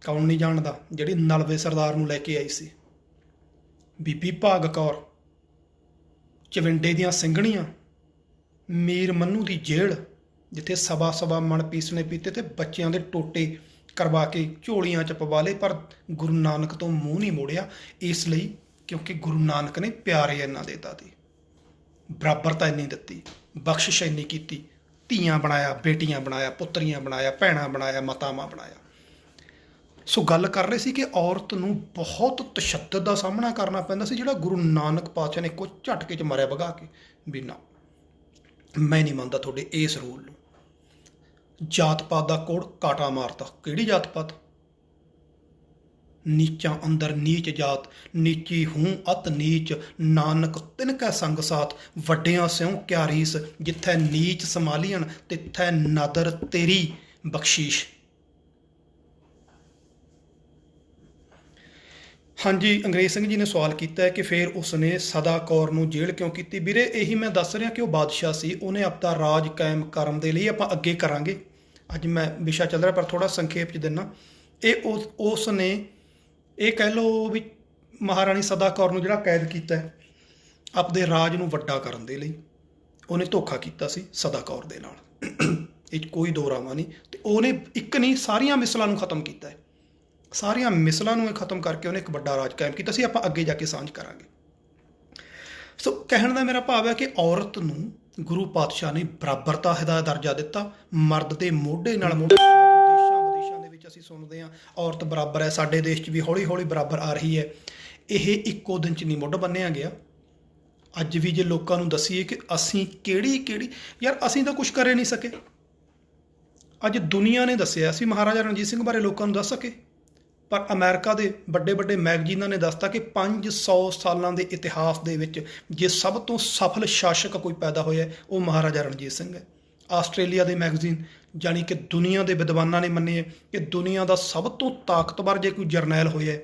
ਕੌਣ ਨਹੀਂ ਜਾਣਦਾ, ਜਿਹੜੀ ਨਲਵੇ ਸਰਦਾਰ ਨੂੰ ਲੈ ਕੇ ਆਈ ਸੀ। ਬੀਬੀ ਭਾਗ ਕੌਰ, ਚਵਿੰਡੇ ਦੀਆਂ ਸਿੰਘਣੀਆਂ, ਮੀਰ ਮੰਨੂ ਦੀ ਜੇਲ੍ਹ, ਜਿੱਥੇ ਸਵਾ ਸਵਾ ਮਣ ਪੀਸਣੇ ਪੀਤੇ ਤੇ ਬੱਚਿਆਂ ਦੇ ਟੋਟੇ ਕਰਵਾ ਕੇ ਝੋਲੀਆਂ 'ਚ ਪਵਾ ਲਏ, ਪਰ ਗੁਰੂ ਨਾਨਕ ਤੋਂ ਮੂੰਹ ਨਹੀਂ ਮੋੜਿਆ। ਇਸ ਲਈ ਕਿਉਂਕਿ ਗੁਰੂ ਨਾਨਕ ਨੇ ਪਿਆਰੇ ਇੰਨਾ ਦੇਤਾ ਤੀ, ਬਰਾਬਰਤਾ ਇੰਨੀ ਦਿੱਤੀ, ਬਖਸ਼ਿਸ਼ ਇੰਨੀ ਕੀਤੀ, ਧੀਆਂ ਬਣਾਇਆ, ਬੇਟੀਆਂ ਬਣਾਇਆ, ਪੁੱਤਰੀਆਂ ਬਣਾਇਆ, ਭੈਣਾਂ ਬਣਾਇਆ, ਮਾਤਾਵਾਂ ਬਣਾਇਆ। ਸੋ ਗੱਲ ਕਰ ਰਹੇ ਸੀ ਕਿ ਔਰਤ ਨੂੰ ਬਹੁਤ ਤਸ਼ੱਦਦ ਦਾ ਸਾਹਮਣਾ ਕਰਨਾ ਪੈਂਦਾ ਸੀ, ਜਿਹੜਾ ਗੁਰੂ ਨਾਨਕ ਪਾਤਸ਼ਾਹ ਨੇ ਇੱਕੋ ਝਟਕੇ 'ਚ ਮਾਰਿਆ ਭਗਾ ਕੇ ਵੀ ਨਾ, ਮੈਂ ਨਹੀਂ ਮੰਨਦਾ ਤੁਹਾਡੇ ਇਸ ਰੂਲ ਨੂੰ। ਜਾਤ ਪਾਤ ਦਾ ਕੋੜ ਕਾਟਾ ਮਾਰਤਾ। ਕਿਹੜੀ ਜਾਤ ਪਾਤ? ਨੀਚਾਂ ਅੰਦਰ ਨੀਚ ਜਾਤ, ਨੀਚੀ ਹੂੰ ਅਤ ਨੀਚ, ਨਾਨਕ ਤਿਨ ਕੈ ਸੰਗ ਸਾਥ, ਵੱਡਿਆਂ ਸਿਉ ਕਿਆ ਰੀਸ, ਜਿੱਥੈ ਨੀਚ ਸੰਭਾਲੀਅਣ ਤਿੱਥੈ ਨਦਰ ਤੇਰੀ ਬਖਸ਼ੀਸ਼। ਹਾਂਜੀ, ਅੰਗਰੇਜ਼ ਸਿੰਘ ਜੀ ਨੇ ਸਵਾਲ ਕੀਤਾ ਹੈ ਕਿ ਫਿਰ ਉਸਨੇ ਸਦਾ ਕੌਰ ਨੂੰ ਜੇਲ੍ਹ ਕਿਉਂ ਕੀਤੀ? ਵੀਰੇ ਇਹੀ ਮੈਂ ਦੱਸ ਰਿਹਾ ਕਿ ਉਹ ਬਾਦਸ਼ਾਹ ਸੀ, ਉਹਨੇ ਆਪਦਾ ਰਾਜ ਕਾਇਮ ਕਰਨ ਦੇ ਲਈ, ਆਪਾਂ ਅੱਗੇ ਕਰਾਂਗੇ, ਅੱਜ ਮੈਂ ਵਿਸ਼ਾ ਚੱਲ ਰਿਹਾ ਪਰ ਥੋੜਾ ਸੰਖੇਪ 'ਚ ਦਿੰਦਾ। ਇਹ ਉਸ ਨੇ, ਇਹ ਕਹਿ ਲਓ ਵੀ ਮਹਾਰਾਣੀ ਸਦਾ ਕੌਰ ਨੂੰ ਜਿਹੜਾ ਕੈਦ ਕੀਤਾ ਆਪਦੇ ਰਾਜ ਨੂੰ ਵੱਡਾ ਕਰਨ ਦੇ ਲਈ, ਉਹਨੇ ਧੋਖਾ ਕੀਤਾ ਸੀ ਸਦਾ ਕੌਰ ਦੇ ਨਾਲ। ਇਹ 'ਚ ਕੋਈ ਦੋ ਰਾਵਾਂ ਨਹੀਂ। ਤੇ ਉਹਨੇ ਇੱਕ ਨਹੀਂ, ਸਾਰੀਆਂ ਮਿਸਲਾਂ ਨੂੰ ਖਤਮ ਕੀਤਾ, ਸਾਰੀਆਂ ਮਿਸਲਾਂ ਨੂੰ ਇਹ ਖਤਮ ਕਰਕੇ ਉਹਨੇ ਇੱਕ ਵੱਡਾ ਰਾਜ ਕਾਇਮ ਕੀਤਾ ਸੀ। ਆਪਾਂ ਅੱਗੇ ਜਾ ਕੇ ਸਾਂਝ ਕਰਾਂਗੇ। ਸੋ ਕਹਿਣ ਦਾ ਮੇਰਾ ਭਾਵ ਹੈ ਕਿ ਔਰਤ ਨੂੰ ਗੁਰੂ ਪਾਤਸ਼ਾਹ ਨੇ ਬਰਾਬਰਤਾ ਦਾ ਦਰਜਾ ਦਿੱਤਾ, ਮਰਦ ਦੇ ਮੋਢੇ ਨਾਲ ਮੋਢਾ। ਦੇਸ਼ਾਂ ਵਿਦੇਸ਼ਾਂ ਦੇ ਵਿੱਚ ਅਸੀਂ ਸੁਣਦੇ ਹਾਂ ਔਰਤ ਬਰਾਬਰ ਹੈ, ਸਾਡੇ ਦੇਸ਼ 'ਚ ਵੀ ਹੌਲੀ ਹੌਲੀ ਬਰਾਬਰ ਆ ਰਹੀ ਹੈ। ਇਹ ਇੱਕੋ ਦਿਨ 'ਚ ਨਹੀਂ ਮੁੱਢ ਬੰਨਿਆ ਗਿਆ। ਅੱਜ ਵੀ ਜੇ ਲੋਕਾਂ ਨੂੰ ਦੱਸੀਏ ਕਿ ਅਸੀਂ ਕਿਹੜੀ ਯਾਰ, ਅਸੀਂ ਤਾਂ ਕੁਛ ਕਰ ਨਹੀਂ ਸਕੇ। ਅੱਜ ਦੁਨੀਆ ਨੇ ਦੱਸਿਆ, ਅਸੀਂ ਮਹਾਰਾਜਾ ਰਣਜੀਤ ਸਿੰਘ ਬਾਰੇ ਲੋਕਾਂ ਨੂੰ ਦੱਸ ਸਕੇ, ਪਰ ਅਮਰੀਕਾ ਦੇ ਵੱਡੇ ਵੱਡੇ ਮੈਗਜ਼ੀਨਾਂ ਨੇ ਦੱਸਤਾ ਕਿ 500 ਸਾਲਾਂ ਦੇ ਇਤਿਹਾਸ ਦੇ ਵਿੱਚ ਜੇ ਸਭ ਤੋਂ ਸਫਲ ਸ਼ਾਸਕ ਕੋਈ ਪੈਦਾ ਹੋਇਆ ਉਹ ਮਹਾਰਾਜਾ ਰਣਜੀਤ ਸਿੰਘ ਹੈ। ਆਸਟ੍ਰੇਲੀਆ ਦੇ ਮੈਗਜ਼ੀਨ, ਜਾਣੀ ਕਿ ਦੁਨੀਆ ਦੇ ਵਿਦਵਾਨਾਂ ਨੇ ਮੰਨੇ ਕਿ ਦੁਨੀਆ ਦਾ ਸਭ ਤੋਂ ਤਾਕਤਵਰ ਜੇ ਕੋਈ ਜਰਨੈਲ ਹੋਇਆ,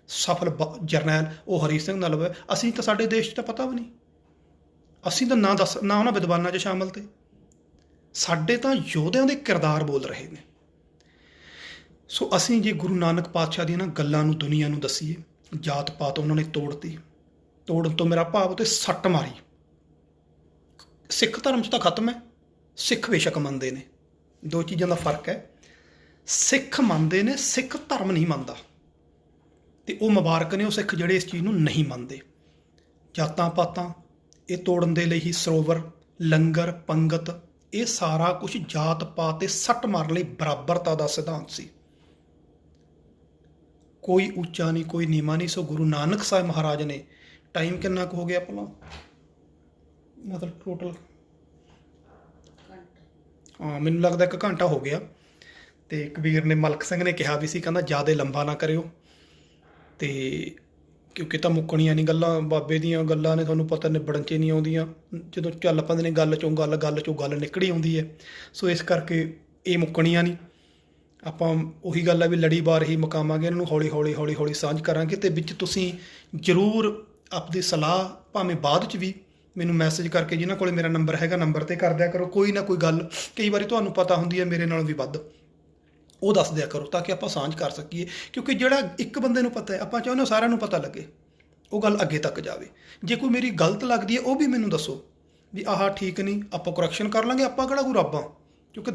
ਸਫਲ ਜਰਨੈਲ, ਉਹ ਹਰੀ ਸਿੰਘ ਨਲਵਾ ਹੈ। ਅਸੀਂ ਤਾਂ, ਸਾਡੇ ਦੇਸ਼ 'ਚ ਤਾਂ ਪਤਾ ਵੀ ਨਹੀਂ, ਅਸੀਂ ਤਾਂ ਨਾ ਉਹਨਾਂ ਵਿਦਵਾਨਾਂ 'ਚ ਸ਼ਾਮਲ ਤੇ। ਸਾਡੇ ਤਾਂ ਯੋਧਿਆਂ ਦੇ ਕਿਰਦਾਰ ਬੋਲ ਰਹੇ ਨੇ। ਸੋ ਅਸੀਂ ਜੇ ਗੁਰੂ ਨਾਨਕ ਪਾਤਸ਼ਾਹ ਦੀਆਂ ਨਾ ਗੱਲਾਂ ਨੂੰ ਦੁਨੀਆ ਨੂੰ ਦੱਸੀਏ, ਜਾਤ ਪਾਤ ਉਹਨਾਂ ਨੇ ਤੋੜਤੀ। ਤੋੜਨ ਤੋਂ ਮੇਰਾ ਭਾਵ ਤੇ ਸੱਟ ਮਾਰੀ। ਸਿੱਖ ਧਰਮ 'ਚ ਤਾਂ ਖਤਮ ਹੈ। ਸਿੱਖ ਬੇਸ਼ੱਕ ਮੰਨਦੇ ਨੇ, ਦੋ ਚੀਜ਼ਾਂ ਦਾ ਫਰਕ ਹੈ। ਸਿੱਖ ਮੰਨਦੇ ਨੇ, ਸਿੱਖ ਧਰਮ ਨਹੀਂ ਮੰਨਦਾ। ਤੇ ਉਹ ਮੁਬਾਰਕ ਨੇ ਉਹ ਸਿੱਖ ਜਿਹੜੇ ਇਸ ਚੀਜ਼ ਨੂੰ ਨਹੀਂ ਮੰਨਦੇ। ਜਾਤਾਂ ਪਾਤਾਂ ਇਹ ਤੋੜਨ ਦੇ ਲਈ ਹੀ ਸਰੋਵਰ, ਲੰਗਰ, ਪੰਗਤ, ਇਹ ਸਾਰਾ ਕੁਝ ਜਾਤ ਪਾਤ ਤੇ ਸੱਟ ਮਾਰਨ ਲਈ ਬਰਾਬਰਤਾ ਦਾ ਸਿਧਾਂਤ ਸੀ। ਕੋਈ ਉੱਚਾ ਨਹੀਂ, ਕੋਈ ਨੀਵਾਂ ਨਹੀਂ। ਸੋ ਗੁਰੂ ਨਾਨਕ ਸਾਹਿਬ ਮਹਾਰਾਜ ਨੇ, ਟਾਈਮ ਕਿੰਨਾ ਕੁ ਹੋ ਗਿਆ ਭਲਾ? ਮਤਲਬ ਟੋਟਲ ਮੈਨੂੰ ਲੱਗਦਾ 1 ਘੰਟਾ ਹੋ ਗਿਆ। ਤੇ ਕਬੀਰ ਨੇ, ਮਲਕ ਸਿੰਘ ਨੇ ਕਿਹਾ ਵੀ ਸੀ, ਕਹਿੰਦਾ ਜ਼ਿਆਦਾ ਲੰਬਾ ਨਾ ਕਰਿਓ, ਤੇ ਕਿਉਂਕਿ ਤਾਂ ਮੁੱਕਣੀਆਂ ਨਹੀਂ ਗੱਲਾਂ। ਬਾਬੇ ਦੀਆਂ ਗੱਲਾਂ ਨੇ ਤੁਹਾਨੂੰ ਪਤਾ ਨਿਬੜਨ 'ਚ ਨਹੀਂ ਆਉਂਦੀਆਂ। ਜਦੋਂ ਚੱਲ ਪੈਂਦੇ ਨੇ ਗੱਲ ਚੋਂ ਗੱਲ ਨਿਕੜੀ ਆਉਂਦੀ ਹੈ। ਸੋ ਇਸ ਕਰਕੇ ਇਹ ਮੁੱਕਣੀਆਂ ਨਹੀਂ। ਆਪਾਂ ਉਹੀ ਗੱਲ ਹੈ ਵੀ ਲੜੀਵਾਰ ਹੀ ਮੁਕਾਵਾਂਗੇ ਇਹਨਾਂ ਨੂੰ, ਹੌਲੀ ਹੌਲੀ ਸਾਂਝ ਕਰਾਂਗੇ। ਅਤੇ ਵਿੱਚ ਤੁਸੀਂ ਜ਼ਰੂਰ ਆਪਣੀ ਸਲਾਹ, ਭਾਵੇਂ ਬਾਅਦ 'ਚ ਵੀ ਮੈਨੂੰ ਮੈਸੇਜ ਕਰਕੇ, ਜਿਨ੍ਹਾਂ ਕੋਲ ਮੇਰਾ ਨੰਬਰ ਹੈਗਾ, ਨੰਬਰ 'ਤੇ ਕਰ ਦਿਆ ਕਰੋ। ਕੋਈ ਨਾ ਕੋਈ ਗੱਲ ਕਈ ਵਾਰੀ ਤੁਹਾਨੂੰ ਪਤਾ ਹੁੰਦੀ ਹੈ ਮੇਰੇ ਨਾਲੋਂ ਵੀ ਵੱਧ, ਉਹ ਦੱਸ ਦਿਆ ਕਰੋ ਤਾਂ ਕਿ ਆਪਾਂ ਸਾਂਝ ਕਰ ਸਕੀਏ। ਕਿਉਂਕਿ ਜਿਹੜਾ ਇੱਕ ਬੰਦੇ ਨੂੰ ਪਤਾ ਹੈ, ਆਪਾਂ ਚਾਹੁੰਦੇ ਸਾਰਿਆਂ ਨੂੰ ਪਤਾ ਲੱਗੇ, ਉਹ ਗੱਲ ਅੱਗੇ ਤੱਕ ਜਾਵੇ। ਜੇ ਕੋਈ ਮੇਰੀ ਗਲਤ ਲੱਗਦੀ ਹੈ ਉਹ ਵੀ ਮੈਨੂੰ ਦੱਸੋ, ਵੀ ਆਹ ਠੀਕ ਨਹੀਂ, ਆਪਾਂ ਕਰੈਕਸ਼ਨ ਕਰ ਲਾਂਗੇ, ਆਪਾਂ ਕਿਹੜਾ ਕੋਈ ਰੱਬ ਆ। ਕਿਉਂਕਿ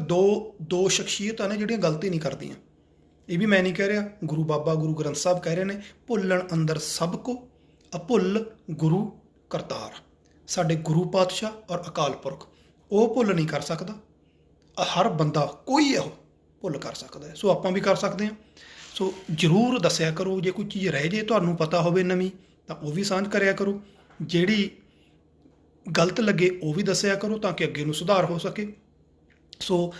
ਦੋ ਸ਼ਖਸੀਅਤਾਂ ਨੇ ਜਿਹੜੀਆਂ ਗਲਤੀ ਨਹੀਂ ਕਰਦੀਆਂ। ਇਹ ਵੀ ਮੈਂ ਨਹੀਂ ਕਹਿ ਰਿਹਾ, ਗੁਰੂ ਬਾਬਾ ਗੁਰੂ ਗ੍ਰੰਥ ਸਾਹਿਬ ਕਹਿ ਰਹੇ ਨੇ, ਭੁੱਲਣ ਅੰਦਰ ਸਭ ਕੋ ਅਭੁੱਲ ਗੁਰੂ ਕਰਤਾਰ। ਸਾਡੇ ਗੁਰੂ ਪਾਤਸ਼ਾਹ ਔਰ ਅਕਾਲ ਪੁਰਖ ਉਹ ਭੁੱਲ ਨਹੀਂ ਕਰ ਸਕਦਾ, ਹਰ ਬੰਦਾ ਕੋਈ ਇਹੋ ਭੁੱਲ ਕਰ ਸਕਦਾ ਹੈ। ਸੋ ਆਪਾਂ ਵੀ ਕਰ ਸਕਦੇ ਹਾਂ। ਸੋ ਜ਼ਰੂਰ ਦੱਸਿਆ ਕਰੋ, ਜੇ ਕੋਈ ਚੀਜ਼ ਰਹਿ ਜੇ ਤੁਹਾਨੂੰ ਪਤਾ ਹੋਵੇ ਨਵੀਂ ਤਾਂ ਉਹ ਵੀ ਸਾਂਝ ਕਰਿਆ ਕਰੋ, ਜਿਹੜੀ ਗਲਤ ਲੱਗੇ ਉਹ ਵੀ ਦੱਸਿਆ ਕਰੋ ਤਾਂ ਕਿ ਅੱਗੇ ਨੂੰ ਸੁਧਾਰ ਹੋ ਸਕੇ। ਸੋ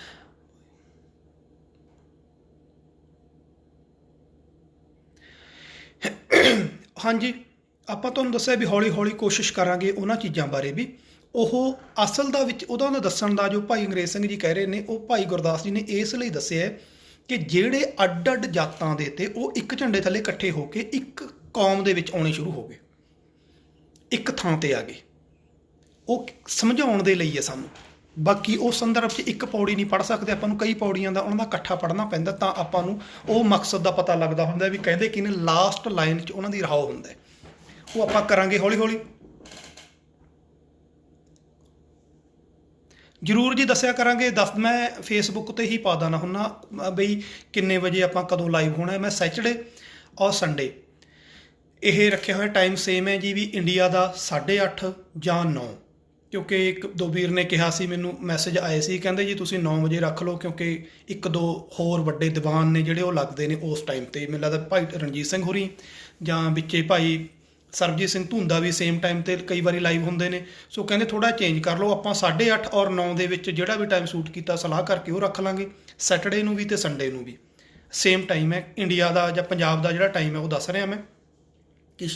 ਹਾਂਜੀ, ਆਪਾਂ ਤੁਹਾਨੂੰ ਦੱਸਿਆ ਵੀ ਹੌਲੀ ਹੌਲੀ ਕੋਸ਼ਿਸ਼ ਕਰਾਂਗੇ ਉਹਨਾਂ ਚੀਜ਼ਾਂ ਬਾਰੇ ਵੀ। ਉਹ ਅਸਲ ਦਾ ਵਿੱਚ ਉਹਦਾ ਦੱਸਣ ਦਾ ਜੋ ਭਾਈ ਅੰਗਰੇਜ਼ ਸਿੰਘ ਜੀ ਕਹਿ ਰਹੇ ਨੇ, ਉਹ ਭਾਈ ਗੁਰਦਾਸ ਜੀ ਨੇ ਇਸ ਲਈ ਦੱਸਿਆ ਕਿ ਜਿਹੜੇ ਅੱਡ ਅੱਡ ਜਾਤਾਂ ਦੇ ਤੇ ਉਹ ਇੱਕ ਝੰਡੇ ਥੱਲੇ ਇਕੱਠੇ ਹੋ ਕੇ ਇੱਕ ਕੌਮ ਦੇ ਵਿੱਚ ਆਉਣੇ ਸ਼ੁਰੂ ਹੋ ਗਏ, ਇੱਕ ਥਾਂ ਤੇ ਆ ਗਏ। ਉਹ ਸਮਝਾਉਣ ਦੇ ਲਈ ਹੈ ਸਾਨੂੰ। ਬਾਕੀ ਉਸ ਸੰਦਰਭ 'ਚ ਇੱਕ ਪੌੜੀ ਨਹੀਂ ਪੜ੍ਹ ਸਕਦੇ, ਆਪਾਂ ਨੂੰ ਕਈ ਪੌੜੀਆਂ ਦਾ ਉਹਨਾਂ ਦਾ ਇਕੱਠਾ ਪੜ੍ਹਨਾ ਪੈਂਦਾ, ਤਾਂ ਆਪਾਂ ਨੂੰ ਉਹ ਮਕਸਦ ਦਾ ਪਤਾ ਲੱਗਦਾ ਹੁੰਦਾ ਵੀ ਕਹਿੰਦੇ ਕਿ ਨੇ ਲਾਸਟ ਲਾਈਨ 'ਚ ਉਹਨਾਂ ਦੀ ਰਹਾਓ ਹੁੰਦਾ। ਉਹ ਆਪਾਂ ਕਰਾਂਗੇ ਹੌਲੀ ਹੌਲੀ। ਜ਼ਰੂਰ ਜੀ ਦੱਸਿਆ ਕਰਾਂਗੇ। ਮੈਂ ਫੇਸਬੁੱਕ 'ਤੇ ਹੀ ਪਾ ਦੇਣਾ ਹੁੰਦਾ ਬਈ ਕਿੰਨੇ ਵਜੇ ਆਪਾਂ ਕਦੋਂ ਲਾਈਵ ਹੋਣਾ। ਮੈਂ ਸੈਚਰਡੇ ਔਰ ਸੰਡੇ ਇਹ ਰੱਖਿਆ ਹੋਇਆ ਟਾਈਮ ਸੇਮ ਹੈ ਜੀ, ਵੀ ਇੰਡੀਆ ਦਾ 8:30 ਜਾਂ 9, ਕਿਉਂਕਿ ਇੱਕ ਦੋ ਵੀਰ ਨੇ ਕਿਹਾ ਸੀ, ਮੈਨੂੰ ਮੈਸੇਜ ਆਏ ਸੀ, ਕਹਿੰਦੇ ਜੀ ਤੁਸੀਂ 9 ਵਜੇ ਰੱਖ ਲਓ, ਕਿਉਂਕਿ ਇੱਕ ਦੋ ਹੋਰ ਵੱਡੇ ਦੀਵਾਨ ਨੇ ਜਿਹੜੇ ਉਹ ਲੱਗਦੇ ਨੇ ਉਸ ਟਾਈਮ 'ਤੇ। ਮੈਨੂੰ ਲੱਗਦਾ ਭਾਈ ਰਣਜੀਤ ਸਿੰਘ ਹੋਰੀ ਜਾਂ ਵਿੱਚੇ ਭਾਈ ਸਰਬਜੀਤ ਸਿੰਘ ਧੁੰਦਾ ਵੀ ਸੇਮ ਟਾਈਮ 'ਤੇ ਕਈ ਵਾਰੀ ਲਾਈਵ ਹੁੰਦੇ ਨੇ। ਸੋ ਕਹਿੰਦੇ ਥੋੜ੍ਹਾ ਚੇਂਜ ਕਰ ਲਓ, ਆਪਾਂ 8:30 ਔਰ 9 ਦੇ ਵਿੱਚ ਜਿਹੜਾ ਵੀ ਟਾਈਮ ਸੂਟ ਕੀਤਾ ਸਲਾਹ ਕਰਕੇ ਉਹ ਰੱਖ ਲਾਂਗੇ। ਸੈਟਰਡੇ ਨੂੰ ਵੀ ਅਤੇ ਸੰਡੇ ਨੂੰ ਵੀ ਸੇਮ ਟਾਈਮ ਹੈ। ਇੰਡੀਆ ਦਾ ਜਾਂ ਪੰਜਾਬ ਦਾ ਜਿਹੜਾ ਟਾਈਮ ਹੈ ਉਹ ਦੱਸ ਰਿਹਾ ਮੈਂ, ਕਿ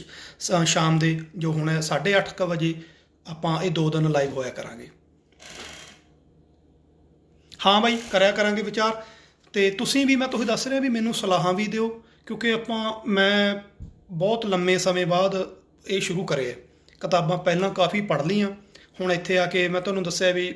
ਸ਼ਾਮ ਦੇ ਜੋ ਹੁਣ 8:30 ਵਜੇ ਆਪਾਂ ਇਹ 2 ਦਿਨ ਲਾਈਵ ਹੋਇਆ ਕਰਾਂਗੇ। ਹਾਂ ਬਾਈ, ਕਰਿਆ ਕਰਾਂਗੇ ਵਿਚਾਰ। ਅਤੇ ਤੁਸੀਂ ਵੀ, ਮੈਂ ਤੁਹਾਨੂੰ ਦੱਸ ਰਿਹਾ ਵੀ ਮੈਨੂੰ ਸਲਾਹਾਂ ਵੀ ਦਿਓ, ਕਿਉਂਕਿ ਮੈਂ ਬਹੁਤ ਲੰਮੇ ਸਮੇਂ ਬਾਅਦ ਇਹ ਸ਼ੁਰੂ ਕਰਿਆ। ਕਿਤਾਬਾਂ ਪਹਿਲਾਂ ਕਾਫੀ ਪੜ੍ਹ ਲਈਆਂ, ਹੁਣ ਇੱਥੇ ਆ ਕੇ ਮੈਂ ਤੁਹਾਨੂੰ ਦੱਸਿਆ ਵੀ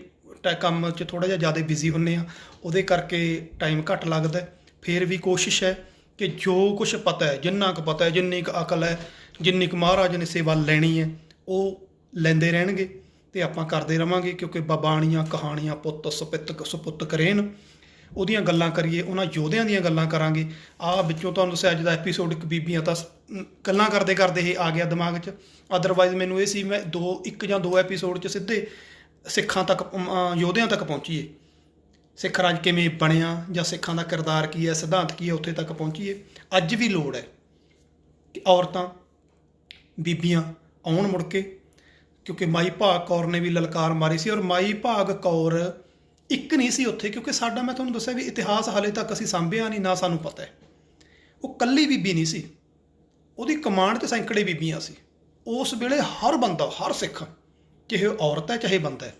ਕੰਮ 'ਚ ਥੋੜ੍ਹਾ ਜਿਹਾ ਜ਼ਿਆਦਾ ਬਿਜ਼ੀ ਹੁੰਦੇ ਆ, ਉਹਦੇ ਕਰਕੇ ਟਾਈਮ ਘੱਟ ਲੱਗਦਾ। ਫਿਰ ਵੀ ਕੋਸ਼ਿਸ਼ ਹੈ ਕਿ ਜੋ ਕੁਛ ਪਤਾ ਹੈ, ਜਿੰਨਾ ਕੁ ਪਤਾ ਹੈ, ਜਿੰਨੀ ਕੁ ਅਕਲ ਹੈ, ਜਿੰਨੀ ਕੁ ਮਹਾਰਾਜ ਨੇ ਸੇਵਾ ਲੈਣੀ ਹੈ ਉਹ ਲੈਂਦੇ ਰਹਿਣਗੇ ਅਤੇ ਆਪਾਂ ਕਰਦੇ ਰਹਾਂਗੇ। ਕਿਉਂਕਿ ਬਾਣੀਆਂ ਕਹਾਣੀਆਂ ਪੁੱਤ ਸੁਪੁੱਤ ਕਰੇਨ, ਉਹਦੀਆਂ ਗੱਲਾਂ ਕਰੀਏ, ਉਹਨਾਂ ਯੋਧਿਆਂ ਦੀਆਂ ਗੱਲਾਂ ਕਰਾਂਗੇ। ਆਹ ਵਿੱਚੋਂ ਤੁਹਾਨੂੰ ਦੱਸਿਆ ਅੱਜ ਦਾ ਐਪੀਸੋਡ ਇੱਕ ਬੀਬੀਆਂ ਤਾਂ ਗੱਲਾਂ ਕਰਦੇ ਕਰਦੇ ਇਹ ਆ ਗਿਆ ਦਿਮਾਗ 'ਚ। ਅਦਰਵਾਈਜ਼ ਮੈਨੂੰ ਇਹ ਸੀ ਮੈਂ 1 ਜਾਂ 2 ਐਪੀਸੋਡ 'ਚ ਸਿੱਧੇ ਸਿੱਖਾਂ ਤੱਕ, ਯੋਧਿਆਂ ਤੱਕ ਪਹੁੰਚੀਏ, ਸਿੱਖ ਰਾਜ ਕਿਵੇਂ ਬਣਿਆ ਜਾਂ ਸਿੱਖਾਂ ਦਾ ਕਿਰਦਾਰ ਕੀ ਹੈ, ਸਿਧਾਂਤ ਕੀ ਹੈ, ਉੱਥੇ ਤੱਕ ਪਹੁੰਚੀਏ। ਅੱਜ ਵੀ ਲੋੜ ਹੈ ਕਿ ਔਰਤਾਂ ਬੀਬੀਆਂ ਆਉਣ ਮੁੜ ਕੇ, ਕਿਉਂਕਿ ਮਾਈ ਭਾਗ ਕੌਰ ਨੇ ਵੀ ਲਲਕਾਰ ਮਾਰੀ ਸੀ, ਔਰ ਮਾਈ ਭਾਗ ਕੌਰ ਇੱਕ ਨਹੀਂ ਸੀ ਉੱਥੇ, ਕਿਉਂਕਿ ਸਾਡਾ, ਮੈਂ ਤੁਹਾਨੂੰ ਦੱਸਿਆ ਵੀ ਇਤਿਹਾਸ ਹਾਲੇ ਤੱਕ ਅਸੀਂ ਸਾਂਭਿਆ ਨਹੀਂ, ਨਾ ਸਾਨੂੰ ਪਤਾ ਹੈ। ਉਹ ਇਕੱਲੀ ਬੀਬੀ ਨਹੀਂ ਸੀ, ਉਹਦੀ ਕਮਾਂਡ 'ਤੇ ਸੈਂਕੜੇ ਬੀਬੀਆਂ ਸੀ। ਉਸ ਵੇਲੇ ਹਰ ਬੰਦਾ, ਹਰ ਸਿੱਖ, ਚਾਹੇ ਔਰਤ ਹੈ ਚਾਹੇ ਬੰਦਾ ਹੈ,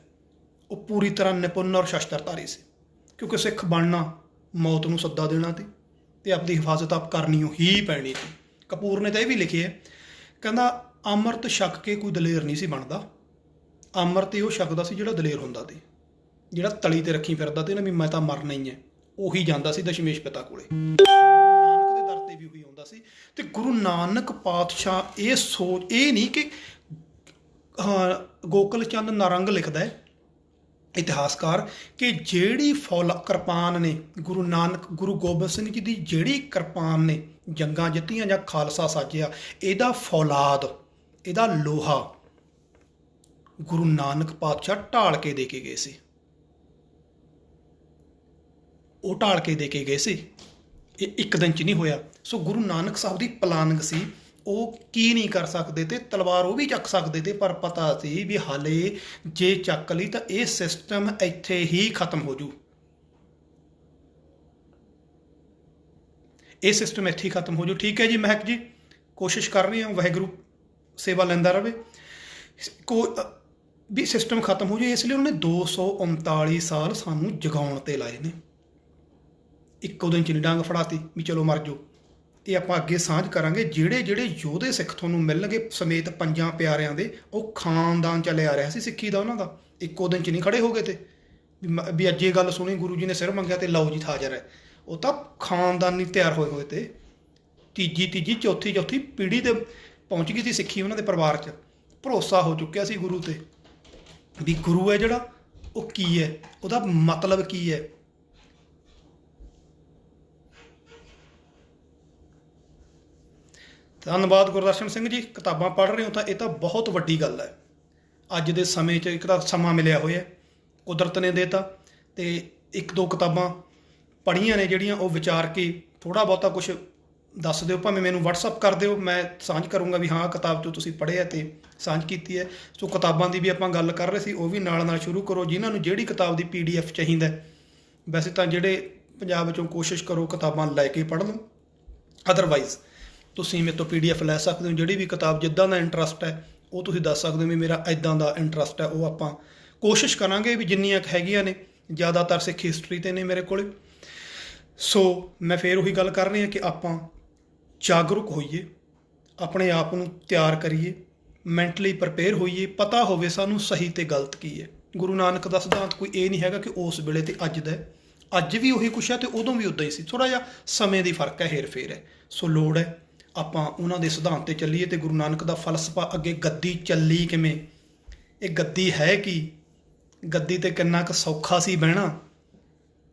ਉਹ ਪੂਰੀ ਤਰ੍ਹਾਂ ਨਿਪੁੰਨ ਔਰ ਸ਼ਸਤਰਧਾਰੀ ਸੀ। ਕਿਉਂਕਿ ਸਿੱਖ ਬਣਨਾ ਮੌਤ ਨੂੰ ਸੱਦਾ ਦੇਣਾ ਤੇ ਆਪਣੀ ਹਿਫਾਜ਼ਤ ਆਪ ਕਰਨੀ ਹੀ ਪੈਣੀ ਸੀ। ਕਪੂਰ ਨੇ ਤਾਂ ਇਹ ਵੀ ਲਿਖਿਆ, ਕਹਿੰਦਾ ਅੰਮ੍ਰਿਤ ਛਕ ਕੇ ਕੋਈ ਦਲੇਰ ਨਹੀਂ ਸੀ ਬਣਦਾ, ਅੰਮ੍ਰਿਤ ਉਹ ਛਕਦਾ ਸੀ ਜਿਹੜਾ ਦਲੇਰ ਹੁੰਦਾ ਸੀ। ਜਿਹੜਾ ਤਲੀ 'ਤੇ ਰੱਖੀ ਫਿਰਦਾ ਤੇ ਨਾ ਵੀ ਮੈਂ ਤਾਂ ਮਰਨਾ ਹੀ ਹੈ, ਉਹੀ ਜਾਂਦਾ ਸੀ ਦਸ਼ਮੇਸ਼ ਪਿਤਾ ਕੋਲੇ। ਨਾਨਕ ਦੇ ਦਰ 'ਤੇ ਵੀ ਉਹੀ ਆਉਂਦਾ ਸੀ। ਅਤੇ ਗੁਰੂ ਨਾਨਕ ਪਾਤਸ਼ਾਹ ਇਹ ਨਹੀਂ ਕਿ ਗੋਕਲ ਚੰਦ ਨਾਰੰਗ ਲਿਖਦਾ ਹੈ ਇਤਿਹਾਸਕਾਰ, ਕਿ ਜਿਹੜੀ ਕਿਰਪਾਨ ਨੇ ਗੁਰੂ ਗੋਬਿੰਦ ਸਿੰਘ ਜੀ ਦੀ ਜਿਹੜੀ ਕਿਰਪਾਨ ਨੇ ਜੰਗਾਂ ਜਿੱਤੀਆਂ ਜਾਂ ਖਾਲਸਾ ਸਾਜਿਆ, ਇਹਦਾ ਫੌਲਾਦ, ਇਹਦਾ ਲੋਹਾ ਗੁਰੂ ਨਾਨਕ ਪਾਤਸ਼ਾਹ ਢਾਲ ਕੇ ਦੇ ਕੇ ਗਏ ਸੀ। ਉਹ ਢਾਲ ਕੇ ਦੇ ਕੇ ਗਏ ਸੀ, ਇਹ ਇੱਕ ਦਿਨ 'ਚ ਨਹੀਂ ਹੋਇਆ। ਸੋ ਗੁਰੂ ਨਾਨਕ ਸਾਹਿਬ ਦੀ ਪਲਾਨਿੰਗ ਸੀ, ਉਹ ਕੀ ਨਹੀਂ ਕਰ ਸਕਦੇ ਤੇ ਤਲਵਾਰ ਉਹ ਵੀ ਚੱਕ ਸਕਦੇ ਤੇ, ਪਰ ਪਤਾ ਸੀ ਵੀ ਹਾਲੇ ਜੇ ਚੱਕ ਲਈ ਤਾਂ ਇਹ ਸਿਸਟਮ ਇੱਥੇ ਹੀ ਖਤਮ ਹੋ ਜੂ, ਇਹ ਸਿਸਟਮ ਇੱਥੇ ਹੀ ਖਤਮ ਹੋ ਜੂ। ਠੀਕ ਹੈ ਜੀ ਮਹਿਕ ਜੀ, ਕੋਸ਼ਿਸ਼ ਕਰ ਰਹੇ ਹਾਂ, ਵਾਹਿਗੁਰੂ ਸੇਵਾ ਲੈਂਦਾ ਰਹੇ, ਵੀ ਸਿਸਟਮ ਖਤਮ ਹੋ ਜਾਏ। ਇਸ ਲਈ ਉਹਨੇ 239 ਸਾਲ ਸਾਨੂੰ ਜਗਾਉਣ 'ਤੇ ਲਾਏ ਨੇ। ਇੱਕੋ ਦਿਨ 'ਚ ਨਹੀਂ ਡੰਗ ਫੜਾਤੀ ਵੀ ਚਲੋ ਮਰ ਜਾਓ। ਇਹ ਆਪਾਂ ਅੱਗੇ ਸਾਂਝ ਕਰਾਂਗੇ। ਜਿਹੜੇ ਯੋਧੇ ਸਿੱਖ ਤੁਹਾਨੂੰ ਮਿਲਣਗੇ ਸਮੇਤ 5 ਪਿਆਰਿਆਂ ਦੇ, ਉਹ ਖਾਨਦਾਨ ਚੱਲਿਆ ਆ ਰਿਹਾ ਸੀ ਸਿੱਖੀ ਦਾ ਉਹਨਾਂ ਦਾ। ਇੱਕੋ ਦਿਨ 'ਚ ਨਹੀਂ ਖੜੇ ਹੋ ਗਏ ਤੇ ਵੀ ਅੱਜ ਇਹ ਗੱਲ ਸੁਣੀ ਗੁਰੂ ਜੀ ਨੇ ਸਿਰ ਮੰਗਿਆ ਤੇ ਲਓ ਜੀ ਹਾਜ਼ਰ ਹੈ। ਉਹ ਤਾਂ ਖਾਨਦਾਨੀ ਤਿਆਰ ਹੋਏ ਤੇ ਤੀਜੀ ਚੌਥੀ ਪੀੜ੍ਹੀ 'ਤੇ ਪਹੁੰਚ ਗਈ ਸੀ ਸਿੱਖੀ ਉਹਨਾਂ ਦੇ ਪਰਿਵਾਰ 'ਚ। ਭਰੋਸਾ ਹੋ ਚੁੱਕਿਆ ਸੀ ਗੁਰੂ 'ਤੇ ਵੀ ਗੁਰੂ ਹੈ ਜਿਹੜਾ ਉਹ ਕੀ ਹੈ, ਉਹਦਾ ਮਤਲਬ ਕੀ ਹੈ। ਧੰਨਵਾਦ ਗੁਰਦਰਸ਼ਨ ਸਿੰਘ ਜੀ। ਕਿਤਾਬਾਂ ਪੜ੍ਹ ਰਹੇ ਹੋ ਤਾਂ ਇਹ ਤਾਂ ਬਹੁਤ ਵੱਡੀ ਗੱਲ ਹੈ। ਅੱਜ ਦੇ ਸਮੇਂ 'ਚ ਇੱਕ ਤਾਂ ਸਮਾਂ ਮਿਲਿਆ ਹੋਇਆ, ਕੁਦਰਤ ਨੇ ਦੇਤਾ, ਅਤੇ ਇੱਕ ਦੋ ਕਿਤਾਬਾਂ ਪੜ੍ਹੀਆਂ ਨੇ ਜਿਹੜੀਆਂ ਉਹ ਵਿਚਾਰ ਕੇ ਥੋੜ੍ਹਾ ਬਹੁਤਾ ਕੁਛ ਦੱਸ ਦਿਓ, ਭਾਵੇਂ ਮੈਨੂੰ ਵਟਸਐਪ ਕਰ ਦਿਓ, ਮੈਂ ਸਾਂਝ ਕਰੂੰਗਾ ਵੀ ਹਾਂ ਕਿਤਾਬ 'ਚੋਂ ਤੁਸੀਂ ਪੜ੍ਹਿਆ ਅਤੇ ਸਾਂਝ ਕੀਤੀ ਹੈ। ਸੋ ਕਿਤਾਬਾਂ ਦੀ ਵੀ ਆਪਾਂ ਗੱਲ ਕਰ ਰਹੇ ਸੀ, ਉਹ ਵੀ ਨਾਲ ਨਾਲ ਸ਼ੁਰੂ ਕਰੋ। ਜਿਨ੍ਹਾਂ ਨੂੰ ਜਿਹੜੀ ਕਿਤਾਬ ਦੀ PDF ਚਾਹੀਦਾ, ਵੈਸੇ ਤਾਂ ਜਿਹੜੇ ਪੰਜਾਬ ਵਿੱਚੋਂ ਕੋਸ਼ਿਸ਼ ਕਰੋ ਕਿਤਾਬਾਂ ਲੈ ਕੇ ਪੜ੍ਹ ਲਓ, ਅਦਰਵਾਈਜ਼ ਤੁਸੀਂ ਮੇਰੇ ਤੋਂ PDF ਲੈ ਸਕਦੇ ਹੋ। ਜਿਹੜੀ ਵੀ ਕਿਤਾਬ ਜਿੱਦਾਂ ਦਾ ਇੰਟਰਸਟ ਹੈ ਉਹ ਤੁਸੀਂ ਦੱਸ ਸਕਦੇ ਹੋ ਵੀ ਮੇਰਾ ਇੱਦਾਂ ਦਾ ਇੰਟਰਸਟ ਹੈ, ਉਹ ਆਪਾਂ ਕੋਸ਼ਿਸ਼ ਕਰਾਂਗੇ ਵੀ ਜਿੰਨੀਆਂ ਕੁ ਹੈਗੀਆਂ ਨੇ। ਜ਼ਿਆਦਾਤਰ ਸਿੱਖ ਹਿਸਟਰੀ 'ਤੇ ਨੇ ਮੇਰੇ ਕੋਲ। ਸੋ ਮੈਂ ਫਿਰ ਉਹੀ ਗੱਲ ਕਰ ਰਹੀ ਹਾਂ ਕਿ ਆਪਾਂ ਜਾਗਰੂਕ ਹੋਈਏ, ਆਪਣੇ ਆਪ ਨੂੰ ਤਿਆਰ ਕਰੀਏ, ਮੈਂਟਲੀ ਪ੍ਰਪੇਅਰ ਹੋਈਏ, ਪਤਾ ਹੋਵੇ ਸਾਨੂੰ ਸਹੀ ਅਤੇ ਗਲਤ ਕੀ ਹੈ। ਗੁਰੂ ਨਾਨਕ ਦਾ ਸਿਧਾਂਤ ਕੋਈ ਇਹ ਨਹੀਂ ਹੈਗਾ ਕਿ ਉਸ ਵੇਲੇ ਅਤੇ ਅੱਜ ਦਾ, ਅੱਜ ਵੀ ਉਹੀ ਕੁਛ ਹੈ ਅਤੇ ਉਦੋਂ ਵੀ ਉੱਦਾਂ ਹੀ ਸੀ। ਥੋੜ੍ਹਾ ਜਿਹਾ ਸਮੇਂ ਦੀ ਫਰਕ ਹੈ, ਹੇਰ ਫੇਰ ਹੈ। ਸੋ ਲੋੜ ਹੈ ਆਪਾਂ ਉਹਨਾਂ ਦੇ ਸਿਧਾਂਤ 'ਤੇ ਚੱਲੀਏ ਅਤੇ ਗੁਰੂ ਨਾਨਕ ਦਾ ਫਲਸਫਾ ਅੱਗੇ ਗੱਦੀ ਚੱਲੀ ਕਿਵੇਂ, ਇਹ ਗੱਦੀ ਹੈ ਕੀ, ਗੱਦੀ 'ਤੇ ਕਿੰਨਾ ਕੁ ਸੌਖਾ ਸੀ ਬਹਿਣਾ,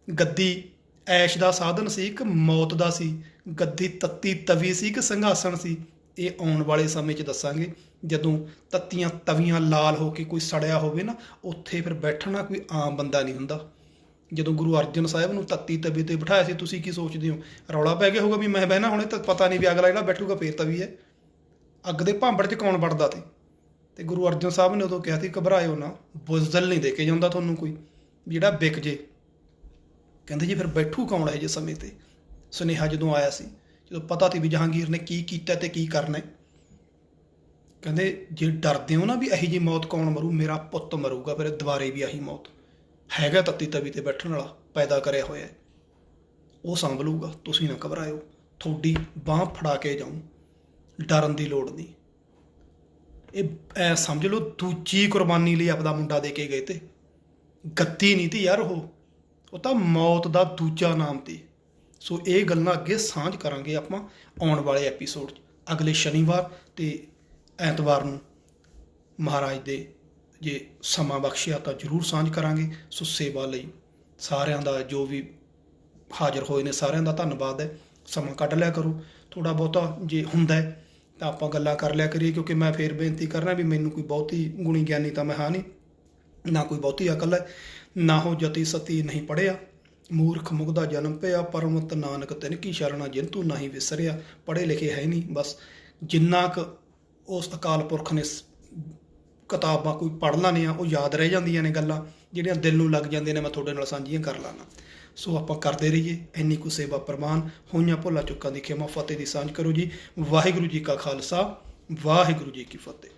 ਗੱਦੀ ਐਸ਼ ਦਾ ਸਾਧਨ ਸੀ ਕਿ ਮੌਤ ਦਾ ਸੀ, ਗੱਦੀ ਤੱਤੀ ਤਵੀ ਸੀ ਕਿ ਸਿੰਘਾਸਣ ਸੀ। ਇਹ ਆਉਣ ਵਾਲੇ ਸਮੇਂ 'ਚ ਦੱਸਾਂਗੇ। ਜਦੋਂ ਤੱਤੀਆਂ ਤਵੀਆਂ ਲਾਲ ਹੋ ਕੇ ਕੋਈ ਸੜਿਆ ਹੋਵੇ ਨਾ, ਉੱਥੇ ਫਿਰ ਬੈਠਣਾ ਕੋਈ ਆਮ ਬੰਦਾ ਨਹੀਂ ਹੁੰਦਾ। ਜਦੋਂ ਗੁਰੂ ਅਰਜਨ ਸਾਹਿਬ ਨੂੰ ਤੱਤੀ ਤਵੀ 'ਤੇ ਬਿਠਾਇਆ ਸੀ, ਤੁਸੀਂ ਕੀ ਸੋਚਦੇ ਹੋ? ਰੌਲਾ ਪੈ ਗਿਆ ਹੋਊਗਾ ਵੀ ਮੈਂ ਬਹਿਣਾ, ਹੁਣੇ ਤਾਂ ਪਤਾ ਨਹੀਂ ਵੀ ਅਗਲਾ ਜਿਹੜਾ ਬੈਠੂਗਾ ਫੇਰ ਤਵੀ ਹੈ। ਅੱਗ ਦੇ ਭਾਂਬੜ 'ਚ ਕੌਣ ਵੜਦਾ ਤੇ ਗੁਰੂ ਅਰਜਨ ਸਾਹਿਬ ਨੇ ਉਦੋਂ ਕਿਹਾ ਸੀ ਘਬਰਾਇਓ ਨਾ, ਬੁਜ਼ਦਲ ਨਹੀਂ ਦੇ ਕੇ ਜਾਂਦਾ ਤੁਹਾਨੂੰ ਕੋਈ ਜਿਹੜਾ ਵਿਕ ਜੇ। ਕਹਿੰਦੇ ਜੀ ਫਿਰ ਬੈਠੂ ਕੌਣ ਇਹੋ ਜਿਹੇ ਸਮੇਂ 'ਤੇ? ਸੁਨੇਹਾ ਜਦੋਂ ਆਇਆ ਸੀ, ਜਦੋਂ ਪਤਾ ਸੀ ਵੀ ਜਹਾਂਗੀਰ ਨੇ ਕੀ ਕੀਤਾ ਅਤੇ ਕੀ ਕਰਨਾ, ਕਹਿੰਦੇ ਜੇ ਡਰਦੇ ਹੋ ਨਾ ਵੀ ਇਹੋ ਜਿਹੀ ਮੌਤ ਕੌਣ ਮਰੂ, ਮੇਰਾ ਪੁੱਤ ਮਰੂਗਾ ਫਿਰ ਦੁਬਾਰੇ ਵੀ ਆਹੀ ਮੌਤ। ਹੈਗਾ ਤੱਤੀ ਤਵੀ 'ਤੇ ਬੈਠਣ ਵਾਲਾ, ਪੈਦਾ ਕਰਿਆ ਹੋਇਆ, ਉਹ ਸਾਂਭ ਲੂਗਾ, ਤੁਸੀਂ ਨਾ ਘਬਰਾਇਓ, ਤੁਹਾਡੀ ਬਾਂਹ ਫੜਾ ਕੇ ਜਾਊਂ, ਡਰਨ ਦੀ ਲੋੜ ਨਹੀਂ। ਇਹ ਐ ਸਮਝ ਲਓ ਦੂਜੀ ਕੁਰਬਾਨੀ ਲਈ ਆਪਦਾ ਮੁੰਡਾ ਦੇ ਕੇ ਗਏ ਤੇ ਗੱਦੀ ਨਹੀਂ ਤੀ ਯਾਰ, ਉਹ ਤਾਂ ਮੌਤ ਦਾ ਦੂਜਾ ਨਾਮ ਤੀ। ਸੋ ਇਹ ਗੱਲਾਂ ਅੱਗੇ ਸਾਂਝ ਕਰਾਂਗੇ ਆਪਾਂ ਆਉਣ ਵਾਲੇ ਐਪੀਸੋਡ 'ਚ, ਅਗਲੇ ਸ਼ਨੀਵਾਰ ਅਤੇ ਐਤਵਾਰ ਨੂੰ ਮਹਾਰਾਜ ਦੇ ਜੇ ਸਮਾਂ ਬਖਸ਼ਿਆ ਤਾਂ ਜ਼ਰੂਰ ਸਾਂਝ ਕਰਾਂਗੇ। ਸੋ ਸੇਵਾ ਲਈ ਸਾਰਿਆਂ ਦਾ, ਜੋ ਵੀ ਹਾਜ਼ਰ ਹੋਏ ਨੇ ਸਾਰਿਆਂ ਦਾ ਧੰਨਵਾਦ ਹੈ। ਸਮਾਂ ਕੱਢ ਲਿਆ ਕਰੋ, ਥੋੜ੍ਹਾ ਬਹੁਤਾ ਜੇ ਹੁੰਦਾ ਤਾਂ ਆਪਾਂ ਗੱਲਾਂ ਕਰ ਲਿਆ ਕਰੀਏ, ਕਿਉਂਕਿ ਮੈਂ ਫੇਰ ਬੇਨਤੀ ਕਰਨਾ ਵੀ ਮੈਨੂੰ ਕੋਈ ਬਹੁਤੀ ਗੁਣੀ ਗਿਆਨੀ ਤਾਂ ਮੈਂ ਹਾਂ ਨਹੀਂ, ਨਾ ਕੋਈ ਬਹੁਤੀ ਅਕਲ ਹੈ, ਨਾ ਹੋ ਜਤੀ ਸਤੀ ਨਹੀਂ ਪੜ੍ਹਿਆ, ਮੂਰਖ ਮੁਗਦਾ ਜਨਮ ਪਿਆ, ਪਰਮਤ ਨਾਨਕ ਤਿਨ ਕੀ ਸ਼ਰਣਾ ਜਿੰਤੂ ਨਹੀਂ ਵਿਸਰਿਆ। ਪੜ੍ਹੇ ਲਿਖੇ ਹੈ ਨਹੀਂ, ਬਸ ਜਿੰਨਾ ਕੁ ਉਸ ਅਕਾਲ ਪੁਰਖ ਨੇ ਕਿਤਾਬਾਂ ਕੋਈ ਪੜ੍ਹ ਲੈਂਦੇ ਆ, ਉਹ ਯਾਦ ਰਹਿ ਜਾਂਦੀਆਂ ਨੇ ਗੱਲਾਂ ਜਿਹੜੀਆਂ ਦਿਲ ਨੂੰ ਲੱਗ ਜਾਂਦੀਆਂ ਨੇ, ਮੈਂ ਤੁਹਾਡੇ ਨਾਲ ਸਾਂਝੀਆਂ ਕਰ ਲੈਣਾ। ਸੋ ਆਪਾਂ ਕਰਦੇ ਰਹੀਏ, ਇੰਨੀ ਕੁ ਸੇਵਾ ਪ੍ਰਵਾਨ, ਹੋਈਆਂ ਭੁੱਲਾਂ ਚੁੱਕਾਂ ਦੀ ਖਿਮਾ ਫਤਿਹ ਦੀ ਸਾਂਝ ਕਰੋ ਜੀ। ਵਾਹਿਗੁਰੂ ਜੀ ਕਾ ਖਾਲਸਾ, ਵਾਹਿਗੁਰੂ ਜੀ ਕੀ ਫਤਿਹ।